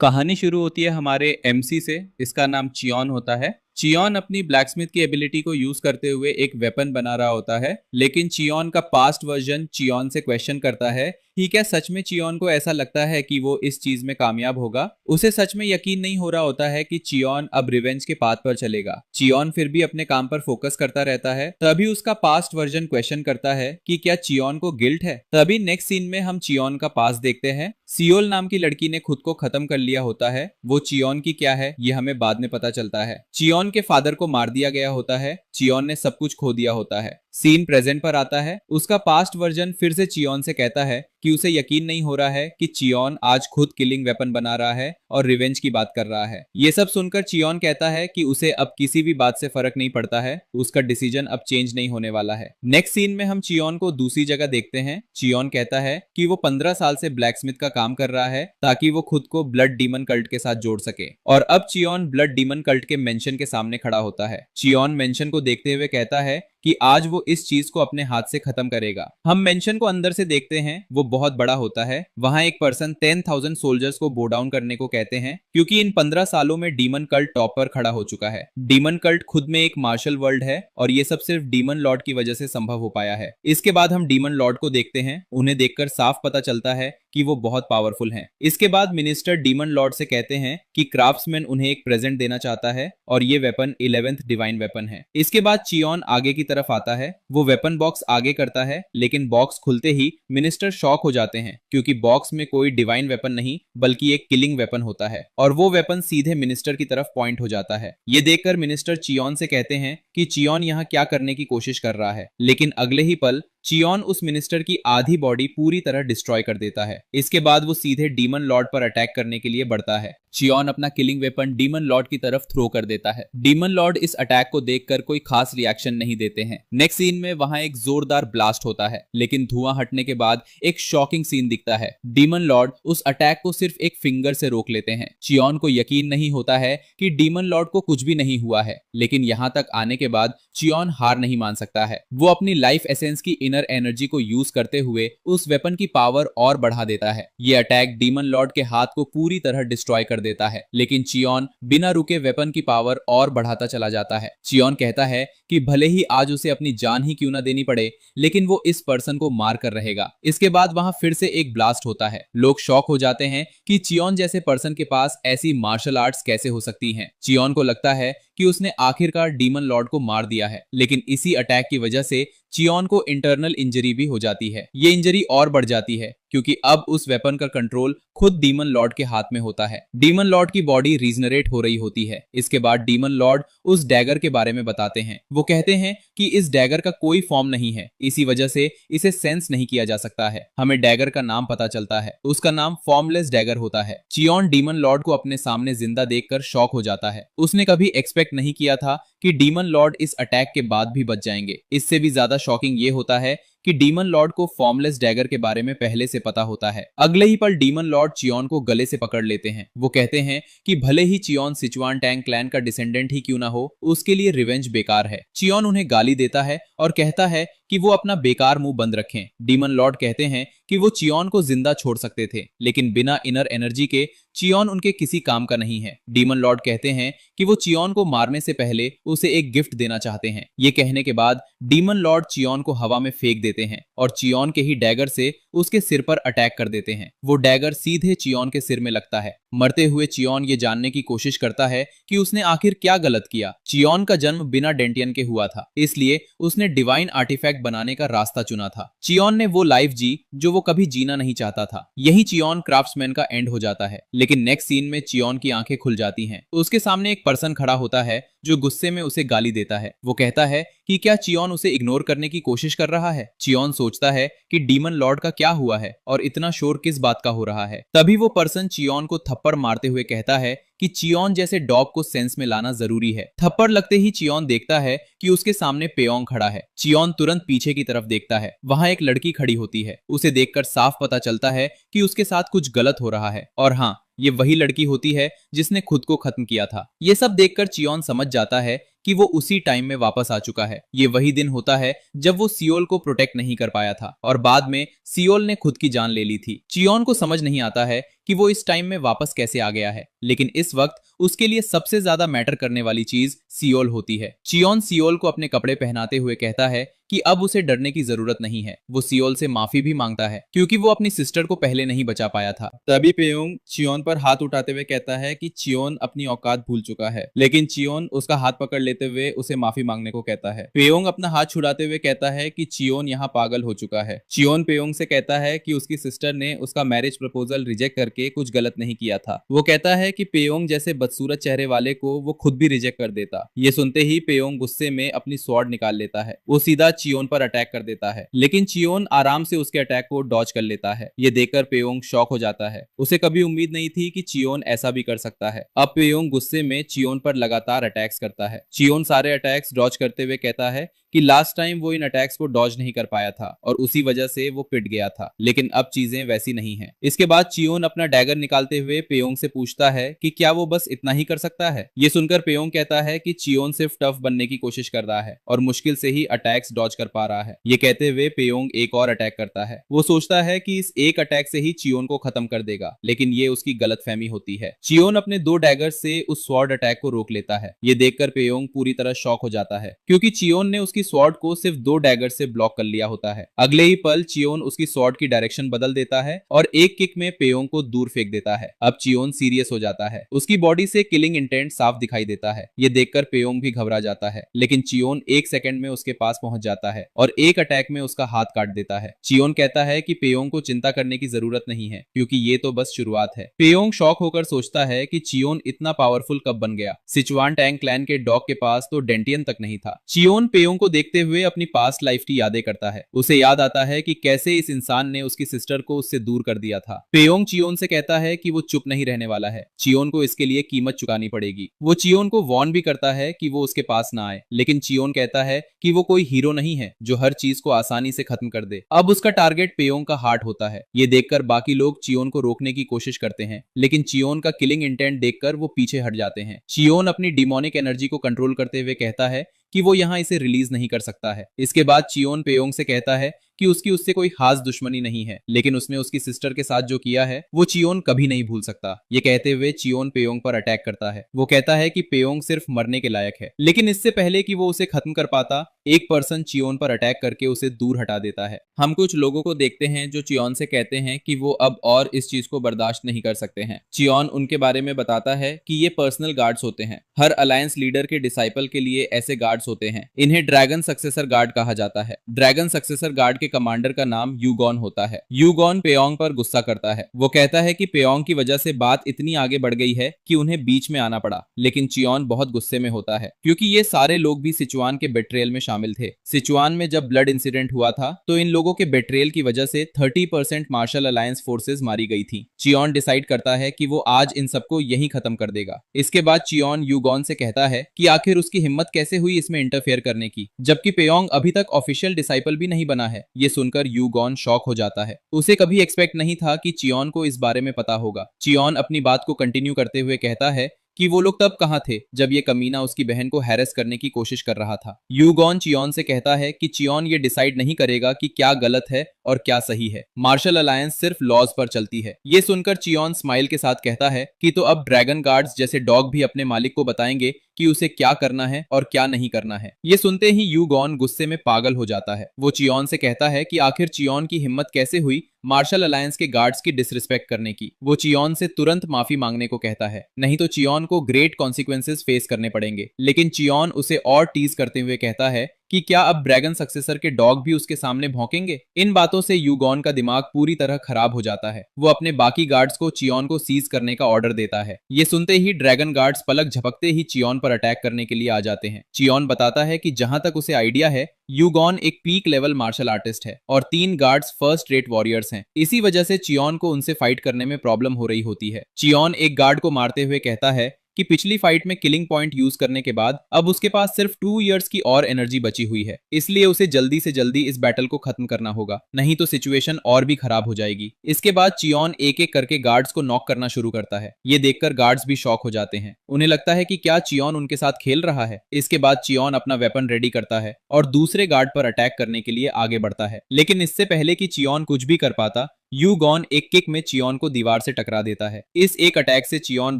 कहानी शुरू होती है हमारे एमसी से। इसका नाम चियोन होता है। चियोन अपनी ब्लैकस्मिथ की एबिलिटी को यूज करते हुए एक वेपन बना रहा होता है, लेकिन चियोन का पास्ट वर्जन चियोन से क्वेश्चन करता है कि क्या सच में चियोन को ऐसा लगता है कि वो इस चीज में कामयाब होगा। उसे सच में यकीन नहीं हो रहा होता है कि चियोन अब रिवेंज के पाथ पर चलेगा। चियोन फिर भी अपने काम पर फोकस करता रहता है। तभी उसका पास्ट वर्जन क्वेश्चन करता है कि क्या चियोन को गिल्ट है। तभी नेक्स्ट सीन में हम चियोन का पास्ट देखते हैं। सियोल नाम की लड़की ने खुद को खत्म कर लिया होता है। वो चियोन की क्या है ये हमें बाद में पता चलता है। चियोन के फादर को मार दिया गया होता है। चियोन ने सब कुछ खो दिया होता है। सीन प्रेजेंट पर आता है। उसका पास्ट वर्जन फिर से चियोन से कहता है कि उसे यकीन नहीं हो रहा है कि चियोन आज खुद किलिंग वेपन बना रहा है और रिवेंज की बात कर रहा है। ये सब सुनकर चियोन कहता है कि उसे अब किसी भी बात से फर्क नहीं पड़ता है। उसका डिसीजन अब चेंज नहीं होने वाला है। नेक्स्ट सीन में हम चियोन को दूसरी जगह देखते हैं। चियोन कहता है कि वो 15 साल से ब्लैकस्मिथ का काम कर रहा है ताकि वो खुद को ब्लड डीमन कल्ट के साथ जोड़ सके। और अब चियोन ब्लड डीमन कल्ट के मेंशन के सामने खड़ा होता है। चियोन मेंशन को देखते हुए कहता है कि आज वो इस चीज को अपने हाथ से खत्म करेगा। हम मेंशन को अंदर से देखते हैं। वो बहुत बड़ा होता है। वहां एक पर्सन 10,000 सोल्जर्स को बो डाउन करने को कहते हैं, क्योंकि इन 15 सालों में डीमन कल्ट टॉप पर खड़ा हो चुका है। डीमन कल्ट खुद में एक मार्शल वर्ल्ड है और ये सब सिर्फ डीमन लॉर्ड की वजह से संभव हो पाया है। इसके बाद हम डीमन लॉर्ड को देखते हैं। उन्हें देखकर साफ पता चलता है कि वो बहुत पावरफुल हैं। इसके बाद मिनिस्टर डीमन लॉर्ड से कहते हैं कि क्राफ्ट्समैन उन्हें एक प्रेजेंट देना चाहता है और ये वेपन 11th डिवाइन वेपन है। इसके बाद चियोन आगे की तरफ आता है। वो वेपन बॉक्स आगे करता है, लेकिन बॉक्स खुलते ही मिनिस्टर शॉक हो जाते हैं, क्योंकि बॉक्स में कोई डिवाइन वेपन नहीं बल्कि एक किलिंग वेपन होता है और वो वेपन सीधे मिनिस्टर की तरफ पॉइंट हो जाता है। ये देखकर मिनिस्टर चियोन से कहते हैं कि चियोन यहाँ क्या करने की कोशिश कर रहा है, लेकिन अगले ही पल चियोन उस मिनिस्टर की आधी बॉडी पूरी तरह डिस्ट्रॉय कर देता है। इसके बाद वो सीधे डीमन लॉर्ड पर अटैक करने के लिए बढ़ता है। चियोन अपना किलिंग वेपन डीमन लॉर्ड की तरफ थ्रो कर देता है। डीमन लॉर्ड इस अटैक को देखकर कोई खास रिएक्शन नहीं देते हैं। नेक्स्ट सीन में वहां एक जोरदार ब्लास्ट होता है, लेकिन धुआं हटने के बाद एक शॉकिंग सीन दिखता है। डीमन लॉर्ड उस अटैक को सिर्फ एक फिंगर से रोक लेते हैं। चियोन को यकीन नहीं होता है कि डीमन लॉर्ड को कुछ भी नहीं हुआ है, लेकिन यहाँ तक आने के बाद चियोन हार नहीं मान सकता है। वो अपनी लाइफ एसेंस की इनर एनर्जी को यूज करते हुए उस वेपन की पावर और बढ़ा देता है। ये अटैक डीमन लॉर्ड के हाथ को पूरी तरह डिस्ट्रॉय कर देता है, लेकिन चियोन बिना रुके वेपन की पावर और बढ़ाता चला जाता है। चियोन कहता है कि भले ही आज उसे अपनी जान ही क्यों ना देनी पड़े, लेकिन वो इस पर्सन को मार कर रहेगा। इसके बाद वहां फिर से एक ब्लास्ट होता है। लोग शॉक हो जाते हैं कि चियोन जैसे पर्सन के पास ऐसी मार्शल आर्ट्स कैसे हो सकती हैं। चियोन को लगता है कि उसने आखिरकार डीमन लॉर्ड को मार दिया है, लेकिन इसी अटैक की वजह से चियोन को इंटरनल इंजरी भी हो जाती है। ये इंजरी और बढ़ जाती है क्योंकि अब उस वेपन का कंट्रोल खुद डीमन लॉर्ड के हाथ में होता है। डीमन लॉर्ड की बॉडी रीजनरेट हो रही होती है। इसके बाद डीमन लॉर्ड उस डैगर के बारे में बताते हैं। वो कहते हैं कि इस डैगर का कोई फॉर्म नहीं है, इसी वजह से इसे सेंस नहीं किया जा सकता है। हमें डैगर का नाम पता चलता है। उसका नाम फॉर्मलेस डैगर होता है। चियोन डीमन लॉर्ड को अपने सामने जिंदा देखकर शॉक हो जाता है। उसने कभी एक्सपेक्ट नहीं किया था कि डीमन लॉर्ड इस अटैक के बाद भी बच जाएंगे। इससे भी ज्यादा शॉकिंग ये होता है कि डीमन लॉर्ड को फॉर्मलेस डैगर के बारे में पहले से पता होता है। अगले ही पल डीमन लॉर्ड चियोन को गले से पकड़ लेते हैं। वो कहते हैं कि भले ही चियोन सिचुआन टैंग क्लैन का डिसेंडेंट ही क्यों ना हो, उसके लिए रिवेंज बेकार है। चियोन उन्हें गाली देता है और कहता है कि वो अपना बेकार मुंह बंद रखें। डीमन लॉर्ड कहते हैं कि वो चियोन को जिंदा छोड़ सकते थे, लेकिन बिना इनर एनर्जी के चियोन उनके किसी काम का नहीं है। डीमन लॉर्ड कहते हैं कि वो चियोन को मारने से पहले उसे एक गिफ्ट देना चाहते हैं। ये कहने के बाद डीमन लॉर्ड चियोन को हवा में फेंक देते हैं और चियोन के ही डैगर से उसके सिर पर अटैक कर देते हैं। वो डैगर सीधे चियोन के सिर में लगता है। मरते हुए चियोन ये जानने की कोशिश करता है कि उसने आखिर क्या गलत किया। चियोन का जन्म बिना डेंटियन के हुआ था, इसलिए उसने डिवाइन आर्टिफैक्ट बनाने का रास्ता चुना था। चियोन ने वो लाइफ जी जो वो कभी जीना नहीं चाहता था। यही चियोन क्राफ्ट्समैन का एंड हो जाता है। लेकिन नेक्स्ट सीन में चियोन की आंखें खुल जाती हैं। उसके सामने एक पर्सन खड़ा होता है जो गुस्से में उसे गाली देता है। वो कहता है कि क्या चियोन उसे इग्नोर करने की कोशिश कर रहा है। चियोन सोचता है कि डीमन लॉर्ड का क्या हुआ है और इतना शोर किस बात का हो रहा है। तभी वो पर्सन चियोन को थप्पड़ मारते हुए कहता है कि चियोन जैसे डॉग को सेंस में लाना जरूरी है। थप्पड़ लगते ही चियोन देखता है कि उसके सामने पेयोंग खड़ा है। चियोन तुरंत पीछे की तरफ देखता है। वहां एक लड़की खड़ी होती है। उसे देखकर साफ पता चलता है कि उसके साथ कुछ गलत हो रहा है। और हाँ, ये वही लड़की होती है जिसने खुद को खत्म किया था। ये सब देखकर चियोन समझ जाता है कि वो उसी टाइम में वापस आ चुका है। ये वही दिन होता है जब वो सियोल को प्रोटेक्ट नहीं कर पाया था और बाद में सियोल ने खुद की जान ले ली थी। चियोन को समझ नहीं आता है कि वो इस टाइम में वापस कैसे आ गया है, लेकिन इस वक्त उसके लिए सबसे ज्यादा मैटर करने वाली चीज सियोल होती है। चियोन सियोल को अपने कपड़े पहनाते हुए कहता है कि अब उसे डरने की जरूरत नहीं है। वो सियोल से माफी भी मांगता है क्योंकि वो अपनी सिस्टर को पहले नहीं बचा पाया था। तभी पेयोंग चियोन पर हाथ उठाते हुए कहता है कि चियोन अपनी औकात भूल चुका है, लेकिन चियोन उसका हाथ पकड़ लेते हुए उसे माफी मांगने को कहता है। पेयोंग अपना हाथ छुड़ाते हुए कहता है कि चियोन यहाँ पागल हो चुका है। चियोन पेयोंग से कहता है कि उसकी सिस्टर ने उसका मैरिज प्रपोजल रिजेक्ट करके कुछ गलत नहीं किया था। वो कहता है कि पेयोंग जैसे बदसूरत चेहरे वाले को वो खुद भी रिजेक्ट कर देता। ये सुनते ही पेयोंग गुस्से में अपनी स्वॉर्ड निकाल लेता है। वो सीधा चियोन पर अटैक कर देता है, लेकिन चियोन आराम से उसके अटैक को डॉज कर लेता है। ये देखकर पेयोंग शॉक हो जाता है। उसे कभी उम्मीद नहीं थी कि चियोन ऐसा भी कर सकता है। अब पेयोंग गुस्से में चियोन पर लगातार अटैक्स करता है। चियोन सारे अटैक्स डॉज करते हुए कहता है कि लास्ट टाइम वो इन अटैक्स को डॉज नहीं कर पाया था और उसी वजह से वो पिट गया था, लेकिन अब चीजें वैसी नहीं हैं। इसके बाद चियोन अपना डैगर निकालते हुए पेयोंग से पूछता है कि क्या वो बस इतना ही कर सकता है। ये सुनकर पेयोंग कहता है कि चियोन सिर्फ टफ बनने की कोशिश कर रहा है और मुश्किल से ही अटैक्स डॉज कर पा रहा है। ये कहते हुए पेयोंग एक और अटैक करता है। वो सोचता है कि इस एक अटैक से ही चियोन को खत्म कर देगा, लेकिन ये उसकी गलतफहमी होती है। चियोन अपने 2 डैगर से उस स्वॉर्ड अटैक को रोक लेता है। ये देखकर पेयोंग पूरी तरह शॉक हो जाता है क्योंकि चियोन ने उसकी स्वॉर्ड को सिर्फ 2 डैगर से ब्लॉक कर लिया होता है। अगले ही पल चियोन उसकी स्वॉर्ड की डायरेक्शन बदल देता है और एक किक में पेयोंग को दूर फेंक देता है। अब चियोन सीरियस हो जाता है। उसकी बॉडी से किलिंग इंटेंट साफ दिखाई देता है। ये देखकर पेयोंग भी घबरा जाता है, लेकिन चियोन 1 सेकंड में उसके पास पहुंच जाता है और एक अटैक में उसका हाथ काट देता है। चियोन कहता है कि पेयोंग को चिंता करने की जरूरत नहीं है क्योंकि ये तो बस शुरुआत है। पेयोंग शॉक होकर सोचता है कि चियोन इतना पावरफुल कब बन गया। सिचुआन टैंग क्लैन के डॉग के पास तो डेंटियन तक नहीं था। चियोन पेयोंग को देखते हुए अपनी पास्ट लाइफ की यादें करता है। उसे याद आता है कि कैसे इस इंसान ने उसकी सिस्टर को उससे दूर कर दिया था। पेयोंग चियोन से कहता है कि वो चुप नहीं रहने वाला है। चियोन को इसके लिए कीमत चुकानी पड़ेगी। वो चियोन को वार्न भी करता है कि वो उसके पास ना आए, लेकिन चियोन कहता है कि वो कोई हीरो नहीं है जो हर चीज को आसानी से खत्म कर दे। अब उसका टारगेट पेयोंग का हार्ट होता है। ये देखकर बाकी लोग चियोन को रोकने की कोशिश करते हैं, लेकिन चियोन का किलिंग इंटेंट देखकर वो पीछे हट जाते हैं। चियोन अपनी डिमोनिक एनर्जी को कंट्रोल करते हुए कहता है कि वो यहाँ इसे रिलीज नहीं कर सकता है। इसके बाद चियोन पेयोंग से कहता है कि उसकी उससे कोई खास दुश्मनी नहीं है, लेकिन उसने उसकी सिस्टर के साथ जो किया है वो चियोन कभी नहीं भूल सकता। ये कहते हुए चियोन पेयोंग पर अटैक करता है। वो कहता है कि पेयोंग सिर्फ मरने के लायक है, लेकिन इससे पहले कि वो उसे खत्म कर पाता, एक पर्सन चियोन पर अटैक करके उसे दूर हटा देता है। हम कुछ लोगों को देखते हैं जो चियोन से कहते हैं कि वो अब और इस चीज को बर्दाश्त नहीं कर सकते हैं। चियोन उनके बारे में बताता है कि ये पर्सनल गार्ड्स होते हैं। हर अलायंस लीडर के डिसाइपल के लिए ऐसे गार्ड्स होते हैं। इन्हें ड्रैगन सक्सेसर गार्ड कहा जाता है। ड्रैगन सक्सेसर गार्ड के कमांडर का नाम यूगॉन होता है। यूगॉन पेयोंग पर गुस्सा करता है। वो कहता है कि पेयोंग की वजह से बात इतनी आगे बढ़ गई है कि उन्हें बीच में आना पड़ा, लेकिन चियोन बहुत गुस्से में होता है क्योंकि ये सारे लोग भी सिचुआन के बेट्रेयल में शामिल थे। सिचुआन में जब ब्लड इंसिडेंट हुआ था तो इन लोगों के बेट्रेयल की वजह से 30% मार्शल अलायंस फोर्सेस मारी गई थी। चियोन डिसाइड करता है कि वो आज इन सबको यहीं खत्म कर देगा। इसके बाद चियोन यूगॉन से कहता है कि आखिर उसकी हिम्मत कैसे हुई इसमें इंटरफेयर करने की, जबकि पेयोंग अभी तक ऑफिशियल डिसाइपल भी नहीं बना है। ये सुनकर यूगॉन शॉक हो जाता है। उसे कभी एक्सपेक्ट नहीं था कि चियोन को इस बारे में पता होगा। चियोन अपनी बात को कंटिन्यू करते हुए कहता है कि वो लोग तब कहां थे जब ये कमीना उसकी बहन को हैरेस करने की कोशिश कर रहा था। यूगॉन चियोन से कहता है कि चियोन ये डिसाइड नहीं करेगा कि क्या गलत है और क्या सही है। मार्शल अलायंस सिर्फ लॉज पर चलती है। ये सुनकर चियोन स्माइल के साथ कहता है कि तो अब ड्रैगन गार्ड्स जैसे डॉग भी अपने मालिक को बताएंगे कि उसे क्या करना है और क्या नहीं करना है। ये सुनते ही यूगॉन गुस्से में पागल हो जाता है। वो चियोन से कहता है कि आखिर चियोन की हिम्मत कैसे हुई मार्शल अलायंस के गार्ड्स की डिसरिस्पेक्ट करने की। वो चियोन से तुरंत माफी मांगने को कहता है, नहीं तो चियोन को ग्रेट कॉन्सिक्वेंसेस फेस करने पड़ेंगे। लेकिन चियोन उसे और टीज करते हुए कहता है कि क्या अब ड्रैगन सक्सेसर के डॉग भी उसके सामने भौंकेंगे। इन बातों से यूगॉन का दिमाग पूरी तरह खराब हो जाता है। वो अपने बाकी गार्ड्स को चियोन को सीज करने का ऑर्डर देता है। ये सुनते ही ड्रैगन गार्ड्स पलक झपकते ही चियोन पर अटैक करने के लिए आ जाते हैं। चियोन बताता है कि जहां तक उसे आइडिया है यूगॉन एक पीक लेवल मार्शल आर्टिस्ट है और 3 गार्ड्स फर्स्ट रेट वॉरियर्स हैं। इसी वजह से चियोन को उनसे फाइट करने में प्रॉब्लम हो रही होती है। चियोन एक गार्ड को मारते हुए कहता है कि पिछली फाइट में किलिंग पॉइंट यूज करने के बाद अब उसके पास सिर्फ 2 इयर्स की और एनर्जी बची हुई है, इसलिए उसे जल्दी से जल्दी इस बैटल को खत्म करना होगा, नहीं तो सिचुएशन और भी खराब हो जाएगी। इसके बाद चियोन एक एक करके गार्ड्स को नॉक करना शुरू करता है। ये देखकर गार्ड्स भी शॉक हो जाते हैं। उन्हें लगता है कि क्या चियोन उनके साथ खेल रहा है। इसके बाद चियोन अपना वेपन रेडी करता है और दूसरे गार्ड पर अटैक करने के लिए आगे बढ़ता है, लेकिन इससे पहले कि चियोन कुछ भी कर पाता, यू गॉन एक किक में चियोन को दीवार से टकरा देता है। इस एक अटैक से चियोन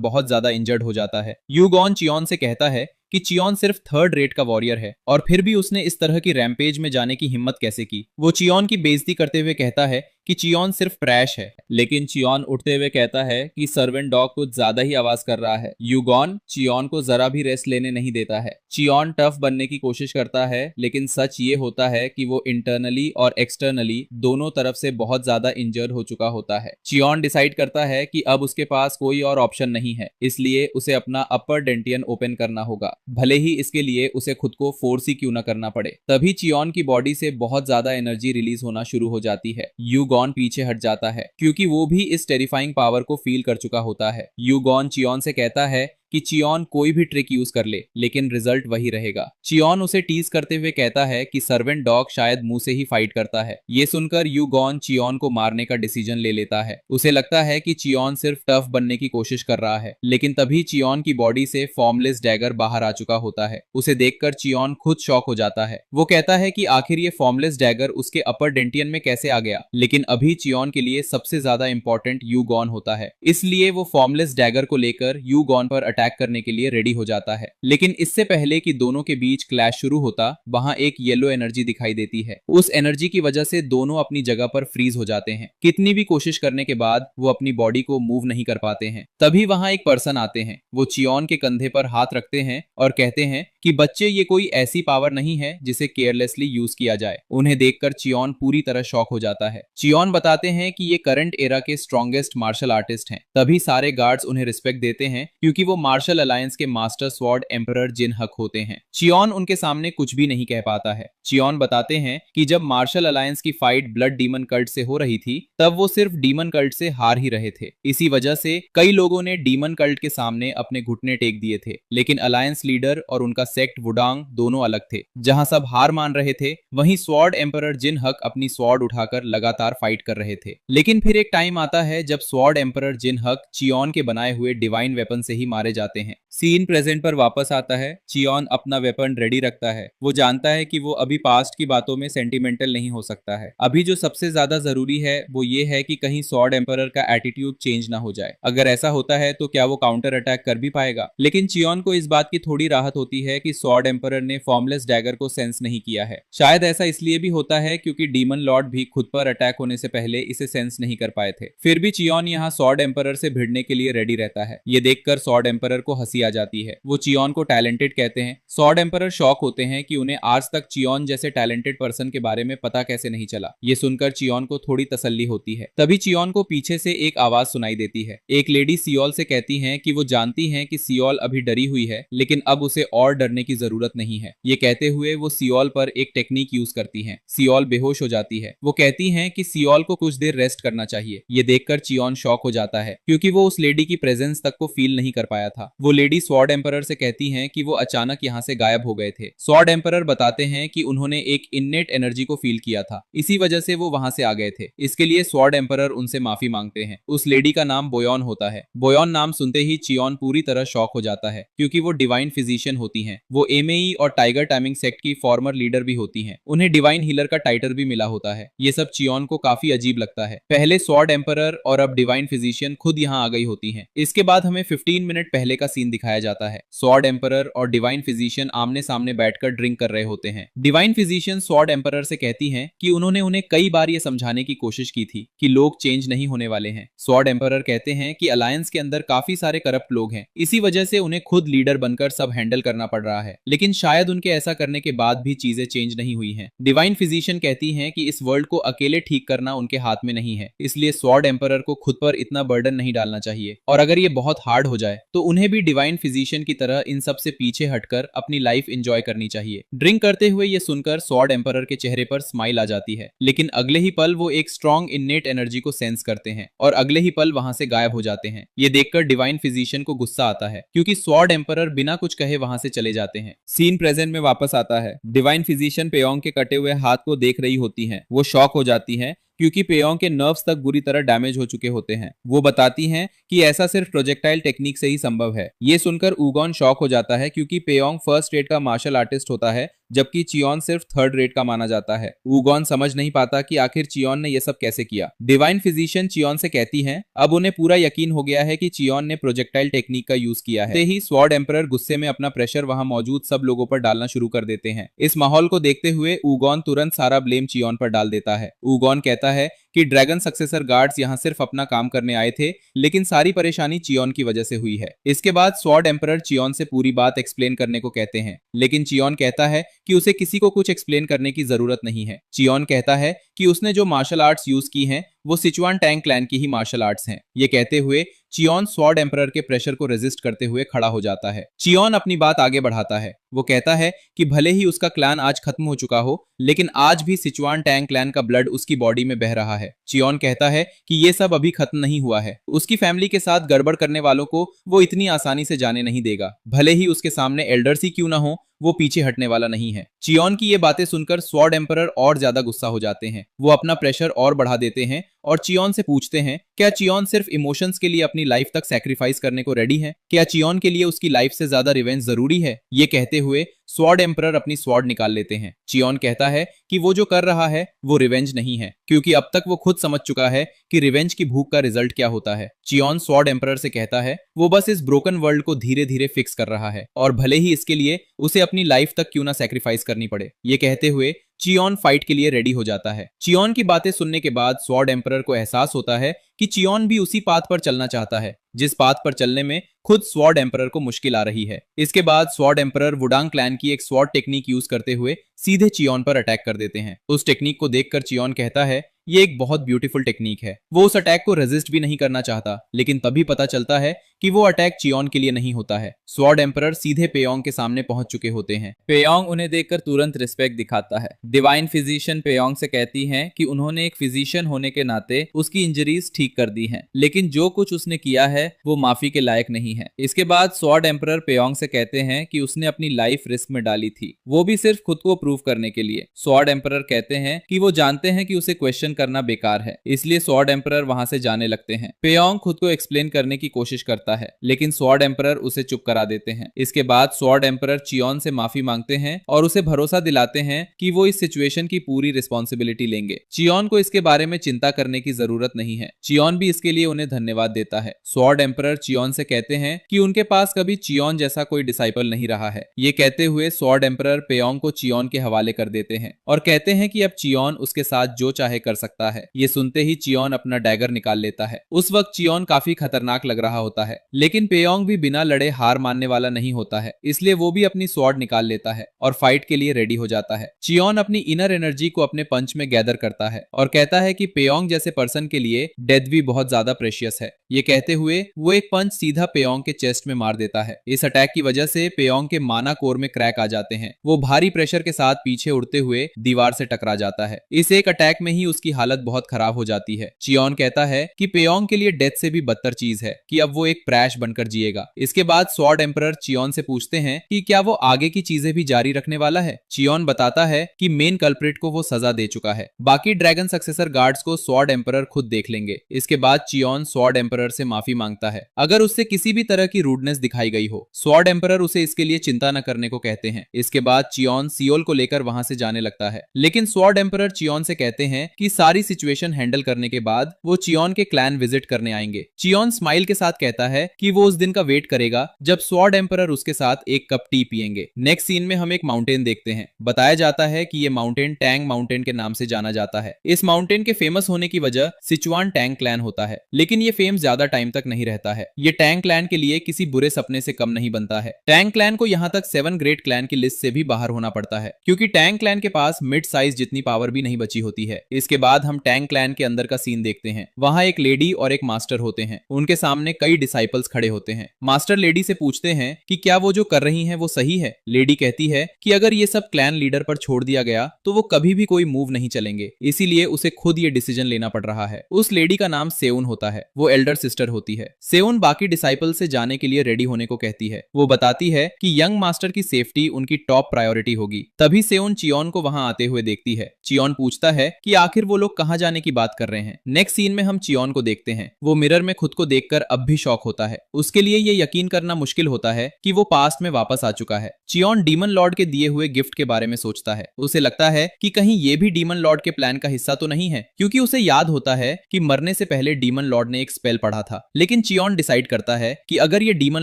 बहुत ज्यादा इंजर्ड हो जाता है। यू गॉन चियोन से कहता है कि चियोन सिर्फ 3rd रेट का वॉरियर है और फिर भी उसने इस तरह की रैम्पेज में जाने की हिम्मत कैसे की। वो चियोन की बेइज्जती करते हुए कहता है कि चियोन सिर्फ ट्रैश है, लेकिन चियोन उठते हुए कहता है कि सर्वेंट डॉग कुछ ज्यादा ही आवाज कर रहा है। यूगॉन चियोन को जरा भी रेस्ट लेने नहीं देता है। चियोन टफ बनने की कोशिश करता है, लेकिन सच ये होता है कि वो इंटरनली और एक्सटर्नली दोनों तरफ से बहुत ज्यादा इंजर्ड हो चुका होता है। चियोन डिसाइड करता है कि अब उसके पास कोई और ऑप्शन नहीं है, इसलिए उसे अपना अपर डेंटियन ओपन करना होगा, भले ही इसके लिए उसे खुद को फोर्स ही क्यों न करना पड़े। तभी चियोन की बॉडी से बहुत ज्यादा एनर्जी रिलीज होना शुरू हो जाती है। यूगॉन पीछे हट जाता है क्योंकि वो भी इस टेरिफाइंग पावर को फील कर चुका होता है। यूगॉन चियोन से कहता है कि चियोन कोई भी ट्रिक यूज कर ले, लेकिन रिजल्ट वही रहेगा। चियोन उसे टीज करते हुए कहता है कि सर्वेंट डॉग शायद मुंह से ही फाइट करता है। ये सुनकर यूगॉन चियोन को मारने का डिसीजन ले लेता है। उसे लगता है कि चियोन सिर्फ टफ बनने की कोशिश कर रहा है, लेकिन तभी चियोन की बॉडी से फॉर्मलेस डैगर बाहर आ चुका होता है। उसे देखकर चियोन खुद शॉक हो जाता है। वो कहता है कि आखिर ये फॉर्मलेस डैगर उसके अपर डेंटियन में कैसे आ गया, लेकिन अभी चियोन के लिए सबसे ज्यादा इंपॉर्टेंट यूगॉन होता है, इसलिए वो फॉर्मलेस डैगर को लेकर यूगॉन पर अटैक करने के लिए रेडी हो जाता है। लेकिन इससे पहले कि दोनों के बीच क्लैश शुरू होता, वहां एक येलो एनर्जी दिखाई देती है। उस एनर्जी की वजह से दोनों अपनी जगह पर फ्रीज हो जाते हैं। कितनी भी कोशिश करने के बाद वो अपनी बॉडी को मूव नहीं कर पाते हैं। तभी वहां एक पर्सन आते हैं। वो चियोन के कंधे पर हाथ रखते हैं और कहते हैं कि बच्चे, ये कोई ऐसी पावर नहीं है जिसे केयरलेसली यूज किया जाए। उन्हें देखकर चियोन पूरी तरह शॉक हो जाता है। चियोन बताते हैं कि ये करंट एरा के स्ट्रॉन्गेस्ट मार्शल आर्टिस्ट हैं। तभी सारे गार्ड्स उन्हें रिस्पेक्ट देते हैं क्योंकि वो मार्शल अलायंस के मास्टर स्वॉर्ड एम्परर जिन हक होते हैं। चियोन उनके सामने कुछ भी नहीं कह पाता है। चियोन बताते हैं कि जब मार्शल अलायंस की फाइट ब्लड डीमन कल्ट से हो रही थी, तब वो सिर्फ डीमन कल्ट से हार ही रहे थे। इसी वजह से कई लोगों ने डीमन कल्ट के सामने अपने घुटने टेक दिए थे, लेकिन अलायंस लीडर और उनका सेक्ट वुडांग दोनों अलग थे। जहां सब हार मान रहे थे, वहीं स्वॉर्ड एम्परर जिन हक अपनी स्वॉर्ड उठाकर लगातार फाइट कर रहे थे। लेकिन फिर एक टाइम आता है जब स्वॉर्ड एम्परर जिन हक चियोन के बनाए हुए डिवाइन वेपन से ही मारे जाते हैं। सीन प्रेजेंट पर वापस आता है। चियोन अपना वेपन रेडी रखता है। वो जानता है कि वो अभी पास्ट की बातों में सेंटिमेंटल नहीं हो सकता है। अभी जो सबसे ज्यादा जरूरी है वो ये है कि कहीं स्वॉर्ड एम्परर का एटीट्यूड चेंज ना हो जाए। अगर ऐसा होता है तो क्या वो काउंटर अटैक कर भी पाएगा। लेकिन चियोन को इस बात की थोड़ी राहत होती है कि स्वॉर्ड एम्परर ने फॉर्मलेस डैगर को सेंस नहीं किया है। शायद ऐसा इसलिए भी होता है क्योंकि डीमन लॉर्ड भी खुद पर अटैक होने से पहले इसे सेंस नहीं कर पाए थे। फिर भी चियोन यहाँ स्वॉर्ड एम्परर से भिड़ने के लिए रेडी रहता है। ये देखकर स्वॉर्ड एम्परर को हंसी आ जाती है। वो चियोन को टैलेंटेड कहते हैं। स्वॉर्ड एम्परर शॉक होते हैं कि उन्हें आज तक चियोन जैसे टैलेंटेड पर्सन के बारे में पता कैसे नहीं चला। ये सुनकर चियोन को थोड़ी तसल्ली होती है। तभी चियोन को पीछे से एक आवाज सुनाई देती है। एक लेडी सियोल से कहती है कि वो जानती हैं कि सियोल अभी डरी हुई है, लेकिन अब उसे और डरने की जरूरत नहीं है। ये कहते हुए वो सियोल पर एक टेक्निक यूज करती हैं। सियोल बेहोश हो जाती है। वो कहती हैं कि सियोल को कुछ देर रेस्ट करना चाहिए। ये देखकर चियोन शॉक हो जाता है क्योंकि वो उस लेडी की प्रेजेंस तक को फील नहीं कर पाया था। वो लेडी स्वॉर्ड एम्परर से कहती हैं कि वो अचानक यहाँ से गायब हो गए थे। स्वॉर्ड एम्परर बताते हैं कि उन्होंने एक इननेट एनर्जी को फील किया था, इसी वजह से वो वहां से आ गए थे। इसके लिए स्वॉर्ड एम्परर उनसे माफी मांगते हैं। उस लेडी का नाम बोयॉन होता है। बोयॉन नाम सुनते ही चियोन पूरी तरह शॉक हो जाता है क्योंकि वो डिवाइन फिजिशियन होती हैं। वो एमएई और टाइगर टाइमिंग सेक्ट की फॉर्मर लीडर भी होती हैं। उन्हें डिवाइन हीलर का टाइटल भी मिला होता है। ये सब चियोन को काफी अजीब लगता है। पहले स्वॉर्ड एम्परर और अब डिवाइन फिजिशियन खुद यहाँ आ गई होती हैं। इसके बाद हमें 15 मिनट पहले का सीन दिखाया जाता है। स्वॉर्ड एम्परर और डिवाइन फिजिशियन आमने सामने बैठकर ड्रिंक कर रहे होते हैं। डिवाइन फिजिशियन स्वॉर्ड एम्परर से कहती हैं कि उन्होंने उन्हें कई बार ये समझाने की कोशिश की थी कि लोग चेंज नहीं होने वाले हैं। स्वॉर्ड एम्परर कहते हैं कि अलायंस के अंदर काफी सारे करप्ट लोग हैं, इसी वजह से उन्हें खुद लीडर बनकर सब हैंडल करना पड़ रहा है। लेकिन शायद उनके ऐसा करने के बाद भी चीजें चेंज नहीं हुई हैं। डिवाइन फिजिशियन कहती हैं कि इस वर्ल्ड को अकेले ठीक करना उनके हाथ में नहीं है, इसलिए स्वॉर्ड एम्परर को खुद पर इतना बर्डन नहीं डालना चाहिए, और अगर ये बहुत हार्ड हो जाए तो उन्हें भी डिवाइन फिजिशियन की तरह इन सब से पीछे हटकर अपनी लाइफ एंजॉय करनी चाहिए। ड्रिंक करते हुए ये सुनकर स्वॉर्ड एम्परर के चेहरे पर स्माइल आ जाती है, लेकिन अगले ही पल वो एक स्ट्रॉन्ग इन्नेट एनर्जी को सेंस करते हैं और अगले ही पल वहां से गायब हो जाते हैं। ये देखकर डिवाइन फिजिशियन को गुस्सा आता है, क्योंकि स्वॉर्ड एम्परर बिना कुछ कहे वहां से चले जाते हैं। सीन प्रेजेंट में वापस आता है। डिवाइन फिजिशियन पेयोंग के कटे हुए हाथ को देख रही होती है। वो शॉक हो जाती है, क्योंकि पेयोंग के नर्व्स तक बुरी तरह डैमेज हो चुके होते हैं। वो बताती हैं कि ऐसा सिर्फ प्रोजेक्टाइल टेक्निक से ही संभव है। ये सुनकर ऊगॉन शॉक हो जाता है, क्योंकि पेयोंग फर्स्ट रेट का मार्शल आर्टिस्ट होता है, जबकि चियोन सिर्फ थर्ड रेट का माना जाता है। ऊगॉन समझ नहीं पाता कि आखिर चियोन ने यह सब कैसे किया। डिवाइन फिजिशियन चियोन से कहती हैं, अब उन्हें पूरा यकीन हो गया है कि चियोन ने प्रोजेक्टाइल टेक्निक का यूज किया है। ही स्वॉर्ड एम्परर गुस्से में अपना प्रेशर वहां मौजूद सब लोगों पर डालना शुरू कर देते हैं। इस माहौल को देखते हुए ऊगॉन तुरंत सारा ब्लेम चियोन पर डाल देता है। ऊगॉन कहता है कि ड्रैगन सक्सेसर गार्ड्स यहाँ सिर्फ अपना काम करने आए थे, लेकिन सारी परेशानी चियोन की वजह से हुई है। इसके बाद स्वॉर्ड एम्परर चियोन से पूरी बात एक्सप्लेन करने को कहते हैं, लेकिन चियोन कहता है कि उसे किसी को कुछ एक्सप्लेन करने की जरूरत नहीं है। चियोन कहता है कि उसने जो मार्शल आर्ट्स यूज की हैं वो सिचुआन टैंग क्लैन की ही मार्शल आर्ट्स हैं। ये कहते हुए चियोन स्वॉर्ड एम्परर के प्रेशर को रेजिस्ट करते हुए खड़ा हो जाता है। चियोन अपनी बात आगे बढ़ाता है। वो कहता है कि भले ही उसका क्लैन आज खत्म हो चुका हो, लेकिन आज भी सिचुआन टैंग क्लैन का ब्लड उसकी बॉडी में बह रहा है। चियोन कहता है कि ये सब अभी खत्म नहीं हुआ है। उसकी फैमिली के साथ गड़बड़ करने वालों को वो इतनी आसानी से जाने नहीं देगा। भले ही उसके सामने एल्डर्स ही क्यों ना हो, वो पीछे हटने वाला नहीं है। चियोन की ये बातें सुनकर स्वॉर्ड एम्परर और ज्यादा गुस्सा हो जाते हैं। वो अपना प्रेशर और बढ़ा देते हैं और चियोन से पूछते हैं, क्या चियोन सिर्फ इमोशंस के लिए अपनी लाइफ तक सैक्रिफाइस करने को रेडी है? क्या चियोन के लिए उसकी लाइफ से ज्यादा रिवेंज जरूरी है? ये कहते हुए स्वॉर्ड एम्परर अपनी स्वॉर्ड निकाल लेते हैं। चियोन कहता है कि वो जो कर रहा है वो रिवेंज नहीं है, क्योंकि अब तक वो खुद समझ चुका है कि रिवेंज की भूख का रिजल्ट क्या होता है। चियोन स्वॉर्ड एम्परर से कहता है वो बस इस ब्रोकन वर्ल्ड को धीरे धीरे फिक्स कर रहा है, और भले ही इसके लिए उसे अपनी लाइफ तक क्यों ना सैक्रिफाइस करनी पड़े। ये कहते हुए चियोन फाइट के लिए रेडी हो जाता है। चियोन की बातें सुनने के बाद स्वॉर्ड एम्परर को एहसास होता है कि चियोन भी उसी पाथ पर चलना चाहता है जिस पाथ पर चलने में खुद स्वॉर्ड एम्परर को मुश्किल आ रही है। इसके बाद स्वॉर्ड एम्परर वुडांग क्लैन की एक स्वॉर्ड टेक्निक यूज करते हुए सीधे चियोन पर अटैक कर देते हैं। उस टेक्निक को देखकर चियोन कहता है ये एक बहुत ब्यूटीफुल टेक्निक है। वो उस अटैक को रेजिस्ट भी नहीं करना चाहता, लेकिन तभी पता चलता है कि वो अटैक चियोन के लिए नहीं होता है। स्वॉर्ड एम्परर सीधे पेयोंग के सामने पहुंच चुके होते हैं। पेयोंग उन्हें देखकर तुरंत रिस्पेक्ट दिखाता है। डिवाइन फिजिशियन पेयोंग से कहती हैं कि उन्होंने एक फिजिशियन होने के नाते उसकी इंजरीज ठीक कर दी हैं, लेकिन जो कुछ उसने किया है वो माफी के लायक नहीं है। इसके बाद स्वॉर्ड एम्परर पेयोंग से कहते हैं कि उसने अपनी लाइफ रिस्क में डाली थी, वो भी सिर्फ खुद को प्रूव करने के लिए। स्वॉर्ड एम्परर कहते हैं कि वो जानते हैं कि उसे क्वेश्चन करना बेकार है, इसलिए स्वॉर्ड एम्परर वहां से जाने लगते हैं। पेयोंग खुद को एक्सप्लेन करने की कोशिश करता है, लेकिन स्वॉर्ड एम्परर उसे चुप करा देते हैं। इसके बाद स्वॉर्ड एम्परर चियोन से माफी मांगते हैं और उसे भरोसा दिलाते हैं कि वो इस सिचुएशन की पूरी रिस्पॉन्सिबिलिटी लेंगे। चियोन को इसके बारे में चिंता करने की जरूरत नहीं है। चियोन भी इसके लिए उन्हें धन्यवाद देता है। स्वॉर्ड एम्परर चियोन से कहते हैं कि उनके पास कभी चियोन जैसा कोई डिसाइपल नहीं रहा है। ये कहते हुए स्वॉर्ड एम्परर पेयोंग को चियोन के हवाले कर देते हैं और कहते हैं कि अब चियोन उसके साथ जो चाहे कर सकता है। ये सुनते ही चियोन अपना डैगर निकाल लेता है। उस वक्त चियोन काफी खतरनाक लग रहा होता है, लेकिन पेयोंग भी बिना लड़े हार मानने वाला नहीं होता है, इसलिए वो भी अपनी स्वॉर्ड निकाल लेता है और फाइट के लिए रेडी हो जाता है। चियोन अपनी इनर एनर्जी को अपने पंच में गैदर करता है और कहता है कि पेयोंग जैसे पर्सन के लिए डेथ भी बहुत ज्यादा प्रेशियस है। ये कहते हुए वो एक पंच सीधा पेयोंग के चेस्ट में मार देता है। इस अटैक की वजह से पेयोंग के माना कोर में क्रैक आ जाते हैं। वो भारी प्रेशर के साथ पीछे उड़ते हुए दीवार से टकरा जाता है। इस एक अटैक में ही उसकी हालत बहुत खराब हो जाती है। चियोन कहता है कि पेयोंग के लिए डेथ से भी बदतर चीज है कि अब वो एक प्रैश बनकर जिएगा। इसके बाद स्वॉर्ड एम्परर चियोन से पूछते हैं कि क्या वो आगे की चीजें भी जारी रखने वाला है। चियोन बताता है कि मेन कल्प्रिट को वो सजा दे चुका है, बाकी ड्रैगन सक्सेसर गार्ड्स को स्वॉर्ड एम्परर खुद देख लेंगे। इसके बाद चियोन स्वॉर्ड एम्परर से माफी मांगता है अगर उससे किसी भी तरह की रूडनेस दिखाई गई हो। स्वॉर्ड एम्परर उसे इसके लिए चिंता न करने को कहते हैं। इसके बाद चियोन सियोल को लेकर वहां से जाने लगता है, लेकिन स्वॉर्ड एम्परर चियोन से कहते हैं कि सारी सिचुएशन हैंडल करने के बाद वो चियोन के क्लैन विजिट करने आएंगे। चियोन स्माइल के साथ कहता है कि वो उस दिन का वेट करेगा जब स्वॉर्ड एम्परर उसके साथ एक कप टी पिएंगे। नेक्स्ट सीन में हम एक माउंटेन देखते हैं। बताया जाता है कि ये माउंटेन टैंग माउंटेन के नाम से जाना जाता है। इस माउंटेन के फेमस होने की वजह सिचुआन टैंग क्लैन होता है, लेकिन ये फेम ज्यादा टाइम तक नहीं रहता है। ये टैंग क्लैन के लिए किसी बुरे सपने से कम नहीं बनता है। टैंग क्लैन को यहाँ तक 7 ग्रेट क्लैन की लिस्ट से भी बाहर होना पड़ता है, क्योंकि टैंग क्लैन के पास मिड साइज जितनी पावर भी नहीं बची होती है। इसके बाद हम टैंग क्लैन के अंदर का सीन देखते हैं। वहां एक लेडी और एक मास्टर होते हैं। उनके सामने कई डिसाइपल्स खड़े होते हैं। मास्टर लेडी से पूछते हैं कि क्या वो जो कर रही हैं वो सही है। लेडी कहती है कि अगर ये सब क्लैन लीडर पर छोड़ दिया गया तो वो कभी भी कोई मूव नहीं चलेंगे, इसीलिए उसे खुद ये डिसीजन लेना पड़ रहा है। उस लेडी का नाम सेउन होता है। वो एल्डर सिस्टर होती है। सेउन बाकी डिसाइपल से जाने के लिए रेडी होने को कहती है। वो बताती है कि यंग मास्टर की सेफ्टी उनकी टॉप प्रायोरिटी होगी। तभी सेउन चियोन को वहां आते हुए देखती है। चियोन पूछता है कि आखिर वो लोग कहां जाने की बात कर रहे हैं। नेक्स्ट सीन में हम चियोन को देखते हैं। वो मिरर में खुद को देखकर अब भी शॉक होता है। उसके लिए ये यकीन करना मुश्किल होता है कि वो पास्ट में वापस आ चुका है। चियोन डीमन लॉर्ड के दिए हुए गिफ्ट के बारे में सोचता है। उसे लगता है कि कहीं ये भी डीमन लॉर्ड के प्लान का हिस्सा तो नहीं है, क्योंकि उसे याद होता है कि मरने से पहले डीमन लॉर्ड ने एक स्पेल पढ़ा था। लेकिन चियोन डिसाइड करता है कि अगर ये डीमन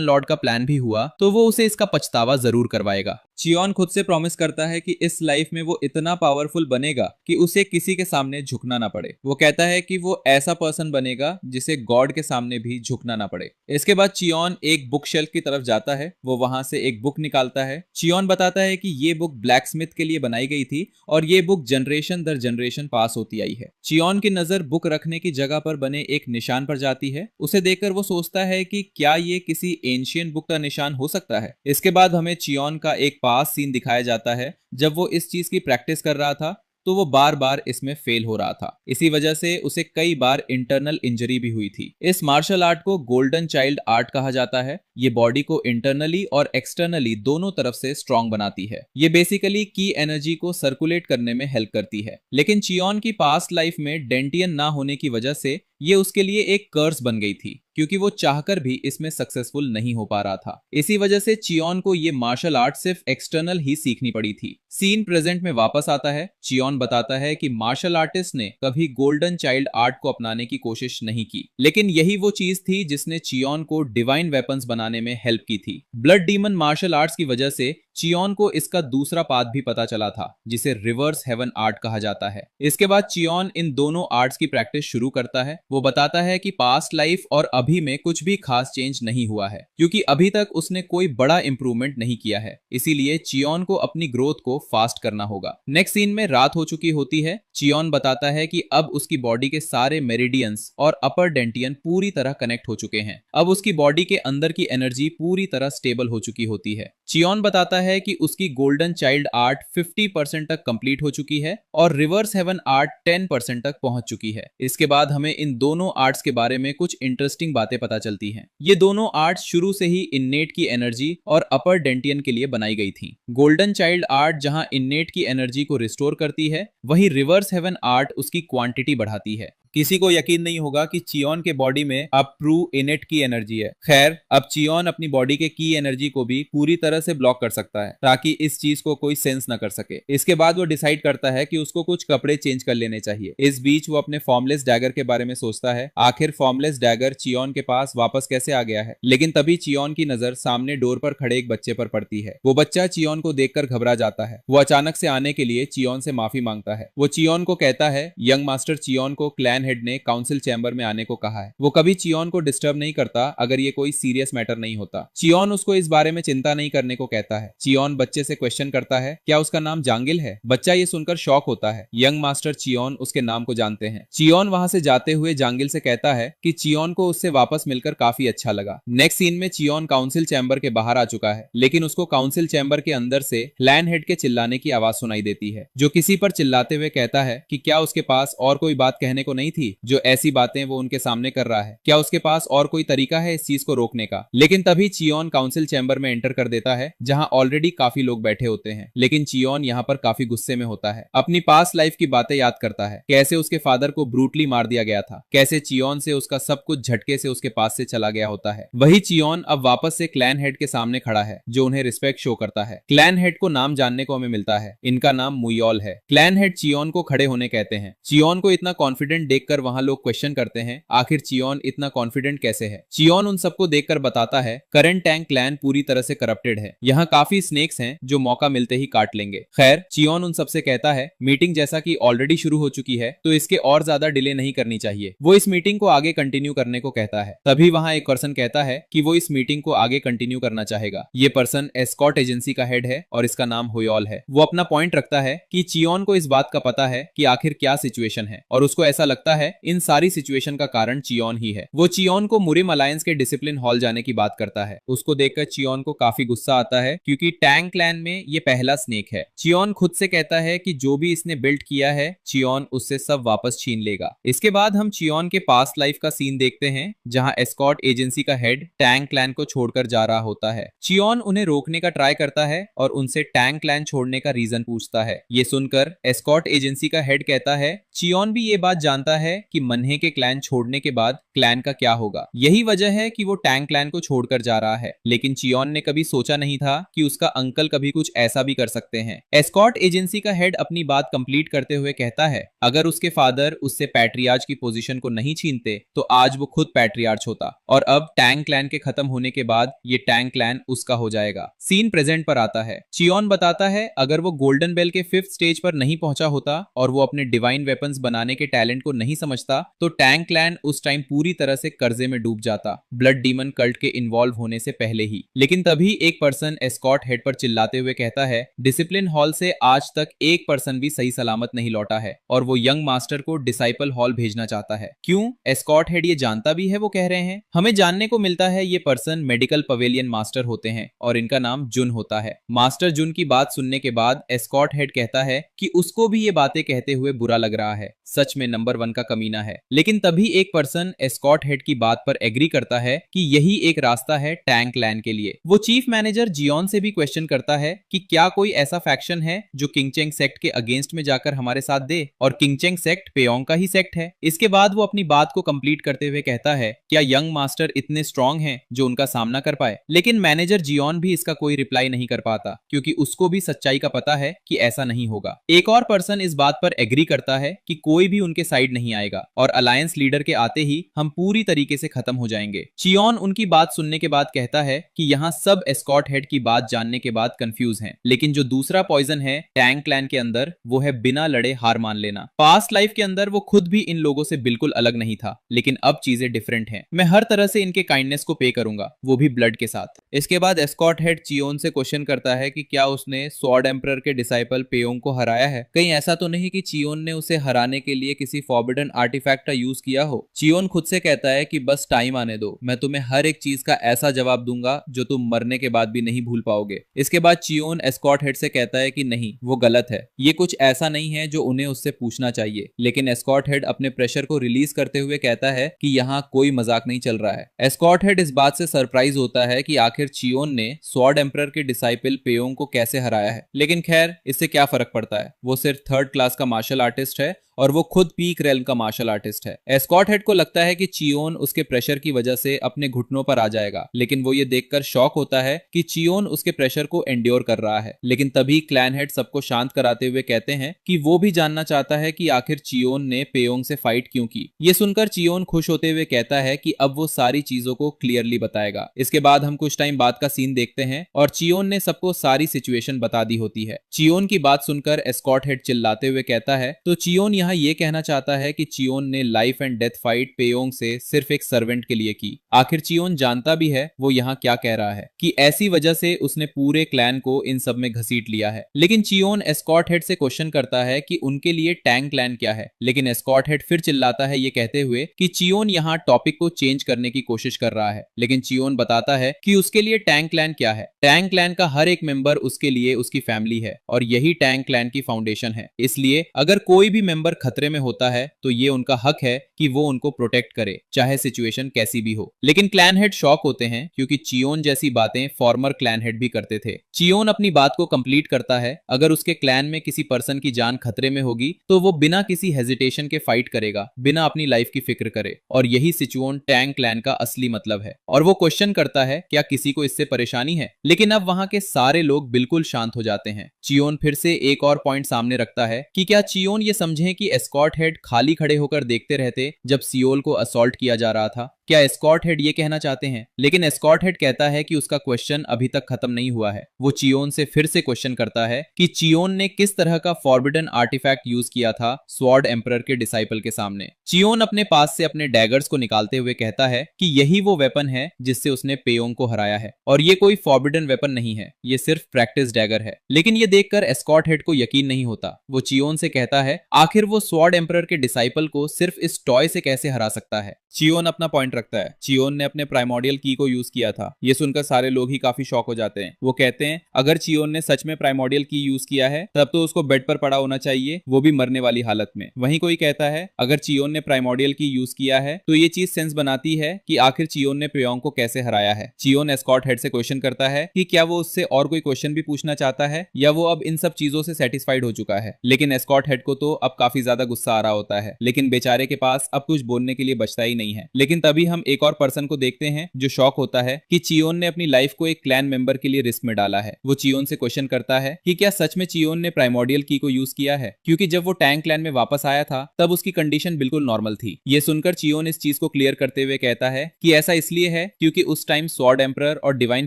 लॉर्ड का प्लान भी हुआ तो वो उसे इसका पछतावा जरूर करवाएगा। चियोन खुद से प्रॉमिस करता है कि इस लाइफ में वो इतना पावरफुल बनेगा कि उसे किसी के सामने झुकना ना पड़े। वो कहता है कि वो ऐसा पर्सन बनेगा जिसे गॉड के सामने भी झुकना ना पड़े। इसके बाद चियोन एक बुक शेल्फ की तरफ जाता है। वो वहां से एक बुक निकालता है। चियोन बताता है कि ये बुक ब्लैक स्मिथ के लिए बनाई गई थी और ये बुक जनरेशन दर जनरेशन पास होती आई है। चियोन की नजर बुक रखने की जगह पर बने एक निशान पर जाती है। उसे देखकर वो सोचता है कि क्या ये किसी एंशियंट बुक का निशान हो सकता है। इसके बाद हमें चियोन का एक पास सीन दिखाया जाता है। जब वो इस चीज की प्रैक्टिस कर रहा था तो वो बार बार इसमें फेल हो रहा था। इसी वजह से उसे कई बार इंटरनल इंजरी भी हुई थी। इस मार्शल आर्ट को गोल्डन चाइल्ड आर्ट कहा जाता है। ये बॉडी को इंटरनली और एक्सटर्नली दोनों तरफ से स्ट्रांग बनाती है। ये बेसिकली की एनर्जी को सर्कुलेट करने में हेल्प करती है। लेकिन चियोन की पास्ट लाइफ में डेंटियन ना होने की वजह से ये उसके लिए एक कर्स बन गई थी, क्योंकि वो चाहकर भी इसमें सक्सेसफुल नहीं हो पा रहा था। इसी वजह से चियोन को ये मार्शल आर्ट सिर्फ एक्सटर्नल ही सीखनी पड़ी थी। सीन प्रेजेंट में वापस आता है। चियोन बताता है कि मार्शल आर्टिस्ट ने कभी गोल्डन चाइल्ड आर्ट को अपनाने की कोशिश नहीं की, लेकिन यही वो चीज थी जिसने चियोन को डिवाइन वेपन्स बनाने में हेल्प की थी। ब्लड डीमन मार्शल आर्ट्स की वजह से चियोन को इसका दूसरा पाथ भी पता चला था, जिसे रिवर्स हेवन आर्ट कहा जाता है। इसके बाद चियोन इन दोनों आर्ट्स की प्रैक्टिस शुरू करता है। वो बताता है कि पास्ट लाइफ और अभी में कुछ भी खास चेंज नहीं हुआ है, क्योंकि अभी तक उसने कोई बड़ा इंप्रूवमेंट नहीं किया है। इसीलिए चियोन को अपनी ग्रोथ को फास्ट करना होगा। नेक्स्ट सीन में रात हो चुकी होती है। चियोन बताता है कि अब उसकी बॉडी के सारे मेरिडियंस और अपर डेंटियन पूरी तरह कनेक्ट हो चुके हैं। अब उसकी बॉडी के अंदर की एनर्जी पूरी तरह स्टेबल हो चुकी होती है। चियोन बताता है कि उसकी गोल्डन चाइल्ड आर्ट 50% तक कंप्लीट हो चुकी है और रिवर्स हेवन आर्ट 10% तक पहुंच चुकी है। इसके बाद हमें इन दोनों आर्ट्स के बारे में कुछ इंटरेस्टिंग बातें पता चलती हैं। ये दोनों आर्ट्स शुरू से ही इन्नेट की एनर्जी और अपर डेंटियन के लिए बनाई गई थी। गोल्डन चाइल्ड आर्ट जहां इन्नेट की एनर्जी को रिस्टोर करती है, वहीं रिवर्स हेवन आर्ट उसकी क्वांटिटी बढ़ाती है। किसी को यकीन नहीं होगा कि चियोन के बॉडी में अब ट्रू इनेट की एनर्जी है। खैर, अब चियोन अपनी बॉडी के की एनर्जी को भी पूरी तरह से ब्लॉक कर सकता है ताकि इस चीज को कोई सेंस ना कर सके। इसके बाद वो डिसाइड करता है कि उसको कुछ कपड़े चेंज कर लेने चाहिए। इस बीच वो अपने फॉर्मलेस डैगर के बारे में सोचता है। आखिर फॉर्मलेस डैगर चियोन के पास वापस कैसे आ गया है। लेकिन तभी चियोन की नजर सामने डोर पर खड़े एक बच्चे पर पड़ती है। वो बच्चा चियोन को देखकर घबरा जाता है। वो अचानक से आने के लिए चियोन से माफी मांगता है। वो चियोन को कहता है यंग मास्टर चियोन को क्लैन हेड ने काउंसिल चैम्बर में आने को कहा है। वो कभी चियोन को डिस्टर्ब नहीं करता अगर ये कोई सीरियस मैटर नहीं होता। चियोन उसको इस बारे में चिंता नहीं करने को कहता है। चियोन बच्चे से क्वेश्चन करता है क्या उसका नाम जांगिल है। बच्चा ये सुनकर शॉक होता है। यंग मास्टर चियोन उसके नाम को जानते हैं। चियोन वहां से जाते हुए जांगिल से कहता है कि चियोन को उससे वापस मिलकर काफी अच्छा लगा। नेक्स्ट सीन में चियोन काउंसिल चैम्बर के बाहर आ चुका है, लेकिन उसको काउंसिल चैम्बर के अंदर से क्लैन हेड के चिल्लाने की आवाज सुनाई देती है, जो किसी पर चिल्लाते हुए कहता है कि क्या उसके पास और कोई बात कहने को नहीं थी जो ऐसी बातें वो उनके सामने कर रहा है। क्या उसके पास और कोई तरीका है इस चीज को रोकने का। लेकिन तभी चियोन काउंसिल चैम्बर में एंटर कर देता है, जहां ऑलरेडी काफी लोग बैठे होते हैं। लेकिन चियोन यहाँ पर काफी गुस्से में होता है। अपनी पास्ट लाइफ की बातें याद करता है, कैसे उसके फादर को ब्रूटली मार दिया गया था, कैसे चियोन से उसका सब कुछ झटके से उसके पास से चला गया होता है। वही चियोन अब वापस से क्लैन हेड के सामने खड़ा है, जो उन्हें रिस्पेक्ट शो करता है। क्लैन हेड को नाम जानने को हमें मिलता है। इनका नाम मुयोल है। क्लैन हेड चियोन को खड़े होने कहते हैं। चियोन को इतना कॉन्फिडेंट देखकर वहां लोग क्वेश्चन करते हैं आखिर चियोन इतना कॉन्फिडेंट कैसे है। चियोन उन सबको देखकर बताता है करंट टैंग क्लैन पूरी तरह से करप्टेड है, यहाँ काफी स्नेक्स हैं जो मौका मिलते ही काट लेंगे। खैर चियोन उन सबसे कहता है मीटिंग जैसा कि ऑलरेडी शुरू हो चुकी है तो इसके और ज्यादा डिले नहीं करनी चाहिए। वो इस मीटिंग को आगे कंटिन्यू करने को कहता है। तभी वहां एक पर्सन कहता है कि वो इस मीटिंग को आगे कंटिन्यू करना चाहेगा। ये पर्सन एस्कॉर्ट एजेंसी का हेड है और इसका नाम होयॉल है। वो अपना पॉइंट रखता है कि चियोन को इस बात का पता है कि आखिर क्या सिचुएशन है और उसको ऐसा लगता है इन सारी सिचुएशन का कारण चियोन ही है। वो चियोन को मुरिम अलायंस के डिसिप्लिन हॉल जाने की बात करता है। उसको देखकर चियोन को काफी गुस्सा आता है क्योंकि टैंग क्लैन में ये पहला स्नेक है। चियोन खुद से कहता है कि जो भी इसने बिल्ड किया है चियोन उससे सब वापस छीन लेगा। इसके बाद हम चियोन के पास्ट लाइफ का सीन देखते हैं जहां एस्कॉर्ट एजेंसी का हेड टैंग क्लैन को छोड़कर जा रहा होता है। चियोन उन्हें रोकने का ट्राई करता है और उनसे टैंग क्लैन छोड़ने का रीजन पूछता है। ये सुनकर एस्कॉर्ट एजेंसी का हेड कहता है चियोन भी ये बात जानता है कि मन्हे के क्लैन छोड़ने के बाद क्लैन का क्या होगा। यही वजह है कि वो टैंग क्लैन को छोड़कर जा रहा है। लेकिन चियोन ने कभी सोचा नहीं था कि उसका अंकल कभी कुछ ऐसा भी कर सकते हैं। एस्कॉर्ट एजेंसी का हेड अपनी बात कंप्लीट करते हुए कहता है अगर उसके फादर उससे पैट्रियार्च की पोजीशन को नहीं छीनते तो आज वो खुद पैट्रियार्च होता और अब टैंग क्लैन के खत्म होने के बाद ये टैंग क्लैन उसका हो जाएगा। सीन प्रेजेंट पर आता है। चियोन बताता है अगर वो गोल्डन बेल के 5th स्टेज पर नहीं पहुंचा होता और वो अपने डिवाइन वेपन्स बनाने के टैलेंट को नहीं समझता तो टैंग क्लैन उस टाइम पूरी तरह से कर्जे में डूब जाता, ब्लड डीमन कल्ट के इन्वॉल्व होने से पहले ही। लेकिन तभी एक पर्सन एस्कॉर्ट हेड पर चिल्लाते हुए कहता है डिसिप्लिन हॉल से आज तक एक पर्सन भी सही सलामत नहीं लौटा है और वो यंग मास्टर को डिसाइपल हॉल भेजना चाहता है। क्यों? एस्कॉर्ट हेड ये जानता भी है वो कह रहे हैं। हमें जानने को मिलता है ये पर्सन मेडिकल पवेलियन मास्टर होते हैं और इनका नाम जुन होता है। मास्टर जुन की बात सुनने के बाद एस्कॉर्ट हेड कहता है कि उसको भी ये बातें कहते हुए बुरा लग रहा है, सच में नंबर 1 का कमीना है। लेकिन तभी एक पर्सन एस्कॉर्ट हेड की बात पर एग्री करता है कि यही एक रास्ता है टैंग क्लैन के लिए। वो चीफ मैनेजर जियोन से भी क्वेश्चन करता है कि क्या कोई ऐसा फैक्शन है जो किंगचेंग सेक्ट के अगेंस्ट में जाकर हमारे साथ दे, और किंगचेंग सेक्ट पेयोंग का ही सेक्ट है। इसके बाद वो अपनी बात को कंप्लीट करते हुए कहता है क्या यंग मास्टर इतने स्ट्रांग हैं जो उनका सामना कर पाए। लेकिन मैनेजर जियोन भी इसका कोई रिप्लाई नहीं कर पाता क्योंकि उसको भी सच्चाई का पता है कि ऐसा नहीं होगा। एक और पर्सन इस बात पर एग्री करता है कि कोई भी उनके साइड नहीं आएगा और अलायंस लीडर के आते ही हम पूरी तरीके से खत्म हो जाएंगे। चियोन उनकी बात सुनने के बाद कहता है कि यहाँ सब एस्कॉर्ट हेड की बात जानने के बाद कंफ्यूज हैं, लेकिन जो दूसरा पॉइजन है टैंग क्लैन के अंदर वो है बिना लड़े हार मान लेना। पास्ट लाइफ के अंदर वो खुद भी इन लोगों से बिल्कुल अलग नहीं था, लेकिन अब चीजें डिफरेंट हैं। मैं हर तरह से इनके काइंडनेस को पे करूंगा, वो भी ब्लड के साथ। इसके बाद एस्कॉर्ट हेड चियोन से क्वेश्चन करता है कि क्या उसने स्वॉर्ड एम्परर के डिसाइपल पेयोंग को हराया है। कहीं ऐसा तो नहीं कि चियोन ने उसे हराने के लिए किसी फॉरबिडन आर्टिफैक्ट का यूज किया हो। चियोन खुद से कहता है कि बस टाइम आने दो, मैं तुम्हें हर एक चीज का ऐसा जवाब दूंगा जो तुम मरने के बाद भी नहीं भूल पाओगे। इसके बाद चियोन एस्कॉर्ट हेड से कहता है कि नहीं, वो गलत है, ये कुछ ऐसा नहीं है जो उन्हें उससे पूछना चाहिए। लेकिन एस्कॉर्ट हेड अपने प्रेशर को रिलीज करते हुए कहता है कि यहाँ कोई मजाक नहीं चल रहा है। एस्कॉर्ट हेड इस बात से सरप्राइज होता है कि आखिर चियोन ने स्वॉर्ड एम्परर के डिसाइपल पेयोंग को कैसे हराया है। लेकिन खैर इससे क्या फर्क पड़ता है, वो सिर्फ 3rd क्लास का मार्शल आर्टिस्ट है और वो खुद पीक रेल्म का मार्शल आर्टिस्ट है। एस्कॉर्ट हेड को लगता है कि चियोन उसके प्रेशर की वजह से अपने घुटनों पर आ जाएगा, लेकिन वो ये देखकर शॉक होता है कि चियोन उसके प्रेशर को एंड्योर कर रहा है। लेकिन तभी क्लैन हेड सबको शांत कराते हुए कहते हैं कि वो भी जानना चाहता है कि आखिर चियोन ने पेयोंग से फाइट क्यों की। ये सुनकर चियोन खुश होते हुए कहता है कि अब वो सारी चीजों को क्लियरली बताएगा। इसके बाद हम कुछ टाइम बाद का सीन देखते हैं और चियोन ने सबको सारी सिचुएशन बता दी होती है। चियोन की बात सुनकर एस्कॉर्ट हेड चिल्लाते हुए कहता है तो चियोन यहाँ ये कहना चाहता है कि चियोन ने लाइफ एंड डेथ फाइट पेयोंग से सिर्फ एक सर्वेंट के लिए की। आखिर चियोन जानता भी है वो यहाँ क्या कह रहा है कि ऐसी वजह से उसने पूरे क्लैन को इन सब में घसीट लिया है। लेकिन चियोन एस्कॉर्ट हेड से क्वेश्चन करता है कि उनके लिए टैंग क्लैन क्या है। लेकिन एस्कॉर्ट हेड फिर चिल्लाता है ये कहते हुए कि चियोन यहाँ टॉपिक को चेंज करने की कोशिश कर रहा है। लेकिन चियोन बताता है कि उसके लिए टैंग क्लैन क्या है। टैंग क्लैन का हर एक मेंबर उसके लिए उसकी फैमिली है और यही टैंग क्लैन की फाउंडेशन है। इसलिए अगर कोई भी मेंबर खतरे में होता है तो ये उनका हक है कि वो उनको प्रोटेक्ट करे, चाहे सिचुएशन कैसी भी हो। लेकिन क्लैन हेड शॉक होते हैं क्योंकि चियोन जैसी बातें फॉर्मर क्लैन हेड भी करते थे। चियोन अपनी बात को कंप्लीट करता है अगर उसके क्लैन में किसी पर्सन की जान खतरे में होगी तो वो बिना किसी हेजिटेशन के फाइट करेगा, बिना अपनी लाइफ की फिक्र करे। और यही सिचुएशन टैंग क्लैन का असली मतलब है। और वो क्वेश्चन करता है क्या किसी को इससे परेशानी है। लेकिन अब वहां के सारे लोग बिल्कुल शांत हो जाते हैं। चियोन फिर से एक और पॉइंट सामने रखता है कि क्या चियोन ये समझें कि एस्कॉर्ट हेड खाली खाली खड़े होकर देखते रहते जब सियोल को असॉल्ट किया जा रहा था? क्या एस्कॉर्ट हेड ये कहना चाहते हैं? लेकिन एस्कॉर्ट हेड कहता है कि उसका क्वेश्चन अभी तक खत्म नहीं हुआ है। वो चियोन से फिर से क्वेश्चन करता है कि चियोन ने किस तरह का फॉरबिडन आर्टिफैक्ट यूज किया था स्वॉर्ड एम्परर के डिसाइपल के सामने। चियोन अपने पास से अपने डैगर्स को निकालते हुए कहता है कि यही वो वेपन है जिससे उसने पेयोंग को हराया है, और ये कोई फॉरबिडन वेपन नहीं है, ये सिर्फ प्रैक्टिस डैगर है। लेकिन ये देखकर एस्कॉर्ट हेड को यकीन नहीं होता। वो चियोन से कहता है आखिर वो स्वॉर्ड एम्परर के डिसाइपल को सिर्फ इस टॉय से कैसे हरा सकता है। चियोन अपना पॉइंट रखता है। चियोन ने अपने प्राइमोडियल की को यूज किया था। ये सुनकर सारे लोग ही काफी शॉक हो जाते हैं। वो कहते हैं अगर चियोन ने सच में प्राइमोडियल की यूज किया है तब तो उसको बेड पर पड़ा होना चाहिए, वो भी मरने वाली हालत में। वहीं कोई कहता है अगर चियोन ने प्राइमोडियल की यूज किया है तो ये चीज सेंस बनाती है कि आखिर चियोन ने पेयोंग को कैसे हराया है। चियोन एस्कॉर्ट हेड से क्वेश्चन करता है कि क्या वो उससे और कोई क्वेश्चन भी पूछना चाहता है या वो अब इन सब चीजों से सेटिस्फाइड हो चुका है। लेकिन एस्कॉर्ट हेड को तो अब काफी ज्यादा गुस्सा आ रहा होता है, लेकिन बेचारे के पास अब कुछ बोलने के लिए बचता ही नहीं है। लेकिन तभी हम एक और पर्सन को देखते हैं जो शॉक होता है कि चियोन ने अपनी लाइफ को एक क्लैन मेंबर के लिए रिस्क में डाला है। वो चियोन से क्वेश्चन करता है कि क्या सच में चियोन ने प्राइमोडियल की को यूज किया है, क्योंकि जब वो टैंग क्लैन में वापस आया था तब उसकी कंडीशन बिल्कुल नॉर्मल थी। ये सुनकर चियोन इस चीज को क्लियर करते हुए कहता है कि ऐसा इसलिए है क्योंकि उस टाइम स्वॉर्ड एम्परर और डिवाइन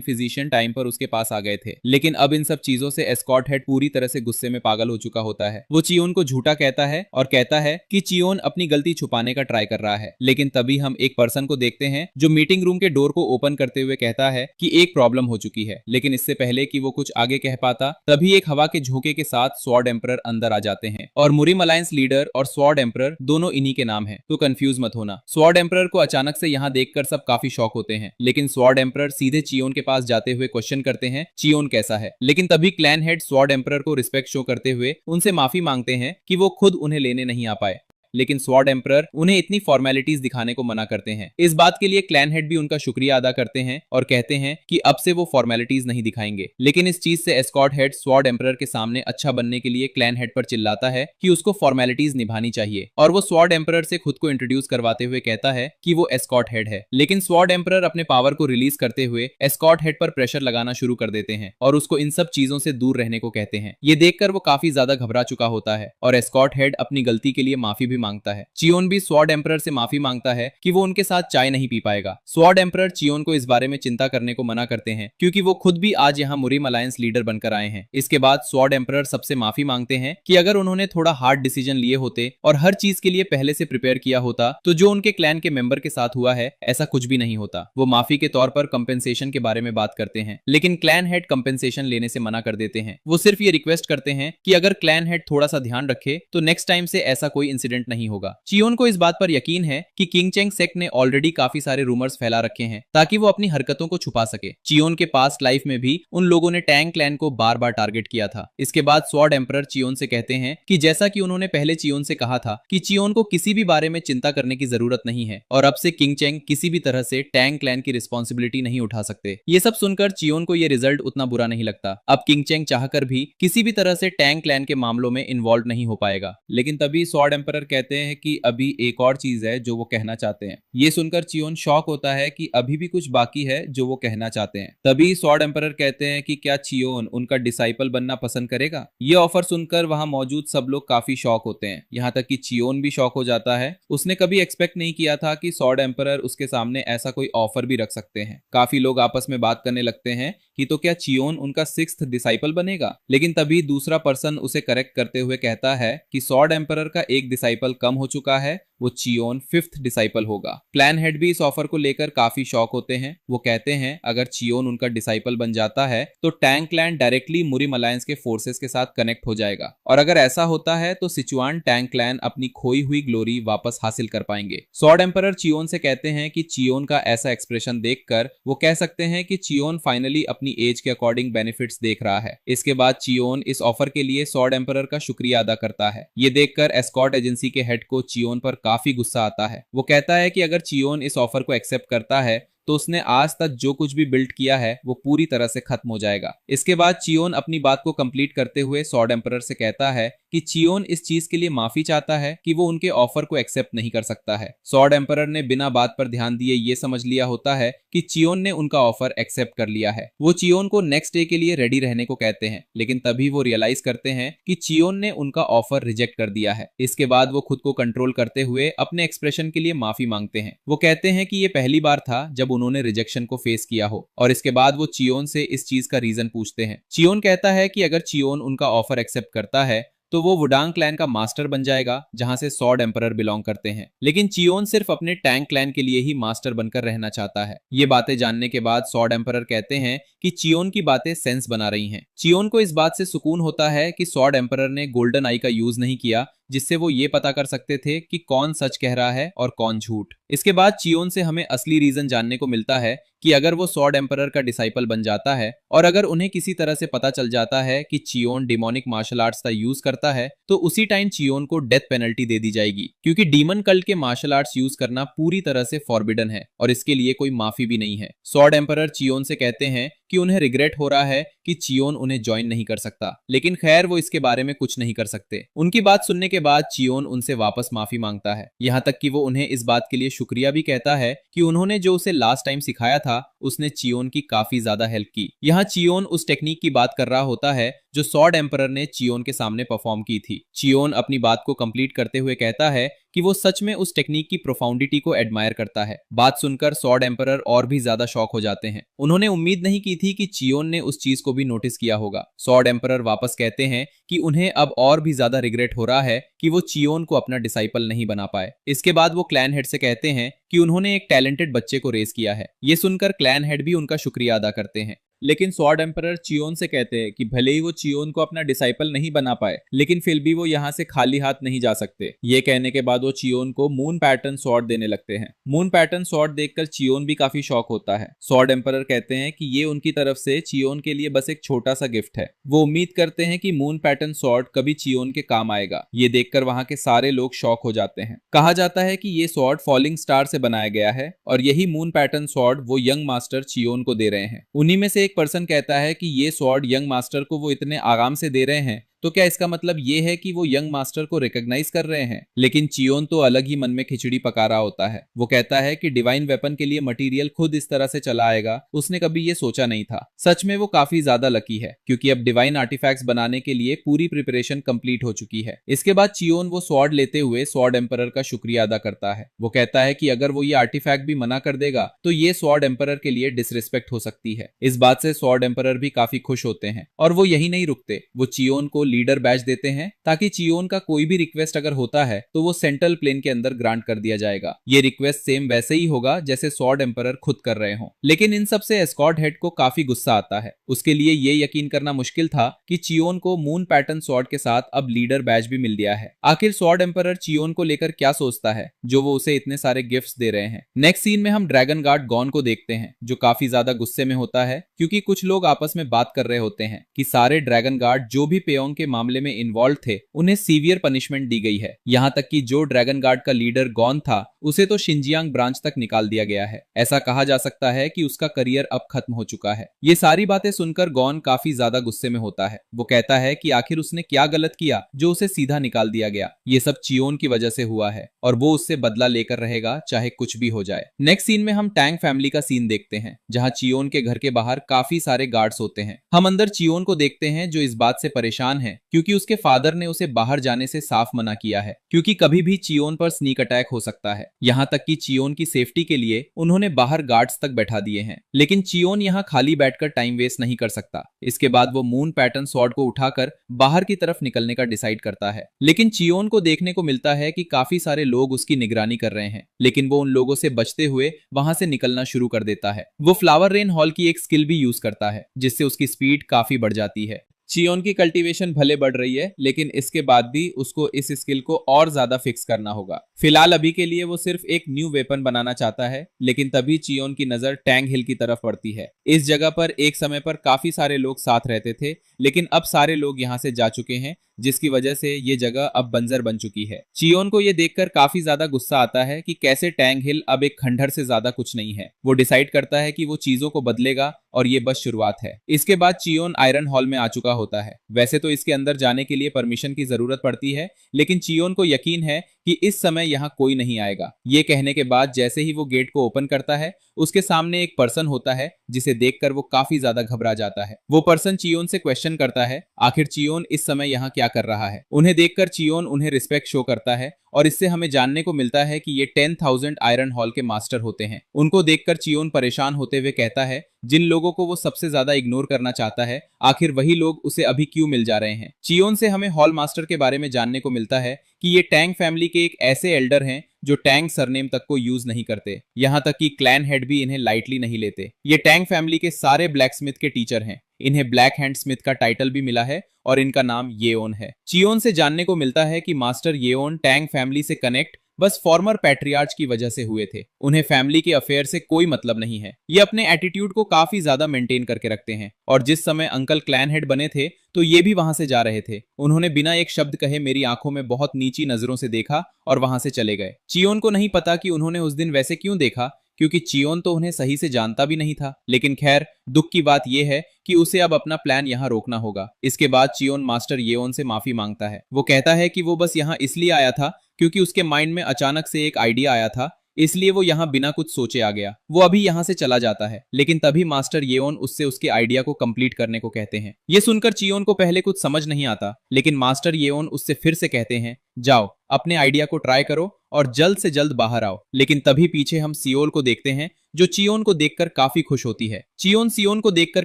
फिजिशियन टाइम पर उसके पास आ गए थे। लेकिन अब इन सब चीजों से एस्कॉर्ट हेड पूरी तरह से गुस्से में पागल हो चुका होता है। वो चियोन को झूठा कहता है और कहता है कि चियोन अपनी गलती छुपाने का ट्राई कर रहा है। लेकिन तभी हम एक पर्सन को देखते हैं जो मीटिंग रूम के डोर को ओपन करते हुए कहता है कि एक प्रॉब्लम हो चुकी है। लेकिन इससे पहले कि वो कुछ आगे कह पाता तभी एक हवा के झोंके के साथ स्वॉर्ड एम्परर अंदर आ जाते हैं और मुरिम अलायंस लीडर और स्वॉर्ड एम्परर दोनों इन्हीं के नाम हैं, तो कंफ्यूज मत होना। स्वॉर्ड एम्परर को अचानक से यहाँ देखकर सब काफी शॉक होते हैं, लेकिन स्वॉर्ड एम्परर सीधे चियोन के पास जाते हुए क्वेश्चन करते हैं चियोन कैसा है। लेकिन तभी क्लैन हेड स्वॉर्ड एम्परर को रिस्पेक्ट शो करते हुए उनसे माफी मांगते हैं कि वो खुद उन्हें लेने नहीं आ पाए। लेकिन स्वॉर्ड एम्परर उन्हें इतनी फॉर्मेलिटीज दिखाने को मना करते हैं। इस बात के लिए क्लैन हेड भी उनका शुक्रिया अदा करते हैं और कहते हैं कि अब से वो फॉर्मेलिटीज नहीं दिखाएंगे। लेकिन इस चीज से एस्कॉर्ट हेड स्वॉर्ड एम्परर के सामने अच्छा बनने के लिए क्लैन हेड पर चिल्लाता है कि उसको फॉर्मेलिटीज निभानी चाहिए, और वो स्वॉर्ड एम्परर से खुद को इंट्रोड्यूस करवाते हुए कहता है कि वो एस्कॉर्ट हेड है। लेकिन स्वॉर्ड एम्परर अपने पावर को रिलीज करते हुए एस्कॉर्ट हेड पर प्रेशर लगाना शुरू कर देते हैं और उसको इन सब चीजों से दूर रहने को कहते हैं। ये देखकर वो काफी ज्यादा घबरा चुका होता है और एस्कॉर्ट हेड अपनी गलती के लिए माफी भी मांगता है। चियोन भी स्वॉर्ड एम्परर से माफी मांगता है कि वो उनके साथ चाय नहीं पी पाएगा। स्वॉर्ड एम्परर चियोन को इस बारे में चिंता करने को मना करते हैं क्योंकि वो खुद भी आज यहाँ मुरिम अलायंस लीडर बनकर आए हैं। इसके बाद स्वॉर्ड एम्परर सबसे माफी मांगते हैं कि अगर उन्होंने थोड़ा हार्ड डिसीजन लिए होते और हर चीज के लिए पहले से प्रिपेयर किया होता तो जो उनके क्लैन के मेंबर के साथ हुआ है ऐसा कुछ भी नहीं होता। वो माफी के तौर पर कंपेंसेशन के बारे में बात करते हैं, लेकिन क्लैन हेड कंपेंसेशन लेने से मना कर देते हैं। वो सिर्फ ये रिक्वेस्ट करते हैं कि अगर क्लैन हेड थोड़ा सा ध्यान रखे तो नेक्स्ट टाइम से ऐसा कोई इंसिडेंट नहीं होगा। चियोन को इस बात पर यकीन है कि किंग चेंग सेक्ट ने ऑलरेडी काफी सारे रूमर्स फैला रखे हैं ताकि वो अपनी हरकतों को छुपा सके। चियोन के पास्ट लाइफ में भी उन लोगों ने टैंग क्लैन को बार बार टारगेट किया था। इसके बाद स्वॉर्ड एम्परर चियोन से कहते हैं कि जैसा कि उन्होंने पहले चियोन से कहा था कि चियोन को किसी भी बारे में चिंता करने की जरूरत नहीं है और अब से किंग चेंग किसी भी तरह से टैंग क्लैन की रिस्पॉन्सिबिलिटी नहीं उठा सकते। ये सब सुनकर चियोन को ये रिजल्ट उतना बुरा नहीं लगता। अब किंग चेंग चाहकर भी किसी भी तरह से टैंग क्लैन के मामलों में इन्वॉल्व नहीं हो पाएगा। लेकिन तभी स्वॉर्ड एम्परर कहते हैं कि अभी एक और चीज है जो वो कहना चाहते हैं। ये सुनकर चियोन शॉक होता है कि अभी भी कुछ बाकी है जो वो कहना चाहते हैं। तभी स्वॉर्ड एम्परर कहते हैं कि क्या चियोन उनका डिसाइपल बनना पसंद करेगा। ये ऑफर सुनकर वहां मौजूद सब लोग काफी शॉक होते हैं, यहाँ तक कि चियोन भी शॉक हो जाता है। उसने कभी एक्सपेक्ट नहीं किया था कि स्वॉर्ड एम्परर उसके सामने ऐसा कोई ऑफर भी रख सकते हैं। काफी लोग आपस में बात करने लगते हैं कि तो क्या चियोन उनका 6th डिसाइपल बनेगा। लेकिन तभी दूसरा पर्सन उसे करेक्ट करते हुए कहता है कि स्वॉर्ड एम्परर का एक डिसाइपल कम हो चुका है, वो चियोन 5th डिसाइपल होगा। क्लैन हेड भी इस ऑफर को लेकर काफी शॉक होते हैं। वो कहते हैं अगर चियोन उनका डिसाइपल बन जाता है तो टैंग क्लैन डायरेक्टली मुरिम अलायंस के फोर्सेस के साथ कनेक्ट हो जाएगा, और अगर ऐसा होता है तो सिचुआन टैंग क्लैन अपनी खोई हुई ग्लोरी वापस हासिल कर पाएंगे। स्वॉर्ड एम्परर चियोन से कहते हैं कि चियोन का ऐसा एक्सप्रेशन देखकर वो कह सकते हैं कि चियोन फाइनली अपनी एज के अकॉर्डिंग बेनिफिट्स देख रहा है। इसके बाद चियोन इस ऑफर के लिए स्वॉर्ड एम्परर का शुक्रिया अदा करता है। ये देखकर एस्कॉर्ट एजेंसी के हेड को चियोन पर काफी गुस्सा आता है। वो कहता है कि अगर चियोन इस ऑफर को एक्सेप्ट करता है तो उसने आज तक जो कुछ भी बिल्ड किया है वो पूरी तरह से खत्म हो जाएगा। इसके बाद चियोन अपनी बात को कंप्लीट करते हुए सॉर्ड एम्परर से कहता है कि चियोन इस चीज के लिए माफी चाहता है कि वो उनके ऑफर को एक्सेप्ट नहीं कर सकता है। सॉर्ड एम्परर ने बिना बात पर ध्यान दिए ये समझ लिया होता है कि चियोन ने उनका ऑफर एक्सेप्ट कर लिया है। वो चियोन को नेक्स्ट डे के लिए रेडी रहने को कहते हैं, लेकिन तभी वो रियलाइज करते हैं कि चियोन ने उनका ऑफर रिजेक्ट कर दिया है। इसके बाद वो खुद को कंट्रोल करते हुए अपने एक्सप्रेशन के लिए माफी मांगते हैं। वो कहते हैं कि ये पहली बार था जब उन्होंने रिजेक्शन को फेस किया हो, और इसके बाद वो चियोन से इस चीज का रीजन पूछते हैं। चियोन कहता है कि अगर चियोन उनका ऑफर एक्सेप्ट करता है तो वो वुडांग क्लैन का मास्टर बन जाएगा, जहां से सॉर्ड एम्परर बिलोंग करते हैं। लेकिन चियोन सिर्फ अपने टैंक क्लैन के लिए ही मास्टर बनकर रहना चाहता है। ये बातें जानने के बाद सॉर्ड एम्परर कहते हैं कि चियोन की बातें सेंस बना रही हैं। चियोन को इस बात से सुकून होता है कि सॉर्ड एम्परर ने गोल्डन आई का यूज नहीं किया, जिससे वो ये पता कर सकते थे कि कौन सच कह रहा है और कौन झूठ। इसके बाद चियोन से हमें असली रीजन जानने को मिलता है कि अगर वो सॉर्ड एम्परर का डिसाइपल बन जाता है और अगर उन्हें किसी तरह से पता चल जाता है कि चियोन डिमोनिक मार्शल आर्ट्स का यूज करता है, तो उसी टाइम चियोन को डेथ पेनल्टी दे दी जाएगी, क्योंकि डीमन कल्ट के मार्शल आर्ट्स यूज करना पूरी तरह से फॉरबिडन है और इसके लिए कोई माफी भी नहीं है। सॉर्ड एम्परर चियोन से कहते हैं कि उन्हें रिग्रेट हो रहा है कि चियोन उन्हें ज्वाइन नहीं कर सकता, लेकिन खैर वो इसके बारे में कुछ नहीं कर सकते। उनकी बात सुनने के बाद चियोन उनसे वापस माफी मांगता है, यहाँ तक कि वो उन्हें इस बात के लिए शुक्रिया भी कहता है कि उन्होंने जो उसे लास्ट टाइम सिखाया था उसने चियोन की काफी ज्यादा हेल्प की। यहाँ चियोन उस टेक्निक की बात कर रहा होता है जो सॉर्ड एम्परर ने चियोन के सामने परफॉर्म की थी। चियोन अपनी बात को कंप्लीट करते हुए कहता है कि वो सच में उस टेक्निक की प्रोफाउंडिटी को एडमायर करता है। बात सुनकर सॉर्ड एम्परर और भी ज्यादा शॉक हो जाते हैं। उन्होंने उम्मीद नहीं की थी कि चियोन ने उस चीज को भी नोटिस किया होगा। सॉर्ड एम्परर वापस कहते हैं कि उन्हें अब और भी ज्यादा रिग्रेट हो रहा है कि वो चियोन को अपना डिसाइपल नहीं बना पाए। इसके बाद वो क्लैन हेड से कहते हैं कि उन्होंने एक टैलेंटेड बच्चे को रेस किया है। ये सुनकर क्लैन हेड भी उनका शुक्रिया अदा करते हैं। लेकिन सॉर्ड एम्परर चियोन से कहते हैं कि भले ही वो चियोन को अपना डिसाइपल नहीं बना पाए, लेकिन फिर भी वो यहाँ से खाली हाथ नहीं जा सकते। ये कहने के बाद वो चियोन को मून पैटर्न स्वॉर्ड देने लगते हैं। मून पैटर्न स्वॉर्ड देखकर चियोन भी काफी शॉक होता है। सॉर्ड एम्परर कहते हैं कि ये उनकी तरफ से चियोन के लिए बस एक छोटा सा गिफ्ट है। वो उम्मीद करते हैं कि मून पैटर्न स्वॉर्ड कभी चियोन के काम आएगा। ये देखकर वहां के सारे लोग शॉक हो जाते हैं। कहा जाता है कि ये स्वॉर्ड फॉलिंग स्टार से बनाया गया है और यही मून पैटर्न स्वॉर्ड वो यंग मास्टर चियोन को दे रहे हैं। उन्हीं में से एक पर्सन कहता है कि ये स्वॉर्ड यंग मास्टर को वो इतने आराम से दे रहे हैं, तो क्या इसका मतलब ये है कि वो यंग मास्टर को रिकॉग्नाइज कर रहे हैं? लेकिन चियोन तो अलग ही मन में खिचड़ी पका रहा होता है। वो कहता है कि डिवाइन वेपन के लिए मटेरियल खुद इस तरह से चला आएगा, उसने कभी ये सोचा नहीं था। सच में वो काफी ज्यादा लकी है, क्योंकि अब डिवाइन आर्टिफैक्ट्स बनाने के लिए पूरी प्रिपरेशन कंप्लीट हो चुकी है। इसके बाद चियोन वो स्वॉर्ड लेते हुए स्वॉर्ड एम्परर का शुक्रिया अदा करता है। वो कहता है कि अगर वो ये आर्टिफैक्ट भी मना कर देगा तो ये स्वॉर्ड एम्परर के लिए डिसरिस्पेक्ट हो सकती है। इस बात से स्वॉर्ड एम्परर भी काफी खुश होते हैं और वो यही नहीं रुकते। वो चियोन को लीडर बैच देते हैं ताकि चियोन का कोई भी रिक्वेस्ट अगर होता है तो वो सेंट्रल प्लेन के अंदर ग्रांट कर दिया जाएगा। ये रिक्वेस्ट सेम वैसे ही होगा जैसे सॉर्ड एम्परर खुद कर रहे हो। लेकिन इन सब से एस्कॉर्ट हेड को काफी गुस्सा आता है। उसके लिए ये यकीन करना मुश्किल था कि चियोन को मून पैटर्न सॉर्ड के साथ अब लीडर बैच भी मिल गया है। आखिर सॉर्ड एम्परर चियोन को लेकर क्या सोचता है जो वो उसे इतने सारे गिफ्ट्स दे रहे हैं। नेक्स्ट सीन में हम ड्रैगन गार्ड गॉन को देखते हैं जो काफी ज्यादा गुस्से में होता है, क्योंकि कुछ लोग आपस में बात कर रहे होते हैं कि सारे ड्रैगन गार्ड जो भी पेयोंग के मामले में इन्वॉल्व थे उन्हें सीवियर पनिशमेंट दी गई है। यहाँ तक कि जो ड्रैगन गार्ड का लीडर गॉन था उसे तो शिनजियांग ब्रांच तक निकाल दिया गया है। ऐसा कहा जा सकता है कि उसका करियर अब खत्म हो चुका है। ये सारी बातें सुनकर गॉन काफी ज्यादा गुस्से में होता है। वो कहता है कि आखिर उसने क्या गलत किया जो उसे सीधा निकाल दिया गया। ये सब चियोन की वजह से हुआ है और वो उससे बदला लेकर रहेगा चाहे कुछ भी हो जाए। नेक्स्ट सीन में हम टैंग फैमिली का सीन देखते हैं जहाँ चियोन के घर के बाहर काफी सारे गार्ड्स होते हैं। हम अंदर चियोन को देखते हैं जो इस बात से परेशान है क्योंकि उसके फादर ने उसे बाहर जाने से साफ मना किया है, क्योंकि कभी भी चियोन पर स्नीक अटैक हो सकता है। यहाँ तक कि चियोन की सेफ्टी के लिए उन्होंने बाहर गार्ड्स तक बैठा दिए हैं। लेकिन चियोन यहाँ खाली बैठकर टाइम वेस्ट नहीं कर सकता। इसके बाद वो मून पैटर्न स्वॉर्ड को उठाकर बाहर की तरफ निकलने का डिसाइड करता है। लेकिन चियोन को देखने को मिलता है कि काफी सारे लोग उसकी निगरानी कर रहे हैं, लेकिन वो उन लोगों से बचते हुए वहां से निकलना शुरू कर देता है। वो फ्लावर रेन हॉल की एक स्किल भी यूज करता है जिससे उसकी स्पीड काफी बढ़ जाती है। चियोन की कल्टीवेशन भले बढ़ रही है, लेकिन इसके बाद भी उसको इस स्किल को और ज्यादा फिक्स करना होगा। फिलहाल अभी के लिए वो सिर्फ एक न्यू वेपन बनाना चाहता है, लेकिन तभी चियोन की नजर टैंग हिल की तरफ पड़ती है। इस जगह पर एक समय पर काफी सारे लोग साथ रहते थे, लेकिन अब सारे लोग यहाँ से जा चुके हैं, जिसकी वजह से ये जगह अब बंजर बन चुकी है। चियोन को ये देखकर काफी ज्यादा गुस्सा आता है कि कैसे टैंग हिल अब एक खंडहर से ज्यादा कुछ नहीं है। वो डिसाइड करता है कि वो चीजों को बदलेगा और ये बस शुरुआत है। इसके बाद चियोन आयरन हॉल में आ चुका होता है। वैसे तो इसके अंदर जाने के लिए परमिशन की जरूरत पड़ती है, लेकिन चियोन को यकीन है कि इस समय यहाँ कोई नहीं आएगा। ये कहने के बाद जैसे ही वो गेट को ओपन करता है, उसके सामने एक पर्सन होता है जिसे देखकर वो काफी ज्यादा घबरा जाता है। वो पर्सन चियोन से क्वेश्चन करता है आखिर चियोन इस समय यहाँ क्या कर रहा है। उन्हें देखकर चियोन उन्हें रिस्पेक्ट शो करता है और इससे हमें जानने को मिलता है कि ये 10,000 आयरन हॉल के मास्टर होते हैं। उनको देखकर चियोन परेशान होते हुए कहता है जिन लोगों को वो सबसे ज्यादा इग्नोर करना चाहता है, आखिर वही लोग उसे अभी क्यों मिल जा रहे हैं। चियोन से हमें हॉल मास्टर के बारे में जानने को मिलता है कि ये टैंग फैमिली के एक ऐसे एल्डर हैं जो टैंग सरनेम तक को यूज नहीं करते, यहाँ तक कि क्लैन हेड भी इन्हें लाइटली नहीं लेते। ये टैंग फैमिली के सारे ब्लैक स्मिथ के टीचर हैं। इन्हें ब्लैक हैंड स्मिथ का टाइटल भी मिला है और इनका नाम येओन है। चियोन से जानने को मिलता है कि मास्टर येओन टैंग फैमिली से कनेक्ट बस फॉर्मर पैट्रियार्च की वजह से हुए थे। उन्हें फैमिली के अफेयर से कोई मतलब नहीं है। ये अपने एटीट्यूड को काफी ज्यादा मेंटेन करके रखते हैं और जिस समय अंकल क्लैन हेड बने थे तो ये भी वहां से जा रहे थे। उन्होंने बिना एक शब्द कहे मेरी आंखों में बहुत नीची नजरों से देखा और वहां से चले गए। चियोन को नहीं पता कि उन्होंने उस दिन वैसे क्यों देखा, क्योंकि चियोन तो उन्हें सही से जानता भी नहीं था। लेकिन खैर, दुख की बात यह है कि उसे अब अपना प्लान यहाँ रोकना होगा। इसके बाद चियोन मास्टर येओन से माफी मांगता है। वो कहता है कि वो बस यहाँ इसलिए आया था क्योंकि उसके माइंड में अचानक से एक आइडिया आया था, इसलिए वो यहाँ बिना कुछ सोचे आ गया। वो अभी यहाँ से चला जाता है, लेकिन तभी मास्टर येओन उससे उसके आइडिया को कंप्लीट करने को कहते हैं। ये सुनकर चियोन को पहले कुछ समझ नहीं आता, लेकिन मास्टर येओन उससे फिर से कहते हैं जाओ अपने आइडिया को ट्राई करो और जल्द से जल्द बाहर आओ। लेकिन तभी पीछे हम सियोल को देखते हैं जो चियोन को देखकर काफी खुश होती है। चियोन सियोन को देखकर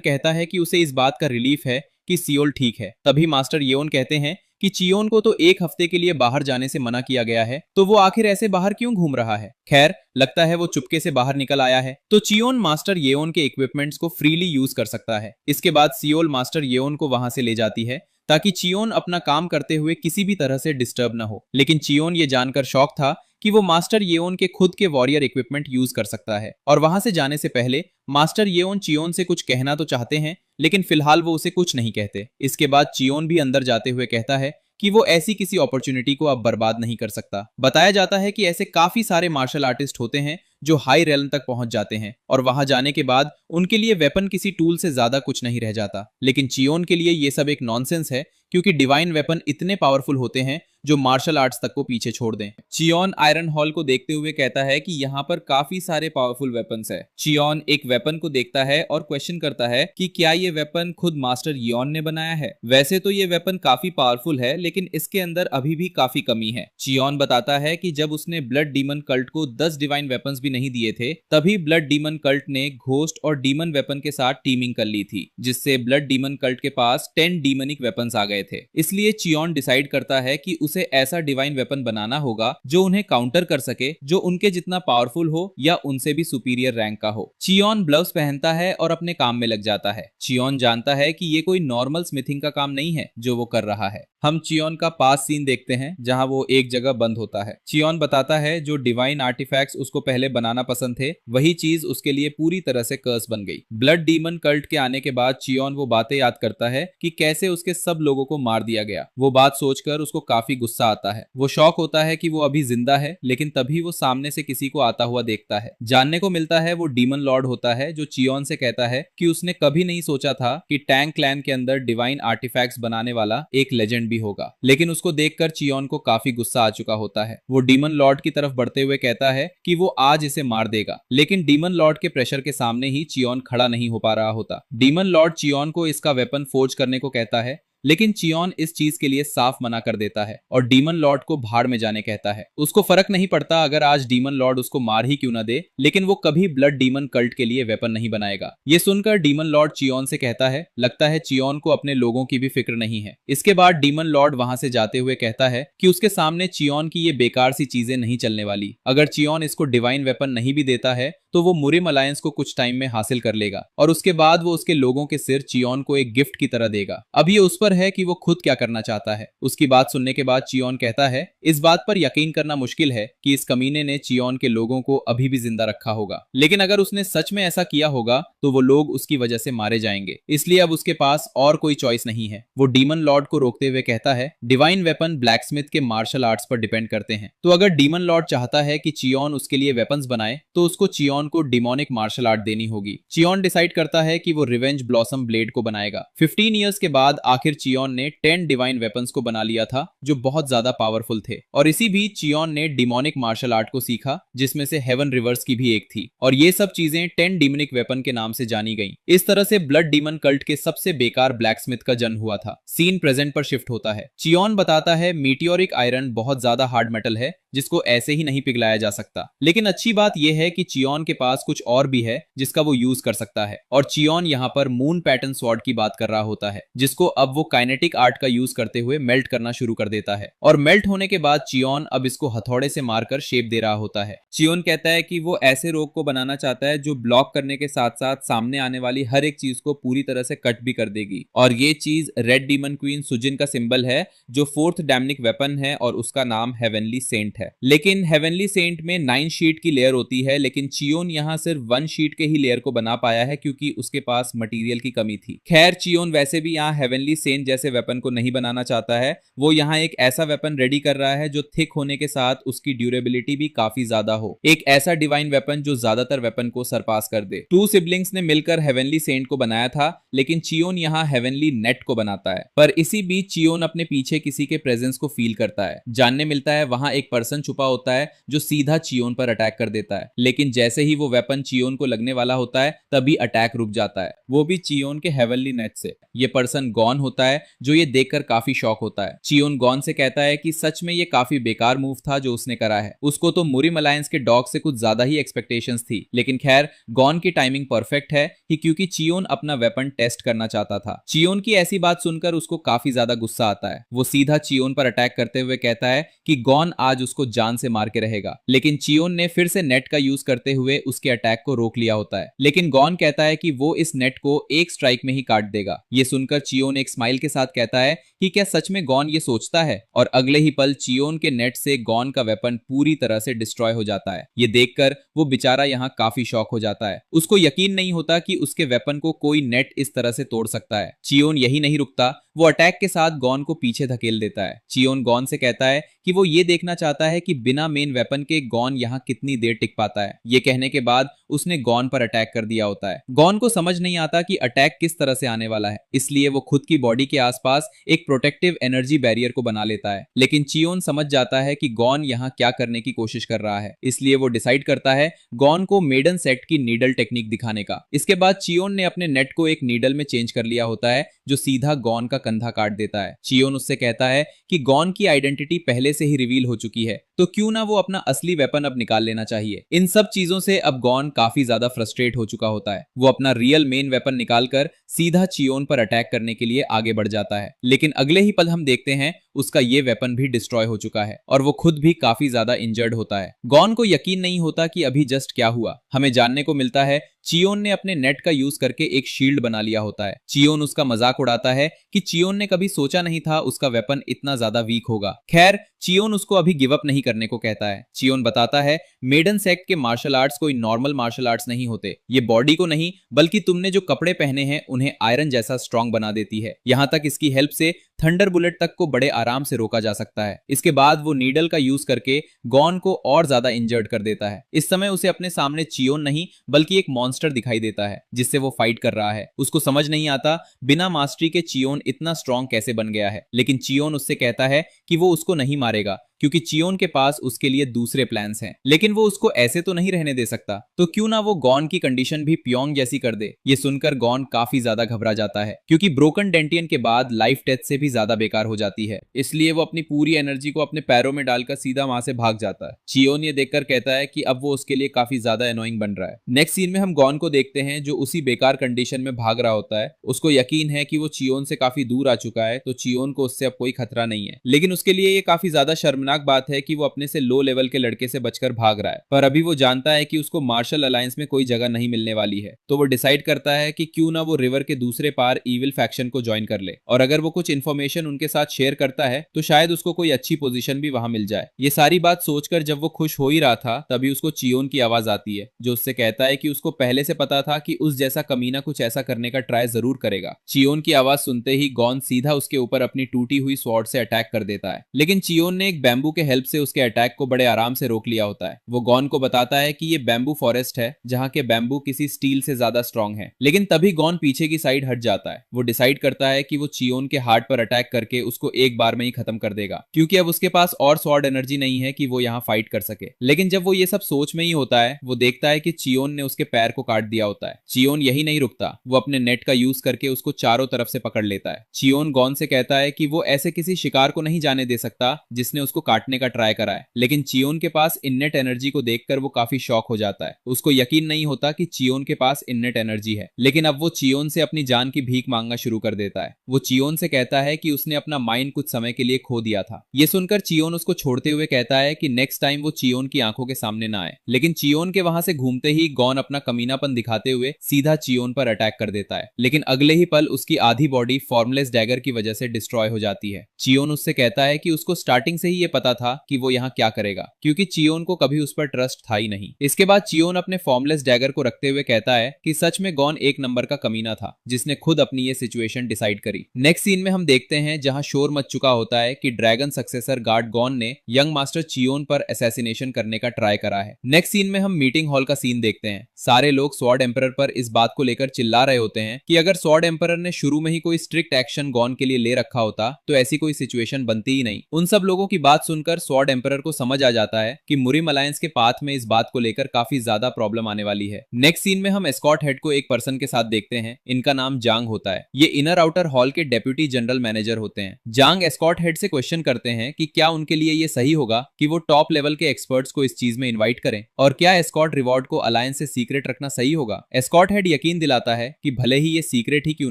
कहता है कि उसे इस बात का रिलीफ है कि सियोल ठीक है। तभी मास्टर येओन कहते हैं कि चियोन को तो एक हफ्ते के लिए बाहर जाने से मना किया गया है, तो वो आखिर ऐसे बाहर क्यों घूम रहा है। खैर, लगता है वो चुपके से बाहर निकल आया है, तो चियोन मास्टर येओन के इक्विपमेंट्स को फ्रीली यूज कर सकता है। इसके बाद सियोल मास्टर येओन को वहां से ले जाती है ताकि चियोन अपना काम करते हुए किसी भी तरह से डिस्टर्ब न हो। लेकिन चियोन ये जानकर शॉक था कि वो मास्टर येओन के खुद के वॉरियर इक्विपमेंट यूज कर सकता है। और वहां से जाने से पहले मास्टर येओन चियोन से कुछ कहना तो चाहते हैं, लेकिन फिलहाल वो उसे कुछ नहीं कहते। इसके बाद चियोन भी अंदर जाते हुए कहता है कि वो ऐसी किसी अपॉर्चुनिटी को अब बर्बाद नहीं कर सकता। बताया जाता है कि ऐसे काफी सारे मार्शल आर्टिस्ट होते हैं जो हाई रेलन तक पहुंच जाते हैं और वहां जाने के बाद उनके लिए वेपन किसी टूल से ज्यादा कुछ नहीं रह जाता। लेकिन चियोन के लिए ये सब एक नॉनसेंस है, क्योंकि डिवाइन वेपन इतने पावरफुल होते हैं जो मार्शल आर्ट्स तक को पीछे छोड़ दें। चियोन आयरन हॉल को देखते हुए कहता है कि यहाँ पर काफी सारे पावरफुल वेपन्स है। चियोन एक वेपन को देखता है और क्वेश्चन करता है कि क्या ये वेपन खुद मास्टर येओन ने बनाया है। वैसे तो ये वेपन काफी पावरफुल है, लेकिन इसके अंदर अभी भी काफी कमी है। चियोन बताता है कि जब उसने ब्लड डीमन कल्ट को 10 डिवाइन वेपन्स भी नहीं दिए थे, तभी ब्लड डीमन कल्ट ने घोस्ट और डीमन वेपन के साथ टीमिंग कर ली थी, जिससे ब्लड डीमन कल्ट के पास 10 डीमनिक वेपन्स आ गए थे। इसलिए चियोन डिसाइड करता है कि उसे ऐसा डिवाइन वेपन बनाना होगा जो उन्हें काउंटर कर सके, जो उनके जितना पावरफुल हो या उनसे भी सुपीरियर रैंक का हो। चियोन ग्लव्स पहनता है और अपने काम में लग जाता है। चियोन जानता है कि ये कोई नॉर्मल स्मिथिंग का काम नहीं है जो वो कर रहा है। हम चियोन का पास सीन देखते हैं जहां वो एक जगह बंद होता है। चियोन बताता है जो डिवाइन आर्टिफैक्ट्स उसको पहले बनाना पसंद थे, वही चीज उसके लिए पूरी तरह से कर्स बन गई। ब्लड डीमन कल्ट के आने के बाद चियोन वो बातें याद करता है कि कैसे उसके सब लोगों को मार दिया गया। वो बात सोचकर उसको काफी गुस्सा आता है। वो शॉक होता है कि वो अभी जिंदा है, लेकिन तभी वो सामने से किसी को आता हुआ देखता है। जानने को मिलता है वो डीमन लॉर्ड होता है, जो चियोन से कहता है कि उसने कभी नहीं सोचा था कि टैंग क्लैन के अंदर डिवाइन आर्टिफैक्ट्स बनाने वाला एक लेजेंड भी होगा। लेकिन उसको देखकर चियोन को काफी गुस्सा आ चुका होता है। वो डीमन लॉर्ड की तरफ बढ़ते हुए कहता है कि वो आज इसे मार देगा, लेकिन डीमन लॉर्ड के प्रेशर के सामने ही चियोन खड़ा नहीं हो पा रहा होता। डीमन लॉर्ड चियोन को इसका वेपन फोर्ज करने को कहता है, लेकिन चियोन इस चीज के लिए साफ मना कर देता है और डीमन लॉर्ड को भाड़ में जाने कहता है। उसको फर्क नहीं पड़ता अगर आज डीमन लॉर्ड उसको मार ही क्यों ना दे, लेकिन वो कभी ब्लड डीमन कल्ट के लिए वेपन नहीं बनाएगा। ये सुनकर डीमन लॉर्ड चियोन से कहता है, लगता है चियोन को अपने लोगों की भी फिक्र नहीं है। इसके बाद डीमन लॉर्ड वहां से जाते हुए कहता है कि उसके सामने चियोन की ये बेकार सी चीजें नहीं चलने वाली। अगर चियोन इसको डिवाइन वेपन नहीं भी देता है तो वो मुरिम अलायंस को कुछ टाइम में हासिल कर लेगा और उसके बाद वो उसके लोगों के सिर चियोन को एक गिफ्ट की तरह देगा। अब ये उस पर है कि वो खुद क्या करना चाहता है। उसकी बात सुनने के बाद चियोन कहता है, इस बात पर यकीन करना मुश्किल है कि इस कमीने ने चियोन के लोगों को अभी भी जिंदा रखा होगा, लेकिन अगर उसने सच में ऐसा किया होगा तो वो लोग उसकी वजह से मारे जाएंगे, इसलिए अब उसके पास और कोई चॉइस नहीं है। वो डीमन लॉर्ड को रोकते हुए कहता है, डिवाइन वेपन ब्लैकस्मिथ के मार्शल आर्ट्स पर डिपेंड करते हैं, तो अगर डीमन लॉर्ड चाहता है कि चियोन उसके लिए वेपन्स बनाए तो उसको चियोन को डिमोनिक मार्शल आर्ट देनी होगी। चियोन डिसाइड करता है कि वो रिवेंज ब्लॉसम ब्लेड को बनाएगा। 15 इयर्स के बाद आखिर चियोन ने 10 डिवाइन वेपन्स को बना लिया था जो बहुत ज्यादा पावरफुल थे, और इसी बीच चियोन ने डिमोनिक मार्शल आर्ट को सीखा जिसमें से हेवन रिवर्स की भी एक थी, और ये सब चीजें 10 डिमोनिक वेपन के नाम से जानी गई। इस तरह से ब्लड डीमन कल्ट के सबसे बेकार ब्लैकस्मिथ का जन्म हुआ था। सीन प्रेजेंट पर शिफ्ट होता है। चियोन बताता है मीटियोरिक आयरन बहुत ज्यादा हार्ड मेटल है जिसको ऐसे ही नहीं पिघलाया जा सकता, लेकिन अच्छी बात यह है कि चियोन के पास कुछ और भी है जिसका वो यूज कर सकता है, और चियोन यहाँ पर मून पैटर्न स्वॉर्ड की बात कर रहा होता है जिसको अब वो काइनेटिक आर्ट का यूज करते हुए मेल्ट करना शुरू कर देता है, और मेल्ट होने के बाद चियोन अब इसको हथौड़े से मारकर शेप दे रहा होता है। चियोन कहता है कि वो ऐसे रोग को बनाना चाहता है जो ब्लॉक करने के साथ साथ सामने आने वाली हर एक चीज को पूरी तरह से कट भी कर देगी, और ये चीज रेड डीमन क्वीन सुजिन का सिंबल है जो 4th डैमनिक वेपन है और उसका नाम हेवनली सेंट है। लेकिन हेवनली सेंट में 9 शीट की लेयर होती है, लेकिन चियोन यहाँ सिर्फ 1 शीट के ही लेयर को बना पाया है क्योंकि उसके पास मटेरियल की कमी थी। खैर चियोन वैसे भी यहाँ हेवनली सेंट जैसे वेपन को नहीं बनाना चाहता है, वो यहाँ एक ऐसा वेपन रेडी कर रहा है जो थिक होने के साथ उसकी ड्यूरेबिलिटी भी काफी ज्यादा हो, एक ऐसा डिवाइन वेपन जो ज्यादातर वेपन को सरपास कर दे। 2 सिबलिंग्स ने मिलकर हेवनली सेंट को बनाया था, लेकिन चियोन यहाँ हेवनली नेट को बनाता है। पर इसी बीच चियोन अपने पीछे किसी के प्रेजेंस को फील करता है। जानने मिलता है वहां एक पर्सन छुपा होता है जो सीधा चियोन पर अटैक कर देता है, लेकिन जैसे ही वो वेपन चियोन को लगने वाला होता है तभी अटैक रुक जाता है, वो भी चियोन के हेवनली नेट से। ये पर्सन गॉन होता है जो ये देखकर काफी शॉक होता है। चियोन गॉन से कहता है कि सच में ये काफी बेकार मूव था जो उसने करा है, उसको तो मुरिम अलायंस के डॉग से कुछ ज्यादा ही एक्सपेक्टेशंस थी, लेकिन खैर गॉन की टाइमिंग परफेक्ट है कि क्योंकि चियोन अपना वेपन टेस्ट करना चाहता था। चियोन की ऐसी बात सुनकर उसको काफी ज्यादा गुस्सा आता है। वो सीधा चियोन पर अटैक करते हुए कहता है कि गॉन आज उसको जान से मार के रहेगा, लेकिन चियोन ने फिर से नेट का यूज करते हुए उसके अटैक को रोक लिया होता है। लेकिन गॉन कहता है कि वो इस नेट को एक स्ट्राइक में ही काट देगा। ये सुनकर चियोन एक स्माइल के साथ कहता है कि क्या सच में गॉन ये सोचता है, और अगले ही पल चियोन के नेट से गॉन का वेपन पूरी तरह से डिस्ट्रॉय हो जाता है। ये देखकर वो बेचारा यहाँ काफी शॉक हो जाता है। उसको यकीन नहीं होता कि उसके वेपन को कोई नेट इस तरह से तोड़ सकता है। चियोन यही नहीं रुकता, वो अटैक के साथ गॉन को पीछे धकेल देता है। चियोन गॉन से कहता है कि वो ये देखना चाहता है कि बिना मेन वेपन के गॉन यहाँ कितनी देर टिक पाता है। ये कहने के बाद उसने गॉन पर अटैक कर दिया होता है। गॉन को समझ नहीं आता कि अटैक किस तरह से आने वाला है, इसलिए वो खुद की बॉडी के आसपास एक प्रोटेक्टिव एनर्जी बैरियर को बना लेता है। लेकिन चियोन समझ जाता है कि गॉन यहाँ क्या करने की कोशिश कर रहा है, इसलिए वो डिसाइड करता है गॉन को मेडन सेट की नीडल टेक्निक दिखाने का। इसके बाद चियोन ने अपने नेट को एक नीडल में चेंज कर लिया होता है जो सीधा गॉन का कंधा काट देता है। चियोन उससे कहता है कि गॉन की आइडेंटिटी पहले से ही रिवील हो चुकी है, तो क्यों ना वो अपना असली वेपन अब निकाल लेना चाहिए। इन सब चीजों से अब गॉन काफी ज्यादा फ्रस्ट्रेट हो चुका होता है। वो अपना रियल मेन वेपन निकालकर सीधा चियोन पर अटैक करने के लिए आगे बढ़ जाता है, लेकिन अगले ही पल हम देखते हैं उसका ये वेपन भी डिस्ट्रॉय हो चुका है और वो खुद भी काफी ज्यादा इंजर्ड होता है। गॉन को यकीन नहीं होता कि अभी जस्ट क्या हुआ। हमें जानने को मिलता है चियोन ने अपने नेट का यूज करके एक शील्ड बना लिया होता है। चियोन उसका मजाक उड़ाता है कि चियोन ने कभी सोचा नहीं था उसका वेपन इतना ज्यादा वीक होगा। खैर चियोन उसको अभी गिव अप नहीं करने को कहता है। चियोन बताता है मेडन सेक्ट के मार्शल आर्ट्स कोई नॉर्मल मार्शल आर्ट्स नहीं होते, ये बॉडी को नहीं बल्कि तुमने जो कपड़े पहने हैं उन्हें आयरन जैसा स्ट्रॉन्ग बना देती है। यहां तक इसकी हेल्प से थंडर बुलेट तक को बड़े आराम से रोका जा सकता है। इसके बाद वो नीडल का यूज करके गॉन को और ज्यादा इंजर्ड कर देता है। इस समय उसे अपने सामने चियोन नहीं बल्कि एक मॉन्स्टर दिखाई देता है जिससे वो फाइट कर रहा है। उसको समझ नहीं आता बिना मास्टरी के चियोन इतना स्ट्रॉन्ग कैसे बन गया है, लेकिन चियोन उससे कहता है कि वो उसको नहीं मारेगा क्योंकि चियोन के पास उसके लिए दूसरे प्लान्स हैं। लेकिन वो उसको ऐसे तो नहीं रहने दे सकता, तो क्यों ना वो गॉन की कंडीशन भी प्योंग जैसी कर दे। ये सुनकर गॉन काफी ज्यादा घबरा जाता है क्योंकि ब्रोकन डेंटियन के बाद लाइफ डेथ से भी ज्यादा बेकार हो जाती है, इसलिए वो अपनी पूरी एनर्जी को अपने पैरों में डालकर सीधा वहां से भाग जाता है। चियोन ये देखकर कहता है कि अब वो उसके लिए काफी ज्यादा एनोइंग बन रहा है। नेक्स्ट सीन में हम गॉन को देखते हैं जो उसी बेकार कंडीशन में भाग रहा होता है। उसको यकीन है कि वो चियोन से काफी दूर आ चुका है, तो चियोन को उससे अब कोई खतरा नहीं है, लेकिन उसके लिए ये काफी ज्यादा शर्मनाक शर्मनाक बात है कि वो अपने से लो लेवल के लड़के से बचकर भाग रहा है, पर अभी वो जानता है कि उसको मार्शल अलायंस में कोई जगह नहीं मिलने वाली है। तो वो डिसाइड करता है कि क्यों ना वो रिवर के दूसरे पार ईविल फैक्शन को ज्वाइन कर ले, और अगर वो कुछ इन्फॉर्मेशन उनके साथ शेयर करता है तो शायद उसको कोई अच्छी पोजीशन भी वहां मिल जाए। ये सारी बात सोचकर जब वो खुश हो ही रहा था, तभी उसको चियोन की आवाज आती है, जो उससे कहता है कि उसको पहले से पता था कि उस जैसा कमीना कुछ ऐसा करने का ट्राई जरूर करेगा। चियोन की आवाज सुनते ही गॉन सीधा उसके ऊपर अपनी टूटी हुई स्वॉर्ड से अटैक कर देता है, लेकिन चियोन ने एक बैम्बू के हेल्प से उसके अटैक को बड़े आराम से रोक लिया होता है। वो गॉन को बताता है कि ये बैम्बू फॉरेस्ट है जहाँ के बैम्बू किसी स्टील से ज्यादा स्ट्रॉन्ग है, लेकिन तभी गॉन पीछे की साइड हट जाता है। वो डिसाइड करता है कि वो चियोन के हार्ट पर अटैक करके उसको एक बार में ही खत्म कर देगा, क्योंकि अब उसके पास और स्वॉर्ड एनर्जी नहीं है कि वो यहाँ फाइट कर सके। लेकिन जब वो ये सब सोच में ही होता है, वो देखता है कि चियोन ने उसके पैर को काट दिया होता है। चियोन यही नहीं रुकता, वो अपने नेट का यूज करके उसको चारों तरफ से पकड़ लेता है। चियोन गॉन से कहता है कि वो ऐसे किसी शिकार को नहीं जाने दे सकता जिसने उसको काटने का ट्राई करा है, लेकिन चियोन के पास इननेट एनर्जी को देखकर वो काफी शॉक हो जाता है। उसको यकीन नहीं होता कि चियोन के पास इननेट एनर्जी है, लेकिन अब वो चियोन से अपनी जान की भीख मांगना शुरू कर देता है। वो चियोन से कहता है कि उसने अपना माइंड कुछ समय के लिए खो दिया था। ये सुनकर चियोन उसको छोड़ते हुए कहता है कि नेक्स्ट टाइम वो चियोन की आंखों के सामने ना आए, लेकिन चियोन के वहां से घूमते ही गॉन अपना कमीनापन दिखाते हुए सीधा चियोन पर अटैक कर देता है। लेकिन अगले ही पल उसकी आधी बॉडी फॉर्मलेस डैगर की वजह से डिस्ट्रॉय हो जाती है। चियोन उससे कहता है कि उसको स्टार्टिंग से ही ये पता था कि वो यहाँ क्या करेगा, क्योंकि चियोन को कभी उस पर ट्रस्ट था ही नहीं। इसके बाद चियोन अपने फॉर्मलेस डैगर को रखते हुए कहता है कि सच में गॉन एक नंबर का कमीना था, जिसने खुद अपनी ये सिचुएशन डिसाइड करी। नेक्स्ट सीन में हम देखते हैं जहां शोर मच चुका होता है कि ड्रैगन सक्सेसर गार्ड गॉन ने यंग मास्टर चियोन पर असैसिनेशन करने का ट्राई करा है। नेक्स्ट सीन में हम मीटिंग हॉल का सीन देखते हैं। सारे लोग स्वॉर्ड एम्परर पर इस बात को लेकर चिल्ला रहे होते हैं कि अगर स्वॉर्ड एम्परर ने शुरू में ही कोई स्ट्रिक्ट एक्शन गॉन के लिए ले रखा होता तो ऐसी कोई सिचुएशन बनती ही नहीं। उन सब लोगों की बात सुनकर स्वॉर्ड एम्परर को समझ आ जाता है कि मुरिम अलायंस के पाथ में इस बात को लेकर काफी ज्यादा प्रॉब्लम आने वाली है। नेक्स्ट सीन में हम एस्कॉर्ट हेड को एक पर्सन के साथ देखते हैं। इनका नाम जांग होता है। ये इनर आउटर हॉल के डेप्यूटी जनरल मैनेजर होते हैं। जांग एस्कॉर्ट हेड से क्वेश्चन करते हैं कि क्या उनके लिए ये सही होगा कि वो टॉप लेवल के एक्सपर्ट्स को इस चीज में इनवाइट करें, और क्या एस्कॉर्ट रिवॉर्ड को अलायंस से सीक्रेट रखना सही होगा। एस्कॉर्ट हेड यकीन दिलाता है कि भले ही ये सीक्रेट ही क्यों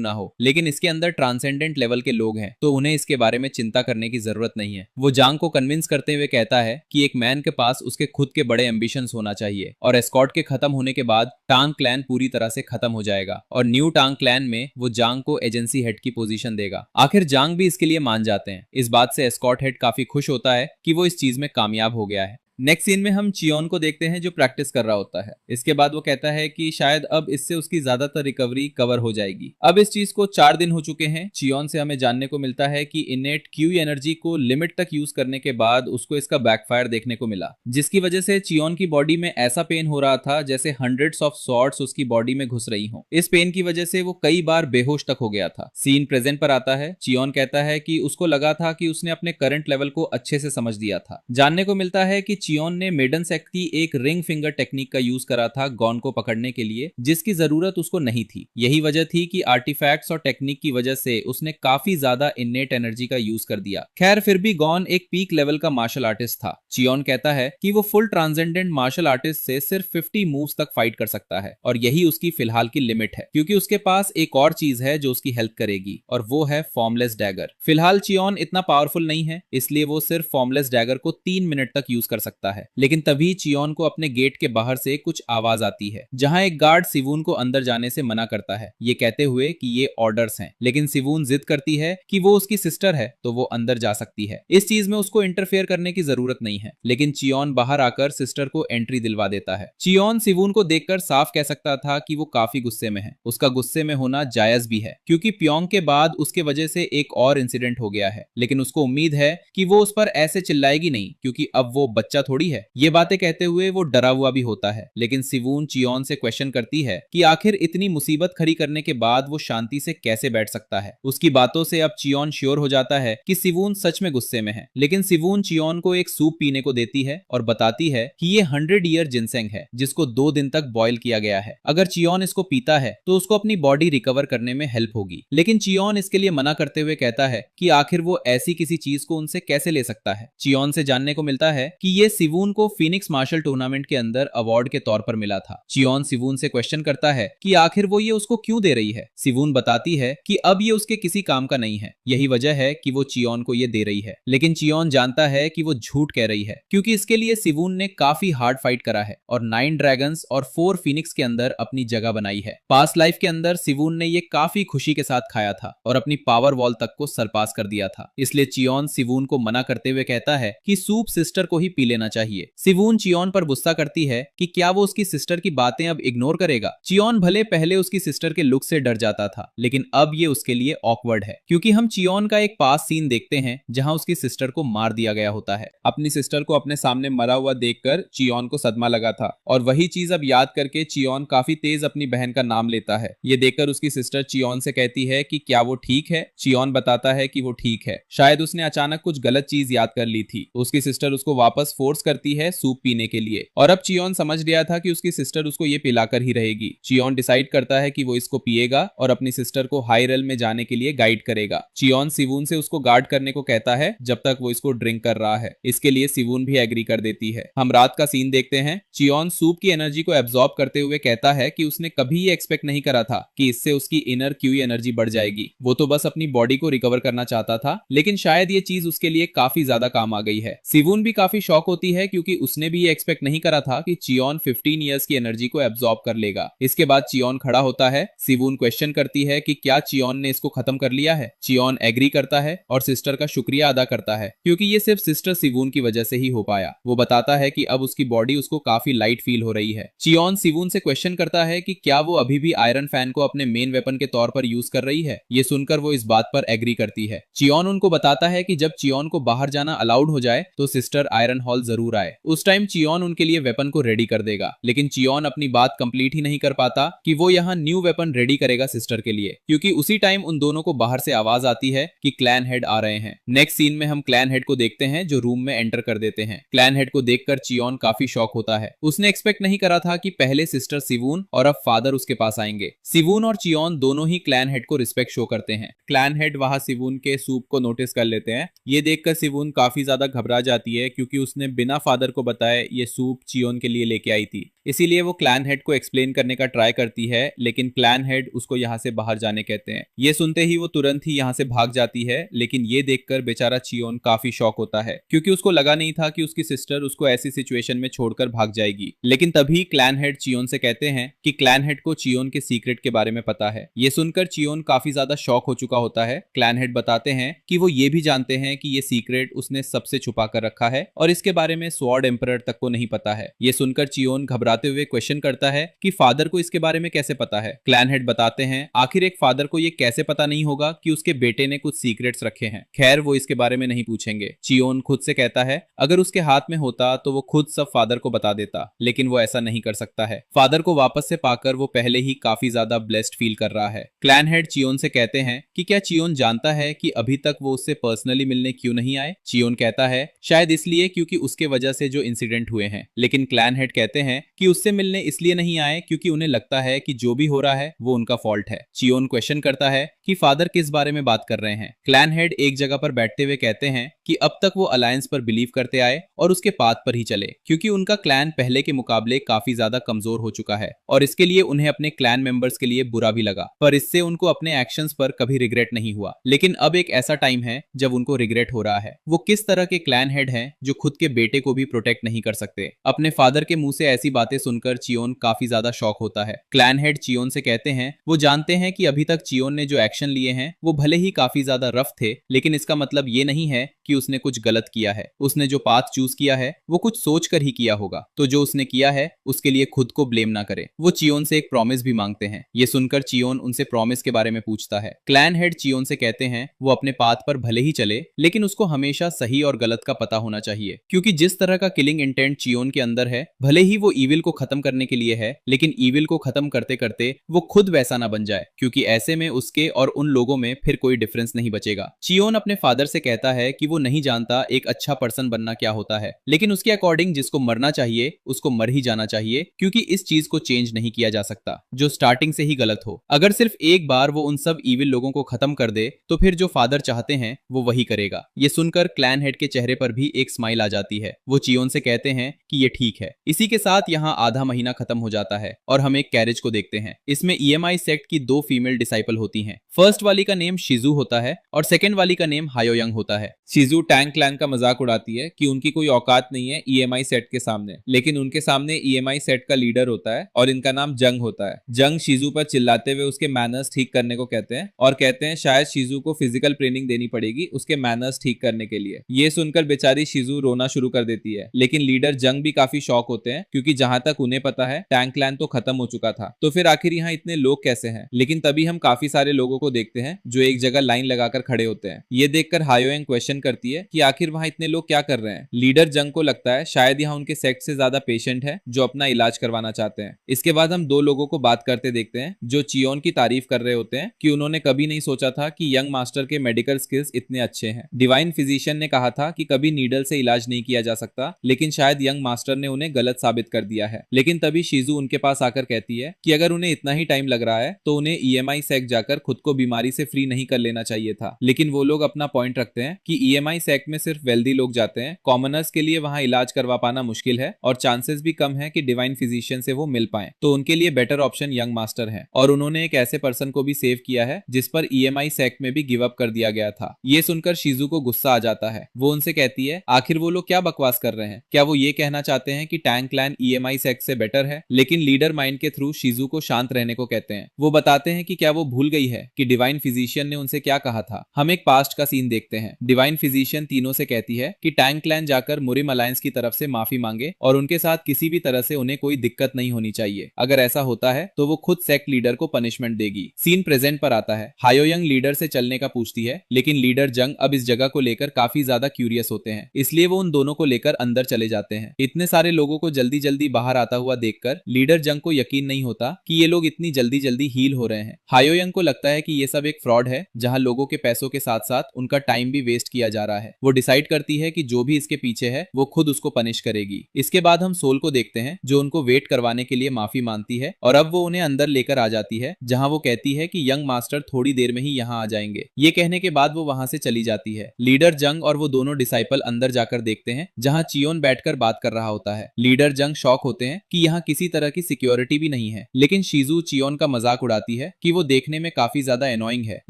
ना हो, लेकिन इसके अंदर ट्रांसेंडेंट लेवल के लोग हैं, तो उन्हें इसके बारे में चिंता करने की जरूरत नहीं है। वो जांग को कन्विंस करते हुए कहता है कि एक मैन के पास उसके खुद के बड़े एम्बिशंस होना चाहिए, और एस्कॉर्ट के खत्म होने के बाद टांग क्लैन पूरी तरह से खत्म हो जाएगा, और न्यू टांग क्लैन में वो जांग को एजेंसी हेड की पोजीशन देगा। आखिर जांग भी इसके लिए मान जाते हैं। इस बात से एस्कॉर्ट हेड काफी खुश होता है कि वो इस चीज में कामयाब हो गया है। नेक्स्ट सीन में हम चियोन को देखते हैं जो प्रैक्टिस कर रहा होता है। इसके बाद वो कहता है कि शायद अब इससे उसकी ज्यादातर रिकवरी कवर हो जाएगी। अब इस चीज को 4 दिन हो चुके हैं। चियोन से हमें जानने को मिलता है कि इनेट क्यू एनर्जी को लिमिट तक यूज करने के बाद उसको इसका बैकफायर देखने को मिला, जिसकी वजह से चियोन की बॉडी में ऐसा पेन हो रहा था जैसे हंड्रेड्स ऑफ स्वॉर्ड्स उसकी बॉडी में घुस रही हो। इस पेन की वजह से वो कई बार बेहोश तक हो गया था। सीन प्रेजेंट पर आता है। चियोन कहता है कि उसको लगा था कि उसने अपने करंट लेवल को अच्छे से समझ दिया था। जानने को मिलता है कि चियोन ने मेडन सेक्ट की एक रिंग फिंगर टेक्निक का यूज करा था गॉन को पकड़ने के लिए, जिसकी जरूरत उसको नहीं थी। यही वजह थी कि आर्टिफैक्ट्स और टेक्निक की वजह से उसने काफी ज्यादा इन्नेट एनर्जी का यूज कर दिया। खैर फिर भी गॉन एक पीक लेवल का मार्शल आर्टिस्ट था। चियोन कहता है कि वो फुल ट्रांसेंडेंट मार्शल आर्टिस्ट से सिर्फ 50 मूव्स तक फाइट कर सकता है, और यही उसकी फिलहाल की लिमिट है, क्योंकि उसके पास एक और चीज है जो उसकी हेल्प करेगी, और वो है फॉर्मलेस डैगर। फिलहाल चियोन इतना पावरफुल नहीं है, इसलिए वो सिर्फ फॉर्मलेस डैगर को 3 मिनट तक यूज कर सकता है। लेकिन तभी चियोन को अपने गेट के बाहर से कुछ आवाज आती है, जहां एक गार्ड सिवून को अंदर जाने से मना करता है, ये कहते हुए कि ये ऑर्डर्स हैं। लेकिन सिवून जिद करती है कि वो उसकी सिस्टर है तो वो अंदर जा सकती है। इस चीज में उसको इंटरफेयर करने की जरूरत नहीं है, लेकिन चियोन बाहर आकर सिस्टर को एंट्री दिलवा देता है। चियोन सिवून को देखकर साफ कह सकता था कि वो काफी गुस्से में है। उसका गुस्से में होना जायज भी है, क्योंकि प्योंग के बाद उसके वजह से एक और इंसिडेंट हो गया है। लेकिन उसको उम्मीद है कि वो उस पर ऐसे चिल्लाएगी नहीं, क्योंकि अब वो बच्चा थोड़ी है। ये बातें कहते हुए वो डरा हुआ भी होता है। लेकिन सिवून चियोन से क्वेश्चन करती है कि आखिर इतनी मुसीबत खड़ी करने के बाद वो शांति से कैसे बैठ सकता है। उसकी बातों से अब चियोन श्योर हो जाता है कि सिवून सच में गुस्से में है। लेकिन सिवून चियोन को एक सूप पीने को देती है और बताती है कि ये 100 ईयर जिनसेंग है, जिसको 2 दिन तक बॉयल किया गया है। अगर चियोन इसको पीता है तो उसको अपनी बॉडी रिकवर करने में हेल्प होगी। लेकिन चियोन इसके लिए मना करते हुए कहता है कि आखिर वो ऐसी किसी चीज को उनसे कैसे ले सकता है। चियोन से जानने को मिलता है कि ये सिवून को फीनिक्स मार्शल टूर्नामेंट के अंदर अवार्ड के तौर पर मिला था। चियोन सिवून से क्वेश्चन करता है कि आखिर वो ये उसको क्यों दे रही है। सिवून बताती है कि अब ये उसके किसी काम का नहीं है, यही वजह है कि वो चियोन को ये दे रही है। लेकिन चियोन जानता है कि वो झूठ कह रही है, क्योंकि इसके लिए सिवून ने काफी हार्ड फाइट करा है और 9 ड्रैगन्स और 4 फीनिक्स के अंदर अपनी जगह बनाई है। पास्ट लाइफ के अंदर सिवून ने ये काफी खुशी के साथ खाया था और अपनी पावर वॉल तक को सरपास कर दिया था। इसलिए चियोन सिवून को मना करते हुए कहता है कि सूप सिस्टर को ही पी लेना चाहिए। सिवून चियोन पर गुस्सा करती है कि क्या वो उसकी सिस्टर की बातें अब इग्नोर करेगा। चियोन भले पहले उसकी सिस्टर के लुक से डर जाता था, लेकिन अब ये उसके लिए ऑकवर्ड है, क्योंकि हम चियोन का एक पास सीन देखते हैं जहां उसकी सिस्टर को मार दिया गया होता है। अपनी सिस्टर को अपने सामने मरा हुआ देखकर चियोन को सदमा लगा था और वही चीज अब याद करके चियोन काफी तेज अपनी बहन का नाम लेता है। ये देखकर उसकी सिस्टर चियोन से कहती है कि क्या वो ठीक है। चियोन बताता है कि वो ठीक है, शायद उसने अचानक कुछ गलत चीज याद कर ली थी। उसकी सिस्टर उसको वापस फोर्स करती है सूप पीने के लिए और अब चियोन समझ गया था कि उसकी सिस्टर उसको ये पिलाकर ही रहेगी। चियोन डिसाइड करता है कि वो इसको पिएगा और अपनी सिस्टर को हाई रेल में जाने के लिए गाइड करेगा। चियोन सिवून से उसको गार्ड करने को कहता है जब तक वो इसको ड्रिंक कर रहा है। इसके लिए सिवून भी एग्री कर देती है। हम रात का सीन देखते हैं। चियोन सूप की एनर्जी को एब्जॉर्ब करते हुए कहता है कि उसने कभी ये एक्सपेक्ट नहीं करा था कि इससे उसकी इनर क्यू एनर्जी बढ़ जाएगी। वो तो बस अपनी बॉडी को रिकवर करना चाहता था, लेकिन शायद ये चीज उसके लिए काफी ज्यादा काम आ गई है। सिवून भी काफी शॉक होती है, क्योंकि उसने भी ये एक्सपेक्ट नहीं करा था कि चियोन 15 इयर्स की एनर्जी को एब्जॉर्ब कर लेगा। इसके बाद चियोन खड़ा होता है। सिवून क्वेश्चन करती है कि क्या चियोन ने इसको खत्म कर लिया है। चियोन एग्री करता है और सिस्टर का शुक्रिया अदा करता है, क्योंकि ये सिर्फ सिस्टर सिवून की वजह से ही हो पाया। वो बताता है कि अब उसकी बॉडी उसको काफी लाइट फील हो रही है। चियोन सिवून से क्वेश्चन करता है कि क्या वो अभी भी आयरन फैन को अपने मेन वेपन के तौर पर यूज कर रही है। ये सुनकर वो इस बात पर एग्री करती है। चियोन उनको बताता है कि जब चियोन को बाहर जाना अलाउड हो जाए तो सिस्टर आयरन हॉल जरूर आए। उस टाइम चियोन उनके लिए वेपन को रेडी कर देगा। लेकिन चियोन अपनी बात कंप्लीट ही नहीं कर पाता कि वो यहाँ न्यू वेपन रेडी करेगा सिस्टर के लिए, क्योंकि उसी टाइम उन दोनों को बाहर से आवाज आती है कि क्लैन हेड आ रहे हैं। नेक्स्ट सीन में हम क्लैन हेड को देखते हैं जो रूम में एंटर कर देते हैं। क्लैन हेड को देखकर चियोन काफी शॉक होता है। उसने एक्सपेक्ट नहीं करा था कि पहले सिस्टर सिवून और अब फादर उसके पास आएंगे। सिवून और चियोन दोनों ही क्लैन हेड को रिस्पेक्ट शो करते हैं। क्लैन हेड वहां सिवून के सूप को नोटिस कर लेते हैं। ये देखकर सिवून काफी ज्यादा घबरा जाती है, क्योंकि उसने बिना फादर को बताए ये सूप चियोन के लिए लेके आई थी। इसीलिए वो क्लैन हेड को एक्सप्लेन करने का ट्राई करती है, लेकिन क्लैन हेड उसको यहाँ से बाहर जाने कहते हैं। ये सुनते ही वो तुरंत ही यहाँ से भाग जाती है, लेकिन ये देखकर बेचारा चियोन काफी शॉक होता है, क्योंकि उसको लगा नहीं था कि उसकी सिस्टर उसको ऐसी सिचुएशन में छोड़कर भाग जाएगी। लेकिन तभी क्लैन हेड चियोन से कहते हैं कि क्लैन हेड को चियोन के सीक्रेट के बारे में पता है। ये सुनकर चियोन काफी ज्यादा शॉक हो चुका होता है। क्लैन हेड बताते हैं कि वो ये भी जानते हैं कि ये सीक्रेट उसने सबसे छुपा कर रखा है और इसके बारे में स्वॉर्ड एम्परर तक को नहीं पता है। ये सुनकर चियोन घबराते हुए क्वेश्चन करता है कि फादर को इसके बारे में कैसे पता है। क्लैन हेड बताते हैं आखिर एक फादर को ये कैसे पता नहीं होगा कि उसके बेटे ने कुछ सीक्रेट्स रखे हैं। खैर वो इसके बारे में नहीं पूछेंगे। चियोन खुद से कहता है अगर उसके हाथ में होता तो वो खुद सब फादर को बता देता, लेकिन वो ऐसा नहीं कर सकता है। फादर को वापस से पाकर वो पहले ही काफी ज्यादा ब्लेस्ड फील कर रहा है। क्लैन हेड चियोन से कहते हैं कि क्या चियोन जानता है कि अभी तक वो उससे पर्सनली मिलने क्यों नहीं आए। चियोन कहता है शायद इसलिए क्योंकि उसके वजह से जो इंसिडेंट हुए हैं। लेकिन क्लैन हेड कहते हैं कि उससे मिलने इसलिए नहीं आए क्योंकि उन्हें लगता है कि जो भी हो रहा है वो उनका फॉल्ट है। चियोन क्वेश्चन करता है कि फादर किस बारे में बात कर रहे हैं। क्लैन हेड एक जगह पर बैठते हुए कहते हैं कि अब तक वो अलायंस पर बिलीव करते आए और उसके पाथ पर ही चले, क्योंकि उनका क्लैन पहले के मुकाबले काफी ज्यादा कमजोर हो चुका है और इसके लिए उन्हें अपने क्लैन मेंबर्स के लिए बुरा भी लगा, पर इससे उनको अपने एक्शंस पर कभी रिग्रेट नहीं हुआ। लेकिन अब एक ऐसा टाइम है जब उनको रिग्रेट हो रहा है। वो किस तरह के क्लैन हेड हैं जो खुद के बेटे को भी प्रोटेक्ट नहीं कर सकते। अपने फादर के मुंह से ऐसी बातें सुनकर चियोन काफी ज्यादा शॉक होता है। क्लैन हेड चियोन से कहते हैं वो जानते हैं कि अभी तक चियोन ने जो एक्शन लिए हैं वो भले ही काफी ज्यादा रफ थे, लेकिन इसका मतलब ये नहीं है कि उसने कुछ गलत किया है। उसने जो पाथ चूज किया है वो कुछ सोच कर ही किया होगा, तो जो उसने किया है उसके लिए खुद को ब्लेम ना करे। वो चियोन से एक प्रॉमिस भी मांगते हैं। ये सुनकर चियोन उनसे प्रॉमिस के बारे में पूछता है। क्लैन हेड चियोन से कहते हैं वो अपने पाथ पर भले ही चले, लेकिन उसको हमेशा सही और गलत का पता होना चाहिए, क्योंकि जिस तरह का किलिंग इंटेंट चियोन के अंदर है, भले ही वो ईविल को खत्म करने के लिए है, लेकिन ईविल को खत्म करते करते वो खुद वैसा ना बन जाए, क्योंकि ऐसे में उसके और उन लोगों में फिर कोई डिफरेंस नहीं बचेगा। चियोन अपने फादर से कहता है कि वो नहीं जानता एक अच्छा पर्सन बनना क्या होता है, लेकिन उसके अकॉर्डिंग जिसको मरना चाहिए उसको मर ही जाना चाहिए, क्योंकि इस चीज को चेंज नहीं किया जा सकता जो स्टार्टिंग से ही गलत हो। अगर सिर्फ एक बार वो उन सब ईविल लोगों को खत्म कर दे तो फिर जो फादर चाहते हैं वो वही करेगा। ये सुनकर क्लैन हेड के चेहरे पर भी एक स्माइल आ जाती जाती है। वो चियोन से कहते हैं कि ये ठीक है। इसी के साथ यहाँ आधा महीना खत्म हो जाता है और हम एक कैरेज को देखते हैं। इसमें ईएमआई सेक्ट की 2 फीमेल डिसाइपल होती हैं। फर्स्ट वाली का नेम शिजू होता है और सेकंड वाली का नेम हायोयंग होता है। शिजू टैंग क्लैन का मजाक उड़ाती है कि उनकी कोई औकात नहीं है ईएमआई सेट के सामने, लेकिन उनके सामने ईएमआई सेट का लीडर होता है और इनका नाम जंग होता है। जंग शिजू पर चिल्लाते हुए उसके मैनर्स ठीक करने को कहते हैं और कहते हैं शायद शिजू को फिजिकल ट्रेनिंग देनी पड़ेगी उसके मैनर्स ठीक करने के लिए। ये सुनकर बेचारी शिजू रोना शुरू कर देती है, लेकिन लीडर जंग भी काफी शॉक होते हैं क्योंकि जहां तक उन्हें पता है टैंग क्लैन तो खत्म हो चुका था, तो फिर आखिर यहाँ इतने लोग कैसे हैं। लेकिन तभी हम काफी सारे लोगों को देखते हैं जो एक जगह लाइन लगाकर खड़े होते हैं। ये देखकर हायोयंग क्वेश्चन करती है कि आखिर वहां इतने लोग क्या कर रहे हैं। लीडर जंग को लगता है शायद यहाँ उनके सेक्ट से ज्यादा पेशेंट है जो अपना इलाज करवाना चाहते हैं। इसके बाद हम 2 लोगों को बात करते देखते हैं जो चियोन की तारीफ कर रहे होते हैं कि उन्होंने कभी नहीं सोचा था कि यंग मास्टर के मेडिकल स्किल्स इतने अच्छे हैं। डिवाइन फिजिशियन ने कहा था कि कभी नीडल से इलाज नहीं किया जा सकता, लेकिन शायद यंग मास्टर ने उन्हें गलत साबित कर दिया है। लेकिन तभी शिजू उनके पास आकर कहती है कि अगर उन्हें इतना ही टाइम लग रहा है तो उन्हें ईएमआई सेक्ट जाकर खुद को बीमारी से फ्री नहीं कर लेना चाहिए था। लेकिन वो लोग अपना पॉइंट रखते हैं कि ईएमआई सेक्ट में सिर्फ वेल्दी लोग जाते हैं, कॉमनर्स के लिए वहां इलाज करवा पाना मुश्किल है और चांसेस भी कम है कि डिवाइन फिजिशियन से वो मिल पाए, तो उनके लिए बेटर ऑप्शन यंग मास्टर है। और उन्होंने एक ऐसे पर्सन को भी सेव किया है जिस पर ईएमआई सेक्ट में भी गिव अप कर दिया गया था। ये सुनकर शिजू को गुस्सा आ जाता है। वो उनसे कहती है आखिर वो लोग क्या बकवास कर रहे हैं, क्या वो ये कहना चाहते हैं कि टैंग क्लैन ईएमआई सेक्ट से बेटर है। लेकिन लीडर माइंड के थ्रू शिजू को शांत रहने को कहते हैं। वो बताते हैं कि क्या वो भूल गई है कि डिवाइन फिजिशियन ने उनसे क्या कहा था। हम एक पास्ट का सीन देखते हैं। डिवाइन फिजिशियन तीनों से कहती है कि टैंग क्लैन जाकर मुरिम अलायंस की तरफ से माफी मांगे और उनके साथ किसी भी तरह से उन्हें कोई दिक्कत नहीं होनी चाहिए। अगर ऐसा होता है तो वो खुद सेक्ट लीडर को पनिशमेंट देगी। सीन प्रेजेंट पर आता है। हायोयंग लीडर से चलने का पूछती है, लेकिन लीडर जंग अब इस जगह को लेकर काफी ज्यादा क्यूरियस होते हैं, इसलिए वो उन दोनों को लेकर अंदर चले जाते हैं। इतने सारे लोगों को जल्दी जल्दी बाहर आता हुआ देखकर लीडर जंग को यकीन नहीं होता कि ये लोग इतनी जल्दी जल्दी हील हो रहे हैं। हायोयंग को लगता है कि ये सब एक फ्रॉड है जहां लोगों के पैसों के साथ साथ उनका टाइम भी वेस्ट किया जा रहा है। वो डिसाइड करती है कि जो भी इसके पीछे है वो खुद उसको पनिश करेगी। इसके बाद हम सोल को देखते हैं जो उनको वेट करवाने के लिए माफी मांगती है और अब वो उन्हें अंदर लेकर आ जाती है, जहां वो कहती है कि यंग मास्टर थोड़ी देर में ही यहाँ आ जाएंगे। ये कहने के बाद वो वहां से चली जाती है। लीडर जंग और वो दोनों डिसाइपल अंदर जाकर देखते हैं जहां चियोन बैठकर बात कर रहा होता है। लीडर जंग शॉक होते हैं कि यहाँ किसी तरह की सिक्योरिटी भी नहीं है, लेकिन शिजू चियोन का मजाक उड़ाती है कि वो देखने में काफी ज्यादा एनोइंग है।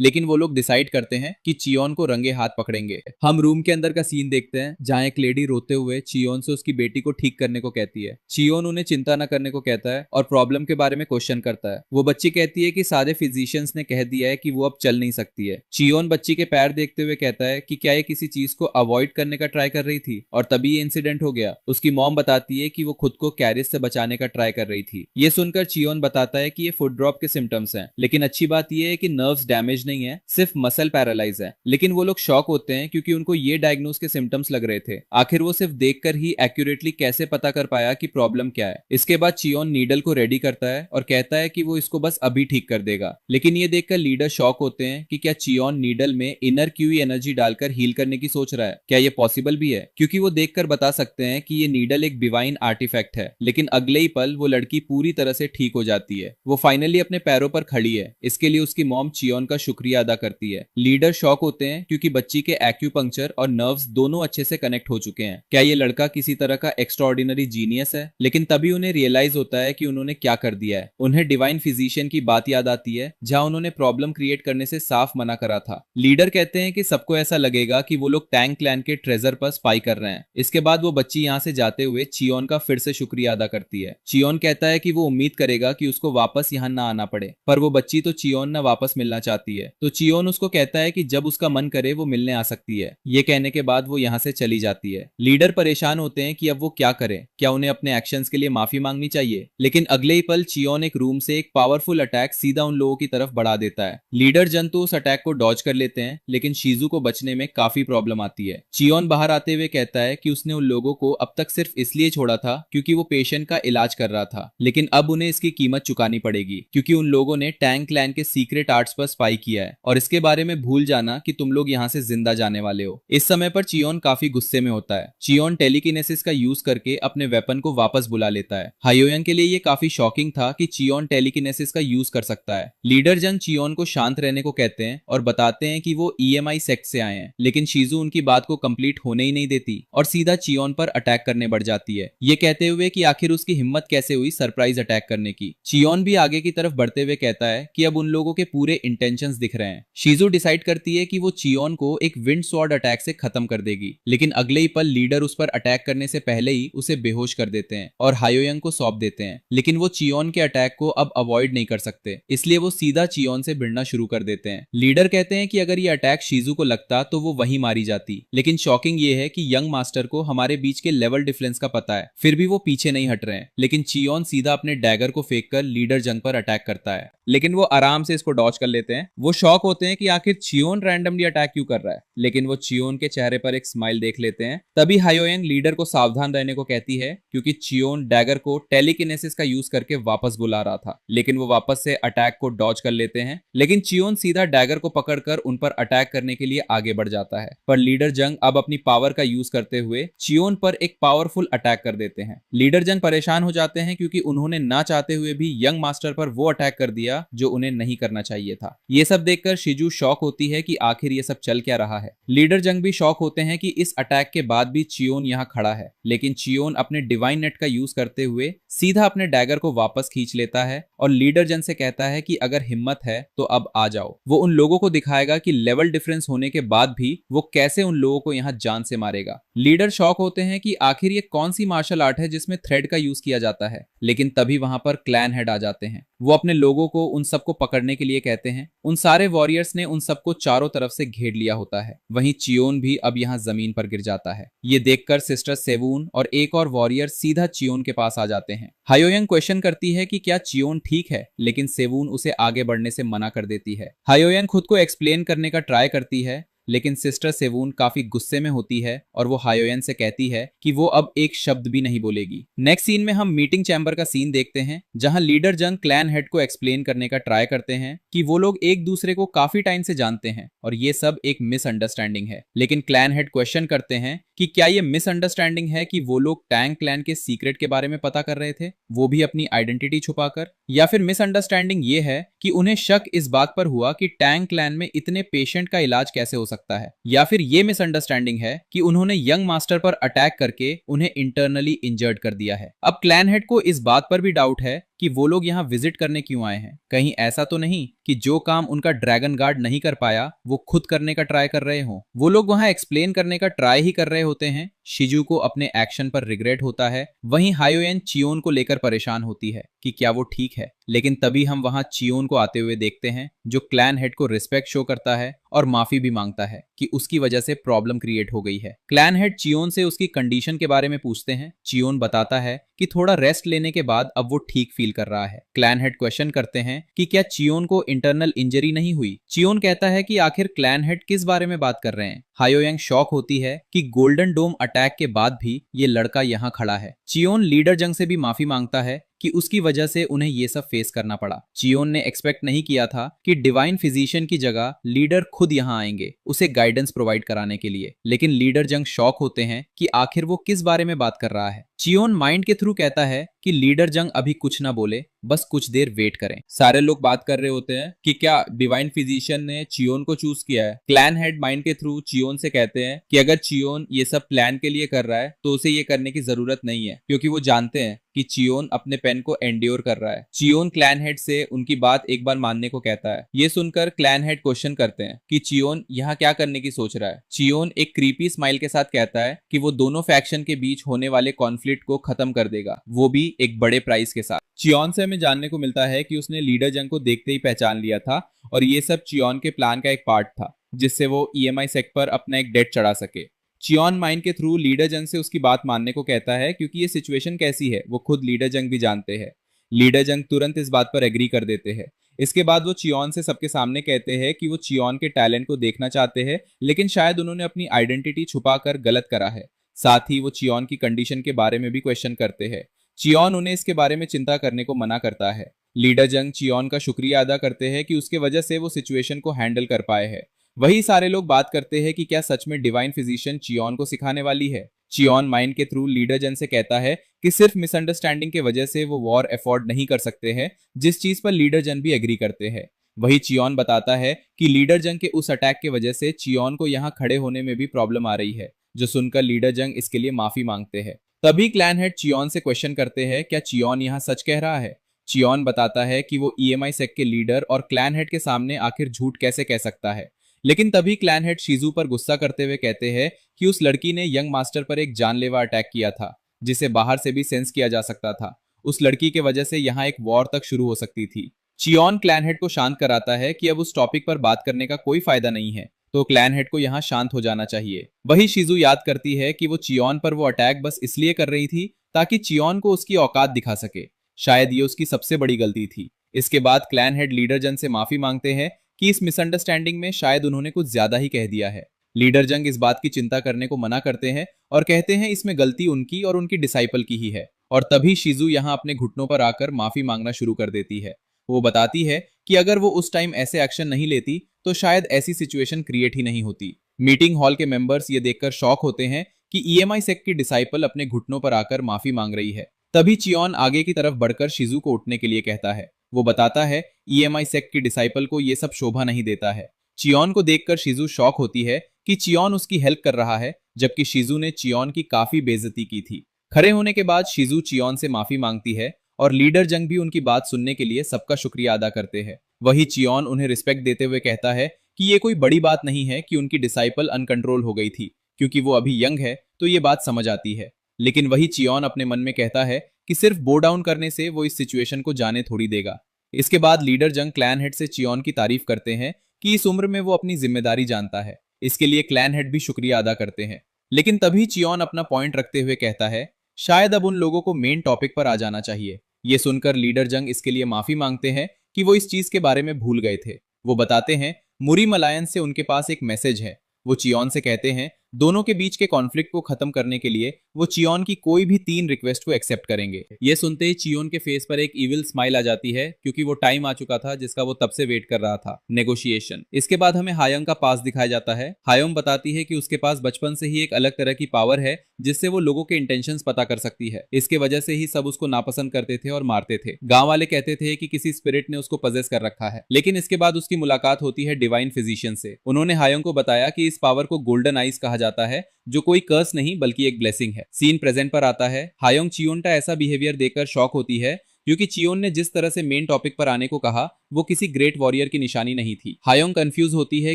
लेकिन वो लोग डिसाइड करते हैं कि चियोन को रंगे हाथ पकड़ेंगे। हम रूम के अंदर का सीन देखते हैं जहाँ एक लेडी रोते हुए चियोन से उसकी बेटी को ठीक करने को कहती है। चियोन उन्हें चिंता न करने को कहता है और प्रॉब्लम के बारे में क्वेश्चन करता है। वो बच्ची कहती है कि सारे फिजिशियंस ने कह दिया है कि वो अब चल नहीं सकती है। चियोन बच्ची के पैर देखते हुए कहता है कि क्या ये किसी चीज को अवॉइड करने का ट्राई कर रही थी और तभी ये इंसिडेंट हो गया। उसकी मॉम बताती है कि वो खुद को कैरिस से बचाने का ट्राई कर रही थी। ये सुनकर चियोन बताता है कि ये फुट ड्रॉप के सिम्टम्स हैं, लेकिन अच्छी बात ये है कि नर्व्स डैमेज नहीं है, सिर्फ मसल पैरालाइज है। लेकिन वो लोग शॉक होते हैं क्योंकि उनको ये डायग्नोज के सिम्टम्स लग रहे थे। आखिर वो सिर्फ देखकर ही एक्यूरेटली कैसे पता कर पाया कि प्रॉब्लम क्या है। इसके बाद चियोन नीडल को रेडी करता है और कहता है कि वो इसको बस अभी ठीक कर देगा। लेकिन ये देखकर लीडर शॉक होते हैं कि क्या चियोन नीडल में इनर क्यूई एनर्जी डालकर हील करने की सोच रहा है। क्या ये पॉसिबल भी है, क्योंकि वो देखकर बता सकते हैं कि ये नीडल एक डिवाइन आर्टिफैक्ट है। लेकिन अगले ही पल वो लड़की पूरी तरह से ठीक हो जाती है। वो फाइनली अपने पैरों पर खड़ी है। इसके लिए उसकी मॉम चियोन का शुक्रिया अदा करती है। लीडर शॉक होते हैं क्योंकि बच्ची के एक्यूपंक्चर और नर्व्स दोनों अच्छे से कनेक्ट हो चुके हैं। क्या ये लड़का किसी तरह का एक्स्ट्राऑर्डिनरी जीनियस है। लेकिन तभी उन्हें रियलाइज होता है कि उन्होंने क्या कर दिया है। उन्हें डिवाइन फिजिशियन की बात याद आती है जहां उन्होंने प्रॉब्लम क्रिएट करने से साफ मना करा था। लीडर कहते हैं कि सबको ऐसा लगेगा कि वो लोग टैंग क्लैन के ट्रेजर पर स्पाई कर रहे हैं। इसके बाद वो बच्ची यहाँ से जाते हुए चियोन का फिर से शुक्रिया अदा करती है। चियोन कहता है कि वो उम्मीद करेगा कि उसको वापस यहाँ ना आना पड़े, पर वो बच्ची तो चियोन ना वापस मिलना चाहती है। तो चियोन उसको कहता है कि जब उसका मन करे वो मिलने आ सकती है। ये कहने के बाद वो यहाँ से चली जाती है। लीडर परेशान होते हैं कि अब वो क्या करें, क्या उन्हें अपने एक्शंस के लिए माफी मांगनी चाहिए। लेकिन अगले ही पल चियोन एक रूम से एक पावरफुल अटैक सीधा उन लोगों की तरफ बढ़ा देता है। लीडर जंतु उस अटैक को डॉज कर लेते हैं, लेकिन शिजू को बचने में काफी प्रॉब्लम आती है। चियोन बाहर आते हुए कहता है कि उसने उन लोगों को अब तक सिर्फ इसलिए छोड़ा था क्योंकि वो पेशेंट का इलाज कर रहा था, लेकिन अब उन्हें इसकी कीमत चुकानी पड़ेगी क्योंकि उन लोगों ने टैंग क्लैन के सीक्रेट आर्ट्स पर स्पाई किया है और इसके बारे में भूल जाना कि तुम लोग यहाँ से जिंदा जाने वाले हो। इस समय पर चियोन काफी गुस्से में होता है। चियोन टेलीकिनेसिस का यूज करके अपने वेपन को वापस बुला लेता है। हायोयंग के लिए ये काफी शॉकिंग था कि चियोन टेलीकिनेसिस का यूज कर सकता है। लीडर जंग चियोन को शांत रहने को कहते हैं और बताते हैं कि वो ईएमआई सेक्ट से आए हैं, लेकिन शिजू उनकी बात को कंप्लीट होने ही नहीं देती और सीधा चियोन पर अटैक करने बढ़ जाती है, ये कहते हुए कि आखिर उसकी हिम्मत कैसे हुई सरप्राइज अटैक करने की। चियोन भी आगे की तरफ बढ़ते हुए कहता है कि अब उन लोगों के पूरे इंटेंशंस दिख रहे हैं। शिजू डिसाइड करती है कि वो चियोन को एक विंड स्वॉर्ड अटैक से खत्म कर देगी, लेकिन अगले ही पल लीडर उस पर अटैक करने से पहले ही उसे बेहोश कर देते हैं और हायोयंग को सौंप देते हैं। लेकिन वो चियोन के अटैक को अब अवॉइड नहीं कर सकते, इसलिए वो सीधा चियोन से भिड़ना शुरू कर देते हैं। लीडर कहते हैं कि अगर ये अटैक शिजू को लगता तो वो वहीं मारी जाती, लेकिन शॉकिंग ये है कि यंग मास्टर को हमारे बीच के लेवल डिफरेंस का पता है, फिर भी वो पीछे नहीं हट रहे हैं। लेकिन चियोन सीधा अपने डैगर को फेंक कर लीडर जंग पर अटैक करता है, लेकिन वो आराम से इसको डॉज कर लेते हैं। वो शॉक होते हैं कि आखिर चियोन रैंडमली अटैक क्यों कर रहा है, लेकिन वो चियोन के चेहरे पर एक स्माइल देख लेते हैं। तभी हायोयंग लीडर को सावधान रहने को कहती है, क्योंकि चियोन डैगर को टेलीकिनेसिस का यूज करके वापस बुला रहा था, लेकिन वो वापस से अटैक को डॉज कर लेते हैं। लेकिन चियोन सीधा डैगर को पकड़कर उन पर अटैक करने के लिए आगे बढ़ जाता है, पर लीडर जंग अब अपनी पावर का यूज करते हुए चियोन पर एक पावरफुल अटैक कर देते हैं। लीडर जंग परेशान हो जाते हैं, क्योंकि उन्होंने ना चाहते हुए भी यंग मास्टर पर वो अटैक कर दिया जो उन्हें नहीं करना चाहिए था। ये सब देखकर शिजू शॉक होती है कि आखिर ये सब चल क्या रहा है। लीडर जंग भी शॉक होते हैं कि इस अटैक के बाद भी चियोन यहाँ खड़ा है, लेकिन चियोन अपने डिवाइन नेट का यूज करते हुए सीधा अपने डैगर को वापस खींच लेता है और लीडर जंग से कहता है कि अगर हिम्मत है तो अब आ जाओ। वो उन लोगों को दिखाएगा कि लेवल डिफरेंस होने के बाद भी वो कैसे उन लोगों को यहाँ जान से मारेगा। लीडर शॉक होते हैं कि आखिर ये कौन सी मार्शल आर्ट है जिसमें थ्रेड का यूज किया जाता है, लेकिन तभी वहां पर क्लैन हेड आ जाते हैं। वो अपने लोगों को उन सबको पकड़ने के लिए कहते हैं। उन सारे वॉरियर्स ने उन सबको चारों तरफ से घेर लिया होता है। वहीं चियोन भी अब यहाँ जमीन पर गिर जाता है। ये देखकर सिस्टर सेवून और एक और वॉरियर सीधा चियोन के पास आ जाते हैं। हायोयंग क्वेश्चन करती है कि क्या चियोन ठीक है, लेकिन सेवून उसे आगे बढ़ने से मना कर देती है। हायोयंग खुद को एक्सप्लेन करने का ट्राई करती है, लेकिन सिस्टर सेवून काफी गुस्से में होती है और वो हायोयन से कहती है कि वो अब एक शब्द भी नहीं बोलेगी। नेक्स्ट सीन में हम मीटिंग चैम्बर का सीन देखते हैं, जहां लीडर जंग क्लैन हेड को एक्सप्लेन करने का ट्राई करते हैं कि वो लोग एक दूसरे को काफी टाइम से जानते हैं और ये सब एक मिसअंडरस्टैंडिंग है। लेकिन क्लैन हेड क्वेश्चन करते हैं कि क्या ये मिसअंडरस्टैंडिंग है कि वो लोग टैंग क्लैन के सीक्रेट के बारे में पता कर रहे थे, वो भी अपनी आइडेंटिटी छुपाकर, या फिर मिसअंडरस्टैंडिंग ये है कि उन्हें शक इस बात पर हुआ कि टैंग क्लैन में इतने पेशेंट का इलाज कैसे हो सकता है, या फिर ये मिसअंडरस्टैंडिंग है कि उन्होंने यंग मास्टर पर अटैक करके उन्हें इंटरनली इंजर्ड कर दिया है। अब क्लैन हेड को इस बात पर भी डाउट है कि वो लोग यहाँ विजिट करने क्यों आए हैं। कहीं ऐसा तो नहीं कि जो काम उनका ड्रैगन गार्ड नहीं कर पाया वो खुद करने का ट्राई कर रहे हो। वो लोग वहां एक्सप्लेन करने का ट्राई ही कर रहे होते हैं। शिजू को अपने एक्शन पर रिग्रेट होता है। वहीं हायोयन चियोन को लेकर परेशान होती है कि क्या वो ठीक है, लेकिन तभी हम वहां चियोन को आते हुए देखते हैं, जो क्लैन हेड को रिस्पेक्ट शो करता है और माफी भी मांगता है कि उसकी वजह से प्रॉब्लम क्रिएट हो गई है। क्लैन हेड चियोन से उसकी कंडीशन के बारे में पूछते हैं। चियोन बताता है कि थोड़ा रेस्ट लेने के बाद अब वो ठीक फील कर रहा है। क्लैन हेड क्वेश्चन करते हैं कि क्या चियोन को इंटरनल इंजरी नहीं हुई। चियोन कहता है कि आखिर क्लैन हेड किस बारे में बात कर रहे हैं। हायोयंग शॉक होती है कि गोल्डन डोम अटैक के बाद भी ये लड़का यहाँ खड़ा है। चियोन लीडर जंग से भी माफी मांगता है कि उसकी वजह से उन्हें ये सब फेस करना पड़ा। चियोन ने एक्सपेक्ट नहीं किया था कि डिवाइन फिजिशियन की जगह लीडर खुद यहाँ आएंगे उसे गाइडेंस प्रोवाइड कराने के लिए, लेकिन लीडर जंग शॉक होते हैं कि आखिर वो किस बारे में बात कर रहा है। चियोन माइंड के थ्रू कहता है कि लीडर जंग अभी कुछ ना बोले, बस कुछ देर वेट करें। सारे लोग बात कर रहे होते हैं कि क्या डिवाइन फिजिशियन ने चियोन को चूज किया है। क्लैन हेड माइंड के थ्रू चियोन से कहते हैं कि अगर चियोन ये सब प्लान के लिए कर रहा है तो उसे ये करने की जरूरत नहीं है, क्योंकि वो जानते हैं कि चियोन अपने पेन को एंड्योर कर रहा है। चियोन क्लैन हेड से उनकी बात एक बार मानने को कहता है। ये सुनकर क्लैन हेड क्वेश्चन करते हैं कि चियोन यहाँ क्या करने की सोच रहा है। चियोन एक क्रीपी स्माइल के साथ कहता है कि वो दोनों फैक्शन के बीच होने वाले कॉन्फ्लिक्ट को खत्म कर देगा, वो भी एक बड़े प्राइस के साथ। चियोन से हमें जानने को मिलता है कि उसने लीडर जंग को देखते ही पहचान लिया था और ये सब चियोन के प्लान का एक पार्ट था, जिससे वो EMI सेक पर अपना एक डेट चढ़ा सके। चियोन माइंड के थ्रू लीडर जंग से उसकी बात मानने को कहता है, क्योंकि ये सिचुएशन कैसी है वो खुद लीडर जंग भी जानते हैं। लीडर जंग तुरंत इस बात पर एग्री कर देते हैं। इसके बाद वो चियोन से सबके सामने कहते हैं कि वो चियोन के टैलेंट को देखना चाहते हैं, लेकिन शायद उन्होंने अपनी आइडेंटिटी छुपाकर गलत करा है। साथ ही वो चियोन की कंडीशन के बारे में भी क्वेश्चन करते हैं। चियोन उन्हें इसके बारे में चिंता करने को मना करता है। लीडर जंग चियोन का शुक्रिया अदा करते हैं कि उसके वजह से वो सिचुएशन को हैंडल कर पाए हैं। वही सारे लोग बात करते हैं कि क्या सच में डिवाइन फिजिशियन चियोन को सिखाने वाली है। चियोन माइंड के थ्रू लीडर जन से कहता है कि सिर्फ मिसअंडरस्टैंडिंग के वजह से वो वॉर अफोर्ड नहीं कर सकते हैं, जिस चीज पर लीडर जन भी एग्री करते हैं। वही चियोन बताता है कि लीडर जंग के उस अटैक के वजह से चियोन को यहाँ खड़े होने में भी प्रॉब्लम आ रही है, जो सुनकर लीडर जंग इसके लिए माफी मांगते हैं। तभी क्लैन हेड चियोन से क्वेश्चन करते हैं क्या चियोन यहाँ सच कह रहा है। चियोन बताता है कि वो ईएमआई सेक के लीडर और क्लैन हेड के सामने आखिर झूठ कैसे कह सकता है। लेकिन तभी क्लैन हेड शिजू पर गुस्सा करते हुए कहते हैं कि उस लड़की ने यंग मास्टर पर एक जानलेवा अटैक किया था जिसे बाहर से भी सेंस किया जा सकता था। उस लड़की के वजह से यहाँ एक वॉर तक शुरू हो सकती थी। चियोन क्लैन हेड को शांत कराता है कि अब उस टॉपिक पर बात करने का कोई फायदा नहीं है, तो क्लैन हेड को यहाँ शांत हो जाना चाहिए। वही शिजू याद करती है कि वो चियोन पर वो अटैक बस इसलिए कर रही थी ताकि चियोन को उसकी औकात दिखा सके। शायद ये उसकी सबसे बड़ी गलती थी। इसके बाद क्लैन हेड लीडर जंग से माफी मांगते हैं कि इस मिसअंडरस्टैंडिंग में शायद उन्होंने कुछ ज्यादा ही कह दिया है। लीडर जंग इस बात की चिंता करने को मना करते हैं और कहते हैं इसमें गलती उनकी और उनकी डिसाइपल की ही है। और तभी शिजू यहाँ अपने घुटनों पर आकर माफी मांगना शुरू कर देती है। वो बताती है कि अगर वो उस टाइम ऐसे एक्शन नहीं लेती तो शायद ऐसी सिचुएशन क्रिएट ही नहीं होती। मीटिंग हॉल के मेंबर्स ये देखकर शॉक होते हैं कि ईएमआई सेक की डिसाइपल अपने घुटनों पर आकर माफी मांग रही है। तभी चियोन आगे की तरफ बढ़कर शिजू को उठने के लिए कहता है। वो बताता है ईएमआई सेक की डिसाइपल को ये सब शोभा नहीं देता है। चियोन को देखकर शिजू शॉक होती है कि चियोन उसकी हेल्प कर रहा है, जबकि शिजू ने चियोन की काफी बेइज्जती की थी। खड़े होने के बाद शिजू चियोन से माफी मांगती है और लीडर जंग भी उनकी बात सुनने के लिए सबका शुक्रिया अदा करते हैं। वही चियोन उन्हें रिस्पेक्ट देते हुए कहता है कि ये कोई बड़ी बात नहीं है कि उनकी डिसाइपल अनकंट्रोल हो गई थी, क्योंकि वो अभी यंग है तो ये बात समझ आती है। लेकिन वही चियोन अपने मन में कहता है कि सिर्फ बो डाउन करने से वो इस सिचुएशन को जाने थोड़ी देगा। इसके बाद लीडर जंग क्लैन हेड से चियोन की तारीफ करते हैं कि इस उम्र में वो अपनी जिम्मेदारी जानता है। इसके लिए क्लैन हेड भी शुक्रिया अदा करते हैं। लेकिन तभी चियोन अपना पॉइंट रखते हुए कहता है शायद अब उन लोगों को मेन टॉपिक पर आ जाना चाहिए। ये सुनकर लीडर जंग इसके लिए माफी मांगते हैं कि वो इस चीज के बारे में भूल गए थे। वो बताते हैं मुरीम अलायंस से उनके पास एक मैसेज है। वो चियोन से कहते हैं दोनों के बीच के कॉन्फ्लिक्ट को खत्म करने के लिए वो चियोन की कोई भी 3 रिक्वेस्ट को एक्सेप्ट करेंगे। ये सुनते ही चियोन के फेस पर एक इविल स्माइल आ जाती है, क्योंकि वो टाइम आ चुका था जिसका वो तब से वेट कर रहा था, नेगोशिएशन। इसके बाद हमें हायोंग का पास दिखाया जाता है। हायोंग बताती है कि उसके पास बचपन से ही एक अलग तरह की पावर है जिससे वो लोगों के इंटेंशंस पता कर सकती है। इसके वजह से ही सब उसको नापसंद करते थे और मारते थे। गांव वाले कहते थे कि किसी स्पिरिट ने उसको पजेस कर रखा है। लेकिन इसके बाद उसकी मुलाकात होती है डिवाइन फिजिशियन से। उन्होंने हायोंग को बताया कि इस पावर को गोल्डन आइज कहा जाता है, जो कोई कर्स नहीं बल्कि एक ब्लेसिंग है। सीन प्रेजेंट पर आता है। हायोंग चियोन का ऐसा बिहेवियर देखकर शॉक होती है, क्योंकि चियोन ने जिस तरह से मेन टॉपिक पर आने को कहा वो किसी ग्रेट वॉरियर की निशानी नहीं थी। हायोंग कंफ्यूज होती है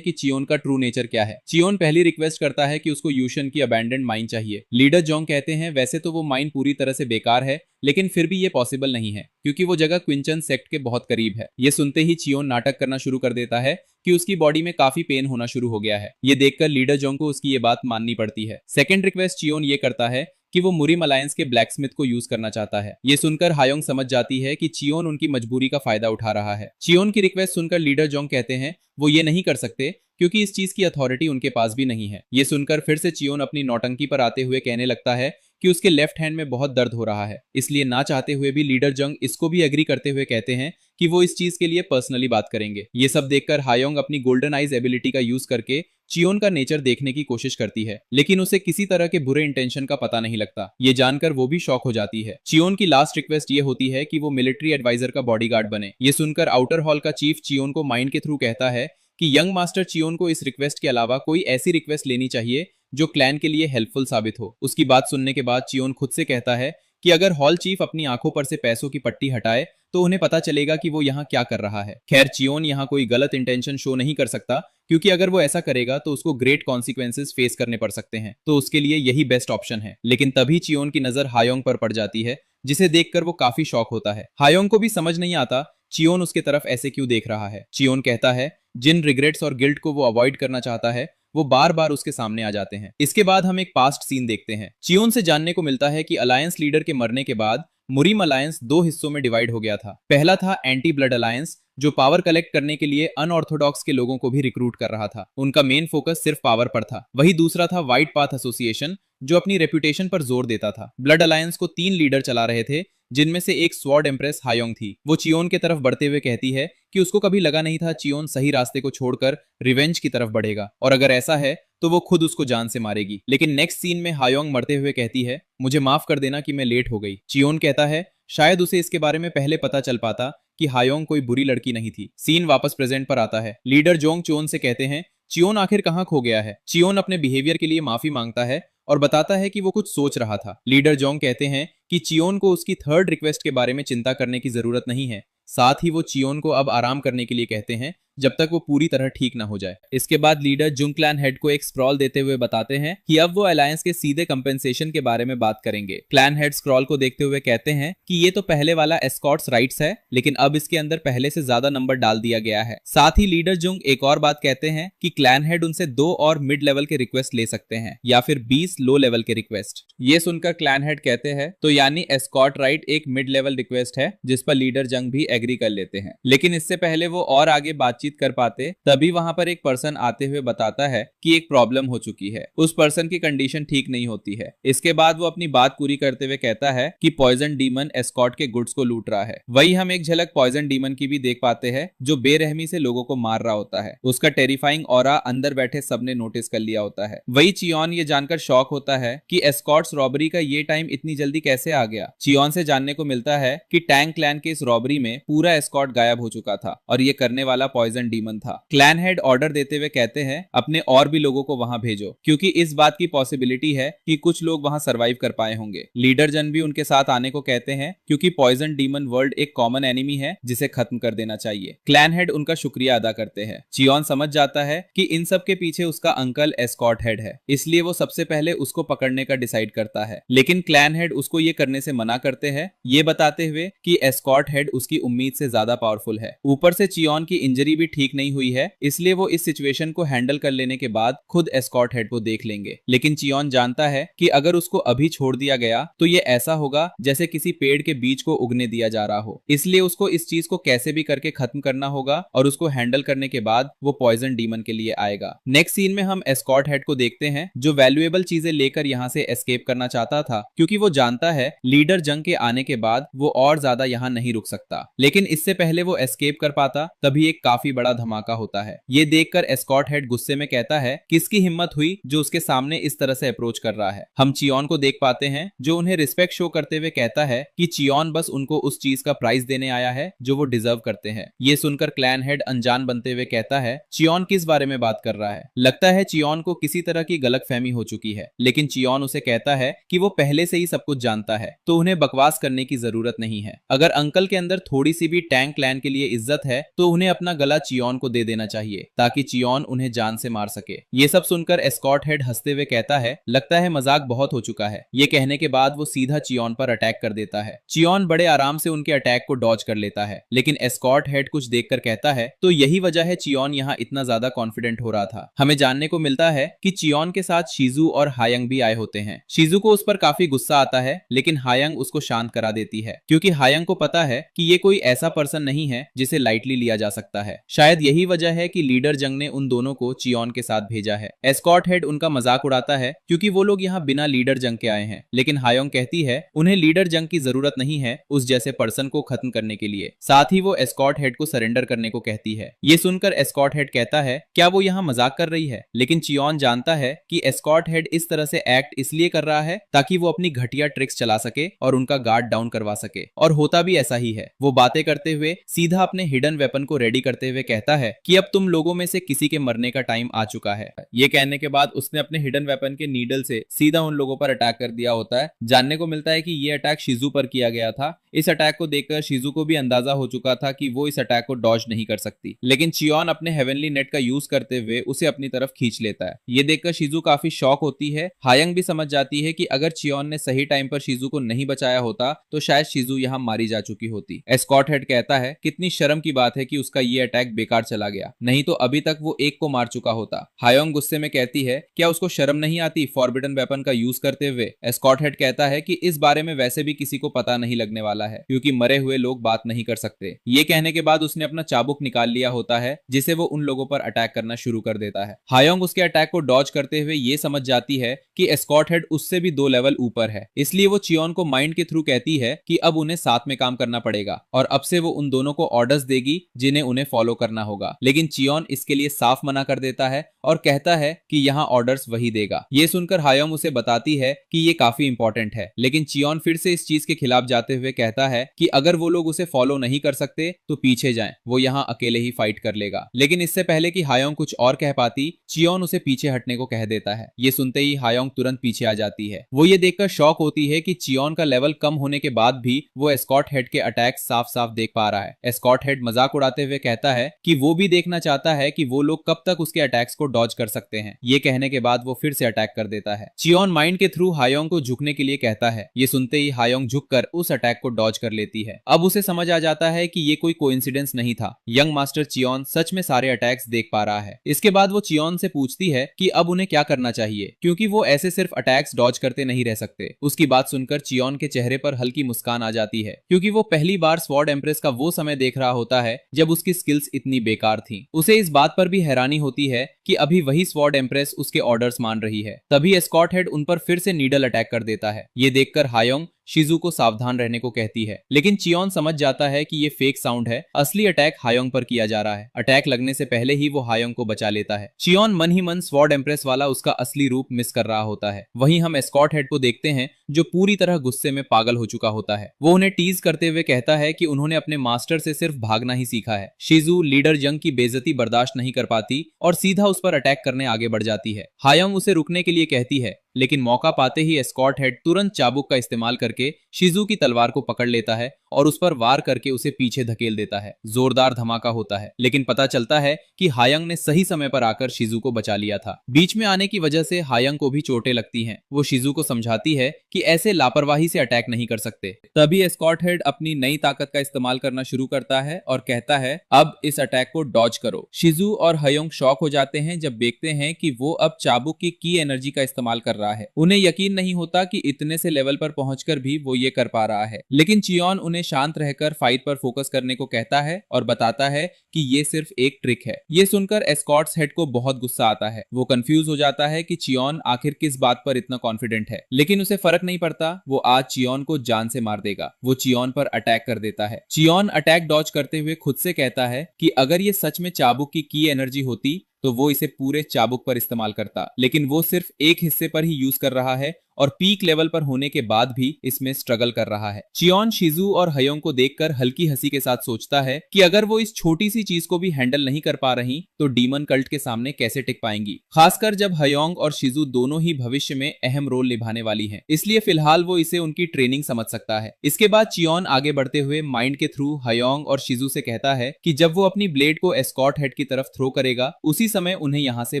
कि चियोन का ट्रू नेचर क्या है। चियोन पहली रिक्वेस्ट करता है कि उसको यूशन की अबैंडन्ड माइन चाहिए। लीडर जोंग कहते हैं वैसे तो वो माइन पूरी तरह से बेकार है, लेकिन फिर भी ये पॉसिबल नहीं है क्योंकि वो जगह क्विंचन सेक्ट के बहुत करीब है। ये सुनते ही चियोन नाटक करना शुरू कर देता है कि उसकी बॉडी में काफी पेन होना शुरू हो गया है। ये देखकर लीडर जोंग को उसकी ये बात माननी पड़ती है। सेकंड रिक्वेस्ट चियोन ये करता है कि वो मुरीम अलायंस के ब्लैकस्मिथ को यूज करना चाहता है। ये सुनकर हायोंग समझ जाती है कि चियोन उनकी मजबूरी का फायदा उठा रहा है। चियोन की रिक्वेस्ट सुनकर लीडर जोंग कहते हैं वो ये नहीं कर सकते क्योंकि इस चीज की अथॉरिटी उनके पास भी नहीं है। ये सुनकर फिर से चियोन अपनी नौटंकी पर आते हुए कहने लगता है कि उसके लेफ्ट हैंड में बहुत दर्द हो रहा है। इसलिए ना चाहते हुए भी लीडर जंग इसको भी एग्री करते हुए कहते हैं कि वो इस चीज के लिए पर्सनली बात करेंगे। ये सब देखकर हायोंग अपनी गोल्डन आइज एबिलिटी का यूज करके चियोन का नेचर देखने की कोशिश करती है, लेकिन उसे किसी तरह के बुरे इंटेंशन का पता नहीं लगता। ये जानकर वो भी शॉक हो जाती है। चियोन की लास्ट रिक्वेस्ट ये होती है कि वो मिलिट्री एडवाइजर का बॉडीगार्ड बने। ये सुनकर आउटर हॉल का चीफ चियोन को माइंड के थ्रू कहता है कि यंग मास्टर चियोन को इस रिक्वेस्ट के अलावा कोई ऐसी रिक्वेस्ट लेनी चाहिए जो क्लैन के लिए हेल्पफुल साबित हो। उसकी बात सुनने के बाद चियोन खुद से कहता है कि अगर हॉल चीफ अपनी आंखों पर से पैसों की पट्टी हटाए तो उन्हें पता चलेगा कि वो यहाँ क्या कर रहा है। खैर चियोन यहाँ कोई गलत इंटेंशन शो नहीं कर सकता, क्योंकि अगर वो ऐसा करेगा तो उसको ग्रेट कॉन्सिक्वेंसेस फेस करने पड़ सकते हैं, तो उसके लिए यही बेस्ट ऑप्शन है। लेकिन तभी चियोन की नजर हायोंग पर पड़ जाती है, जिसे देखकर वो काफी शॉक होता है। हायोंग को भी समझ नहीं आता चियोन उसके तरफ ऐसे क्यों देख रहा है। चियोन कहता है जिन रिग्रेट्स और गिल्ट को वो अवॉइड करना चाहता है वो बार बार उसके सामने आ जाते हैं। इसके बाद हम एक पास्ट सीन देखते हैं। चियोन से जानने को मिलता है कि अलायंस लीडर के मरने के बाद मुरीम अलायंस 2 हिस्सों में डिवाइड हो गया था। पहला था एंटी ब्लड अलायंस, जो पावर कलेक्ट करने के लिए अनऑर्थोडॉक्स के लोगों को भी रिक्रूट कर रहा था। उनका मेन फोकस सिर्फ पावर पर था। वही दूसरा था व्हाइट पाथ एसोसिएशन, जो अपनी रेपुटेशन पर जोर देता था। ब्लड अलायंस को 3 लीडर चला रहे थे, जिनमें से एक स्वॉर्ड एम्प्रेस हायोंग थी। वो चियोन के तरफ बढ़ते हुए कहती है कि उसको कभी लगा नहीं था चियोन सही रास्ते को छोड़कर रिवेंज की तरफ बढ़ेगा, और अगर ऐसा है तो वो खुद उसको जान से मारेगी। लेकिन नेक्स्ट सीन में हायोंग मरते हुए कहती है मुझे माफ कर देना कि मैं लेट हो गई। चियोन कहता है शायद उसे इसके बारे में पहले पता चल पाता कि हायोंग कोई बुरी लड़की नहीं थी। सीन वापस प्रेजेंट पर आता है। लीडर जोंग चियोन से कहते हैं चियोन आखिर कहाँ खो गया है। चियोन अपने बिहेवियर के लिए माफी मांगता है और बताता है कि वो कुछ सोच रहा था। लीडर जोंग कहते हैं कि चियोन को उसकी थर्ड रिक्वेस्ट के बारे में चिंता करने की जरूरत नहीं है। साथ ही वो चियोन को अब आराम करने के लिए कहते हैं जब तक वो पूरी तरह ठीक ना हो जाए। इसके बाद लीडर जुंग क्लैन हेड को एक स्क्रॉल देते हुए बताते हैं कि अब वो अलायंस के सीधे कंपेंसेशन के बारे में बात करेंगे। क्लैन हेड स्क्रॉल को देखते हुए कहते हैं कि ये तो पहले वाला एस्कॉर्ट्स राइट्स है, लेकिन अब इसके अंदर पहले से ज्यादा नंबर डाल दिया गया है। साथ ही लीडर जुंग एक और बात कहते हैं कि क्लैन हेड उनसे 2 और मिड लेवल के रिक्वेस्ट ले सकते हैं या फिर 20 लो लेवल के रिक्वेस्ट। ये सुनकर क्लैन हेड कहते हैं तो यानी एस्कॉर्ट राइट एक मिड लेवल रिक्वेस्ट है, जिस पर लीडर जंग भी एग्री कर लेते हैं। लेकिन इससे पहले वो और आगे बातचीत कर पाते तभी वहां पर एक पर्सन आते हुए बताता है कि एक प्रॉब्लम हो चुकी है। उस पर्सन की कंडीशन ठीक नहीं होती है। इसके बाद वो अपनी बात पूरी करते हुए कहता है कि पॉइजन डीमन एस्कॉर्ट के गुड्स को लूट रहा है। वही हम एक झलक पॉइजन डीमन की भी देख पाते हैं, जो बेरहमी से लोगों को मार रहा होता है। उसका टेरिफाइंग ऑरा अंदर बैठे सबने नोटिस कर लिया होता है। वही चियोन ये जानकर शॉक होता है कि एस्कॉर्ट्स रॉबरी का ये टाइम इतनी जल्दी कैसे आ गया। चियोन से जानने को मिलता है कि टैंग क्लैन के इस रॉबरी में पूरा एस्कॉर्ट गायब हो चुका था और ये करने वाला पॉइजन डीमन था। क्लैन हेड ऑर्डर देते हुए कहते हैं अपने और भी लोगों को वहां भेजो, क्योंकि इस बात की पॉसिबिलिटी है कि कुछ लोग वहां सरवाइव कर पाए होंगे। लीडर जन भी उनके साथ आने को कहते हैं, क्योंकि पॉइजन डीमन वर्ल्ड एक कॉमन एनिमी है जिसे खत्म कर देना चाहिए। क्लैन हेड उनका शुक्रिया अदा करते हैं। चियोन समझ जाता है कि इन सब के पीछे उसका अंकल एस्कॉर्ट हेड है, इसलिए वो सबसे पहले उसको पकड़ने का डिसाइड करता है। लेकिन क्लैन हेड उसको ये करने से मना करते हैं, ये बताते हुए कि एस्कॉर्ट हेड उसकी उम्मीद से ज्यादा पावरफुल है। ऊपर से चियोन की इंजरी भी ठीक नहीं हुई है, इसलिए वो इस सिचुएशन को हैंडल कर लेने के बाद खुद एस्कॉर्ट हेड को देख लेंगे। लेकिन चियोन जानता है कि अगर उसको अभी छोड़ दिया गया तो ये ऐसा होगा जैसे किसी पेड़ के बीज को उगने दिया जा रहा हो, इसलिए उसको इस चीज को कैसे भी करके खत्म करना होगा और उसको हैंडल करने के बाद वो पॉइजन डीमन के लिए आएगा। नेक्स्ट सीन में हम एस्कॉर्ट हेड को देखते हैं, जो वैल्यूएबल चीजें लेकर यहाँ से एस्केप करना चाहता था, क्योंकि वो जानता है लीडर जंग के आने के बाद वो और ज्यादा यहाँ नहीं रुक सकता। लेकिन इससे पहले वो एस्केप कर पाता तभी एक काफी बड़ा धमाका होता है। ये देखकर एस्कॉर्ट हेड गुस्से में कहता है किसकी हिम्मत हुई जो उसके सामने इस तरह से अप्रोच कर रहा है। हम चियोन को देख पाते हैं, जो उन्हें रिस्पेक्ट शो करते हुए कहता है कि चियोन बस उनको उस चीज का प्राइस देने आया है जो वो डिजर्व करते हैं। ये सुनकर क्लैन हेड अनजान बनते हुए कहता है चियोन किस बारे में बात कर रहा है। लगता है चियोन को किसी तरह की गलतफहमी हो चुकी है, लेकिन चियोन उसे कहता है कि वो पहले से ही सब कुछ जानता है, तो उन्हें बकवास करने की जरूरत नहीं है। अगर अंकल के अंदर थोड़ी सी भी टैंग क्लैन के लिए इज्जत है तो उन्हें अपना गला चियोन को दे देना चाहिए, ताकि चियोन उन्हें जान से मार सके। ये सब सुनकर एस्कॉर्ट हेड हंसते हुए कहता है लगता है मजाक बहुत हो चुका है। ये कहने के बाद वो सीधा चियोन पर अटैक कर देता है। चियोन बड़े आराम से उनके अटैक को डॉज कर लेता है, लेकिन एस्कॉर्ट हेड कुछ देखकर कहता है तो यही वजह है चियोन यहाँ इतना ज्यादा कॉन्फिडेंट हो रहा था। हमें जानने को मिलता है कि चियोन के साथ शिजू और हायंग भी आए होते हैं। शिजू को उस पर काफी गुस्सा आता है, लेकिन हायंग उसको शांत करा देती है, क्योंकि हायंग को पता है कि ये कोई ऐसा पर्सन नहीं है जिसे लाइटली लिया जा सकता है। शायद यही वजह है कि लीडर जंग ने उन दोनों को चियोन के साथ भेजा है। एस्कॉर्ट हेड उनका मजाक उड़ाता है, क्योंकि वो लोग यहाँ बिना लीडर जंग के आए हैं, लेकिन हायोंग कहती है उन्हें लीडर जंग की जरूरत नहीं है उस जैसे पर्सन को खत्म करने के लिए। साथ ही वो एस्कॉर्ट हेड को सरेंडर करने को कहती है। ये सुनकर एस्कॉर्ट हेड कहता है क्या वो यहाँ मजाक कर रही है, लेकिन चियोन जानता है कि एस्कॉर्ट हेड इस तरह से एक्ट इसलिए कर रहा है ताकि वो अपनी घटिया ट्रिक्स चला सके और उनका गार्ड डाउन करवा सके, और होता भी ऐसा ही है। वो बातें करते हुए सीधा अपने हिडन वेपन को रेडी करते हुए कहता है कि अब तुम लोगों में से किसी के मरने का टाइम आ चुका है। ये कहने के बाद उसने अपने हिडन वेपन के नीडल से सीधा उन लोगों पर अटैक कर दिया होता है। जानने को मिलता है कि ये अटैक शिजू पर किया गया था। इस अटैक को देखकर शिजू को भी अंदाजा हो चुका था कि वो इस अटैक को डॉज नहीं कर सकती, लेकिन चियोन अपने हेवनली नेट का यूज करते हुए उसे अपनी तरफ खींच लेता है। ये देखकर शिजू काफी शॉक होती है। हायंग भी समझ जाती है कि अगर चियोन ने सही टाइम पर शिजू को नहीं बचाया होता तो शायद शिजू यहाँ मारी जा चुकी होती। एस्कॉर्ट हेड कहता है कितनी शर्म की बात है कि उसका ये अटैक बेकार चला गया, नहीं तो अभी तक वो एक को मार चुका होता। हायोंग गुस्से में कहती है क्या उसको शर्म नहीं आती फॉरबिडन वेपन का यूज करते हुए। एस्कॉर्ट हेड कहता है कि इस बारे में वैसे भी किसी को पता नहीं लगने वाला है, क्योंकि मरे हुए लोग बात नहीं कर सकते। ये कहने के बाद उसने अपना चाबुक निकाल लिया होता है, जिसे वो उन लोगों पर अटैक करना शुरू कर देता है। हायोंग उसके अटैक को डॉज करते हुए ये समझ जाती है कि एस्कॉर्ट हेड उससे भी 2 लेवल ऊपर है, इसलिए वो चियोन को माइंड के थ्रू कहती है कि अब उन्हें साथ में काम करना पड़ेगा और अब से वो उन दोनों को ऑर्डर्स देगी जिन्हें उन्हें फॉलो करना होगा। लेकिन चियोन इसके लिए साफ मना कर देता है और कहता है कि यहाँ ऑर्डर्स वही देगा। ये सुनकर हायोंग उसे बताती है कि ये काफी इंपॉर्टेंट है, लेकिन चियोन फिर से इस चीज के खिलाफ जाते हुए कहता कहता है कि अगर वो लोग उसे फॉलो नहीं कर सकते तो पीछे जाएं, वो यहाँ अकेले ही फाइट कर लेगा। लेकिन इससे पहले कि हायोंग कुछ और कह पाती, चियोन उसे पीछे हटने को कह देता है। ये सुनते ही हायोंग तुरंत पीछे आ जाती है। वो ये देखकर शॉक होती है कि चियोन का लेवल कम होने के बाद भी वो एस्कॉर्ट हेड के अटैक साफ साफ देख पा रहा है। एस्कॉर्ट हेड मजाक उड़ाते हुए कहता है कि वो भी देखना चाहता है कि वो लोग कब तक उसके अटैक्स को डॉज कर सकते हैं। ये कहने के बाद वो फिर से अटैक कर देता है। चियोन माइंड के थ्रू हायोंग को झुकने के लिए कहता है। ये सुनते ही हायोंग झुककर उस अटैक को डॉज कर लेती है। अब उसे समझ आ जाता है कि ये कोई कोइंसिडेंस नहीं था, यंग मास्टर चियोन सच में सारे अटैक्स देख पा रहा है। इसके बाद वो चियोन से पूछती है कि अब उन्हें क्या करना चाहिए, क्योंकि वो ऐसे सिर्फ अटैक्स डॉज करते नहीं रह सकते। उसकी बात सुनकर चियोन के चेहरे पर हल्की मुस्कान आ जाती है, क्योंकि वो पहली बार स्वॉर्ड एम्प्रेस का वो समय देख रहा होता है जब उसकी स्किल्स इतनी बेकार थी। उसे इस बात पर भी हैरानी होती है कि अभी वही स्वॉर्ड एम्प्रेस उसके ऑर्डर्स मान रही है। तभी एस्कॉर्ट हेड उन पर फिर से नीडल अटैक कर देता है। ये देखकर हायोंग शिजू को सावधान रहने को कहती है, लेकिन चियोन समझ जाता है कि ये फेक साउंड है, असली अटैक हायोंग पर किया जा रहा है। अटैक लगने से पहले ही वो हायोंग को बचा लेता है। चियोन मन ही मन स्वॉर्ड एम्प्रेस वाला उसका असली रूप मिस कर रहा होता है। वहीं हम एस्कॉर्ट हेड को देखते हैं जो पूरी तरह गुस्से में पागल हो चुका होता है। वो उन्हें टीज करते हुए कहता है कि उन्होंने अपने मास्टर से सिर्फ भागना ही सीखा है। शिजू लीडर जंग की बेइज्जती बर्दाश्त नहीं कर पाती और सीधा उस पर अटैक करने आगे बढ़ जाती है। हायोंग उसे रुकने के लिए कहती है, लेकिन मौका पाते ही एस्कॉर्ट हेड तुरंत चाबुक का इस्तेमाल करके शिजू की तलवार को पकड़ लेता है और उस पर वार करके उसे पीछे धकेल देता है। जोरदार धमाका होता है, लेकिन पता चलता है कि हायोंग ने सही समय पर आकर शिजू को बचा लिया था। बीच में आने की वजह से हायोंग को भी चोटें लगती हैं। वो शिजू को समझाती है कि ऐसे लापरवाही से अटैक नहीं कर सकते। तभी एस्कॉर्ट हेड अपनी नई ताकत का इस्तेमाल करना शुरू करता है और कहता है, अब इस अटैक को डॉज करो। शिजू और हायोंग शॉक हो जाते हैं जब देखते हैं कि वो अब चाबुक की एनर्जी का इस्तेमाल कर रहा है। उन्हें यकीन नहीं होता कि इतने से लेवल पर पहुंचकर भी वो ये कर पा रहा है। लेकिन चियोन उन्हें शांत रहकर फाइट पर फोकस करने को कहता है और बताता है कि ये सिर्फ एक ट्रिक है। ये सुनकर एस्कॉर्ट्स हेड को बहुत गुस्सा आता है। वो कंफ्यूज हो जाता है कि चियोन आखिर किस बात पर इतना कॉन्फिडेंट है, लेकिन उसे फर्क नहीं पड़ता। वो आज चियोन को जान से मार देगा। वो चियोन पर अटैक कर देता है। चियोन अटैक डॉज करते हुए खुद से कहता है कि अगर ये सच में चाबुक की एनर्जी होती तो वो इसे पूरे चाबुक पर इस्तेमाल करता, लेकिन वो सिर्फ एक हिस्से पर ही यूज कर रहा है और पीक लेवल पर होने के बाद भी इसमें स्ट्रगल कर रहा है। चियोन शिजू और हायोंग को देखकर हल्की हंसी के साथ सोचता है कि अगर वो इस छोटी सी चीज को भी हैंडल नहीं कर पा रही तो डीमन कल्ट के सामने कैसे टिक पाएंगी, खासकर जब हायोंग और शिजू दोनों ही भविष्य में अहम रोल निभाने वाली हैं। इसलिए फिलहाल वो इसे उनकी ट्रेनिंग समझ सकता है। इसके बाद चियोन आगे बढ़ते हुए माइंड के थ्रू हायोंग और शिजू से कहता है कि जब वो अपनी ब्लेड को एस्कॉर्ट हेड की तरफ थ्रो करेगा उसी समय उन्हें यहाँ से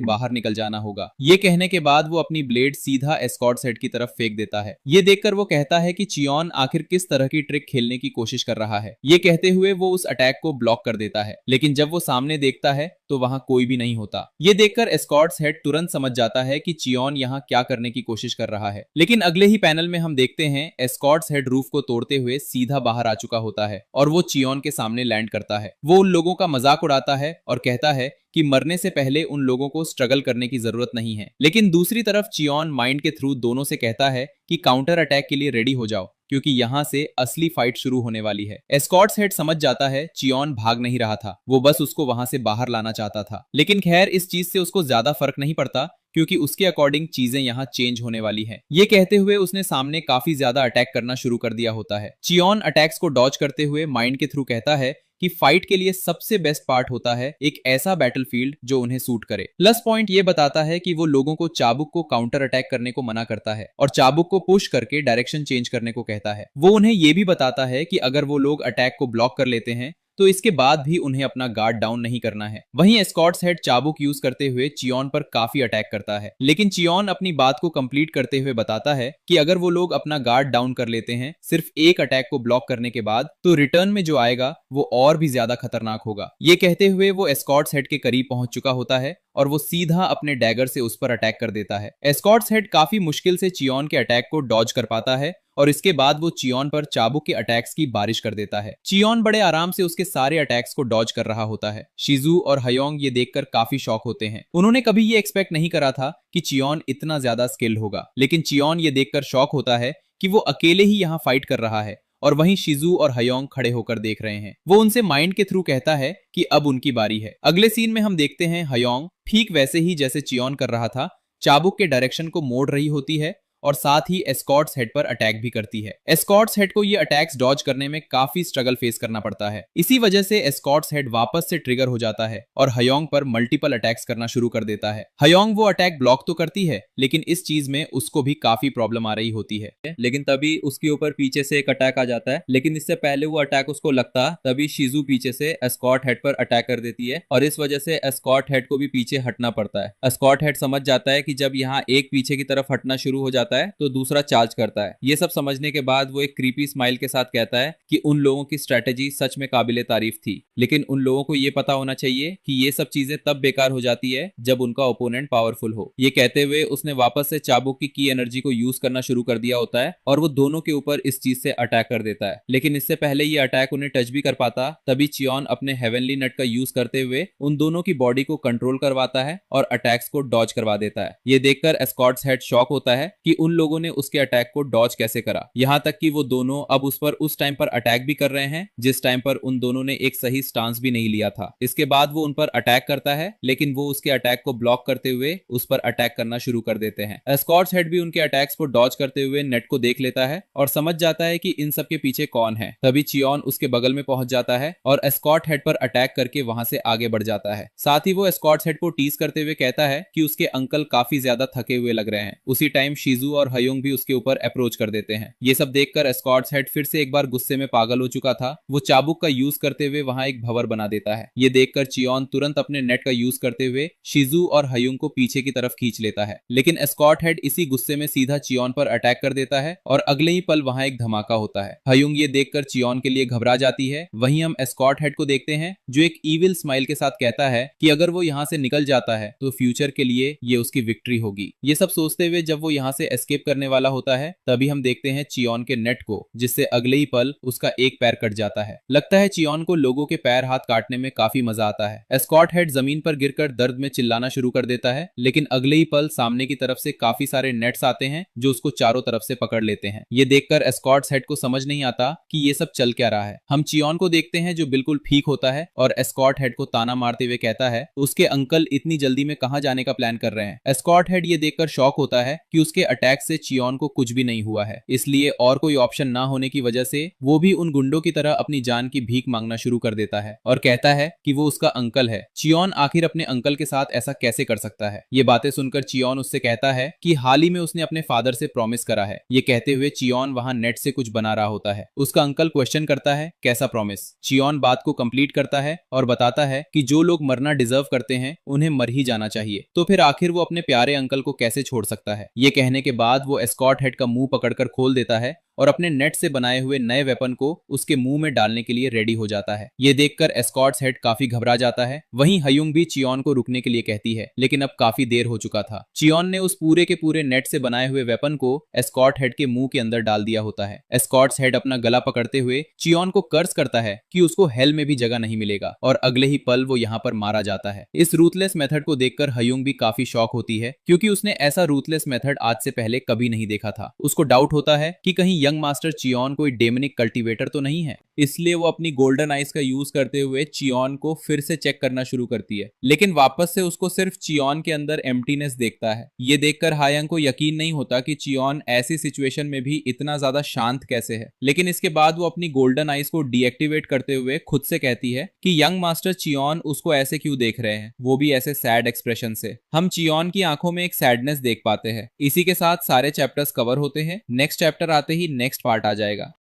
बाहर निकल जाना होगा। ये कहने के बाद वो अपनी ब्लेड सीधा एस्कॉर्ट हेड की तरफ फेंक देता है। ये देखकर वो कहता है कि चियोन आखिर किस तरह की ट्रिक खेलने की कोशिश कर रहा है। ये कहते हुए वो उस अटैक को ब्लॉक कर देता है, लेकिन जब वो सामने देखता है तो वहां कोई भी नहीं होता। ये देखकर एस्कॉर्ट्स हेड तुरंत समझ जाता है कि चियोन यहाँ क्या करने की कोशिश कर रहा है। लेकिन अगले ही पैनल में हम देखते हैं एस्कॉर्ट्स हेड रूफ को तोड़ते हुए सीधा बाहर आ चुका होता है और वो चियोन के सामने लैंड करता है। वो उन लोगों का मजाक उड़ाता है और कहता है कि मरने से पहले उन लोगों को स्ट्रगल करने की जरूरत नहीं है। लेकिन दूसरी तरफ चियोन माइंड के थ्रू दोनों से कहता है कि काउंटर अटैक के लिए रेडी हो जाओ, क्योंकि यहाँ से असली फाइट शुरू होने वाली है। एस्कॉर्ट्स हेड समझ जाता है चियोन भाग नहीं रहा था, वो बस उसको वहां से बाहर लाना चाहता था। लेकिन खैर इस चीज से उसको ज्यादा फर्क नहीं पड़ता, क्योंकि उसके अकॉर्डिंग चीजें यहाँ चेंज होने वाली हैं। ये कहते हुए उसने सामने काफी ज्यादा अटैक करना शुरू कर दिया होता है। चियोन अटैक्स को डॉज करते हुए माइंड के थ्रू कहता है कि फाइट के लिए सबसे बेस्ट पार्ट होता है एक ऐसा बैटलफील्ड जो उन्हें सूट करे। प्लस पॉइंट ये बताता है कि वो लोगों को चाबुक को काउंटर अटैक करने को मना करता है और चाबुक को पुश करके डायरेक्शन चेंज करने को कहता है। वो उन्हें ये भी बताता है कि अगर वो लोग अटैक को ब्लॉक कर लेते हैं तो इसके बाद भी उन्हें अपना गार्ड डाउन नहीं करना है। वहीं एस्कॉर्ट्स हेड चाबुक यूज करते हुए चियोन पर काफी अटैक करता है, लेकिन चियोन अपनी बात को कंप्लीट करते हुए बताता है कि अगर वो लोग अपना गार्ड डाउन कर लेते हैं सिर्फ एक अटैक को ब्लॉक करने के बाद, तो रिटर्न में जो आएगा वो और भी ज्यादा खतरनाक होगा। ये कहते हुए वो एस्कॉर्ट्स हेड के करीब पहुंच चुका होता है और वो सीधा अपने डैगर से उस पर अटैक कर देता है। एस्कॉर्ट्स हेड काफी मुश्किल से चियोन के अटैक को डॉज कर पाता है और इसके बाद वो चियोन पर चाबुक के अटैक्स की बारिश कर देता है। चियोन बड़े आराम से उसके सारे अटैक्स को डॉज कर रहा होता है। शिजू और हायोंग ये देखकर काफी शॉक होते हैं। उन्होंने कभी ये एक्सपेक्ट नहीं करा था कि चियोन इतना ज्यादा स्किल्ड होगा, लेकिन चियोन ये देखकर शॉक होता है कि वो अकेले ही यहाँ फाइट कर रहा है और वहीं शिजू और हायोंग खड़े होकर देख रहे हैं। वो उनसे माइंड के थ्रू कहता है कि अब उनकी बारी है। अगले सीन में हम देखते हैं हायोंग ठीक वैसे ही जैसे चियोन कर रहा था, चाबुक के डायरेक्शन को मोड़ रही होती है और साथ ही एस्कॉर्ट्स हेड पर अटैक भी करती है। एस्कॉर्ट्स हेड को ये अटैक्स डॉज करने में काफी स्ट्रगल फेस करना पड़ता है। इसी वजह से एस्कॉर्ट्स हेड वापस से ट्रिगर हो जाता है और हयोंग पर मल्टीपल अटैक्स करना शुरू कर देता है। हयोंग वो अटैक ब्लॉक तो करती है, लेकिन इस चीज में उसको भी काफी प्रॉब्लम आ रही होती है। लेकिन तभी उसके ऊपर पीछे से एक अटैक आ जाता है, लेकिन इससे पहले वो अटैक उसको लगता तभी शिजू पीछे से एस्कॉर्ट हेड पर अटैक कर देती है और इस वजह से एस्कॉर्ट हेड को भी पीछे हटना पड़ता है। एस्कॉर्ट हेड समझ जाता है कि जब यहाँ एक पीछे की तरफ हटना शुरू हो जाता है तो दूसरा चार्ज करता है। ये सब समझने के बाद वो एक क्रीपी स्माइल के साथ कहता है कि उन लोगों की स्ट्रेटेजी सच में काबिले तारीफ थी, लेकिन उन लोगों को ये पता होना चाहिए कि ये सब चीजें तब बेकार हो जाती है जब उनका ओपोनेंट पावरफुल हो। ये कहते हुए उसने वापस से चाबुक की एनर्जी को यूज करना शुरू कर दिया होता है और वो दोनों के ऊपर इस चीज से अटैक कर देता है। लेकिन इससे पहले ये अटैक उन्हें टच भी कर पाता तभी चियोन अपने हेवनली नट का यूज करते हुए उन दोनों की बॉडी को कंट्रोल करवाता है और अटैक्स को डॉज करवा देता है। ये देखकर एस्कॉर्ट्स हेड शॉक होता है कि उन लोगों ने उसके अटैक को डॉज कैसे करा, यहाँ तक कि वो दोनों अब उस पर उस टाइम पर अटैक भी कर रहे हैं जिस टाइम पर उन दोनों ने एक सही स्टांस भी नहीं लिया था। इसके बाद वो उन पर अटैक करता है, लेकिन वो उसके अटैक को ब्लॉक करते हुए उस पर अटैक करना शुरू कर देते हैं। एस्कॉर्ट्स हेड भी उनके अटैक्स को डॉज करते हुए नेट को देख लेता है और समझ जाता है कि इन सब के पीछे कौन है। तभी चियोन उसके बगल में पहुंच जाता है और एस्कॉर्ट हेड पर अटैक करके वहां से आगे बढ़ जाता है। साथ ही वो एस्कॉर्ट्स हेड को टीज करते हुए कहता है कि उसके अंकल काफी ज्यादा थके हुए लग रहे हैं। उसी टाइम शिजू और हयोंग भी उसके ऊपर अप्रोच कर देते हैं। ये सब देखकर एस्कॉर्ट्स हेड फिर से एक बार गुस्से में पागल हो चुका था। वो चाबुक का यूज करते हुए वहां एक भंवर बना देता है। ये देखकर चियोन तुरंत अपने नेट का यूज करते हुए शिजू और हयोंग को पीछे की तरफ खींच लेता है, लेकिन एस्कॉर्ट हेड इसी गुस्से में सीधा चियोन पर अटैक कर देता है और अगले ही पल वहां एक धमाका होता है। हयोंग ये देखकर चियोन के लिए घबरा जाती है। वहीं हम एस्कॉर्ट हेड को देखते हैं जो एक ईविल स्माइल के साथ कहता है कि अगर वो यहाँ से निकल जाता है तो फ्यूचर के लिए ये उसकी विक्ट्री होगी। ये सब सोचते हुए जब वो यहाँ से एस्केप करने वाला होता है तभी हम देखते हैं चियोन के नेट को, जिससे अगले ही पल उसका एक पैर कट जाता है। लगता है चियोन को लोगों के पैर हाथ काटने में काफी मजा आता है। एस्कॉर्ट हेड जमीन पर गिरकर दर्द में चिल्लाना शुरू कर देता है, लेकिन अगले ही पल सामने की तरफ से काफी सारे नेट्स आते हैं जो उसको चारों तरफ से पकड़ लेते हैं। ये देखकर एस्कॉर्ट्स हेड को समझ नहीं आता कि ये सब चल क्या रहा है। हम चियोन को देखते हैं जो बिल्कुल ठीक होता है और एस्कॉर्ट हेड को ताना मारते हुए कहता है उसके अंकल इतनी जल्दी में कहां जाने का प्लान कर रहे हैं। एस्कॉर्ट हेड ये देखकर शॉक होता है कि उसके अटैक से चियोन को कुछ भी नहीं हुआ है, इसलिए और कोई ऑप्शन ना होने की वजह से वो भी उन गुंडों की तरह अपनी जान की भीख मांगना शुरू कर देता है और कहता है कि वो उसका अंकल है। चियोन आखिर अपने अंकल के साथ ऐसा कैसे कर सकता है। ये बातें सुनकर चियोन उससे कहता है कि हाल ही में उसने अपने फादर से प्रॉमिस करा है। ये कहते हुए चियोन वहां नेट से कुछ बना रहा होता है। उसका अंकल क्वेश्चन करता है कैसा प्रॉमिस। चियोन बात को कंप्लीट करता है और बताता है कि जो लोग मरना डिजर्व करते हैं उन्हें मर ही जाना चाहिए, तो फिर आखिर वो अपने प्यारे अंकल को कैसे छोड़ सकता है। ये कहने के बाद वो एस्कॉर्ट हेड का मुंह पकड़कर खोल देता है और अपने नेट से बनाए हुए नए वेपन को उसके मुंह में डालने के लिए रेडी हो जाता है। ये देखकर एस्कॉर्ट्स हेड काफी घबरा जाता है। वहीं हयुंग भी चियोन को रुकने के लिए कहती है, लेकिन अब काफी देर हो चुका था। चियोन ने उस पूरे के पूरे नेट से बनाए हुए वेपन को एस्कॉर्ट हेड के मुंह के अंदर डाल दिया होता है। एस्कॉर्ट्स हेड अपना गला पकड़ते हुए चियोन को कर्ज करता है कि उसको हेल में भी जगह नहीं मिलेगा और अगले ही पल वो यहाँ पर मारा जाता है। इस रूथलेस मेथड को देखकर हयुंग भी काफी शॉक होती है, क्योंकि उसने ऐसा रूथलेस मेथड आज से पहले कभी नहीं देखा था। उसको डाउट होता है कि कहीं यंग मास्टर चियोन कोई डेमनिक कल्टीवेटर तो नहीं है, इसलिए वो अपनी गोल्डन आइज का यूज करते हुए चियोन को फिर से चेक करना शुरू करती है, लेकिन वापस से उसको सिर्फ चियोन के अंदर एम्प्टीनेस देखता है। ये देखकर हायंग को यकीन नहीं होता कि चियोन ऐसी सिचुएशन में भी इतना ज्यादा शांत कैसे है, लेकिन इसके बाद वो अपनी गोल्डन आइज को डीएक्टिवेट करते हुए खुद से कहती है कि यंग मास्टर चियोन उसको ऐसे क्यों देख रहे हैं, वो भी ऐसे सैड एक्सप्रेशन से। हम चियोन की आंखों में एक सैडनेस देख पाते हैं। इसी के साथ सारे चैप्टर्स कवर होते हैं। नेक्स्ट चैप्टर आते ही नेक्स्ट पार्ट आ जाएगा।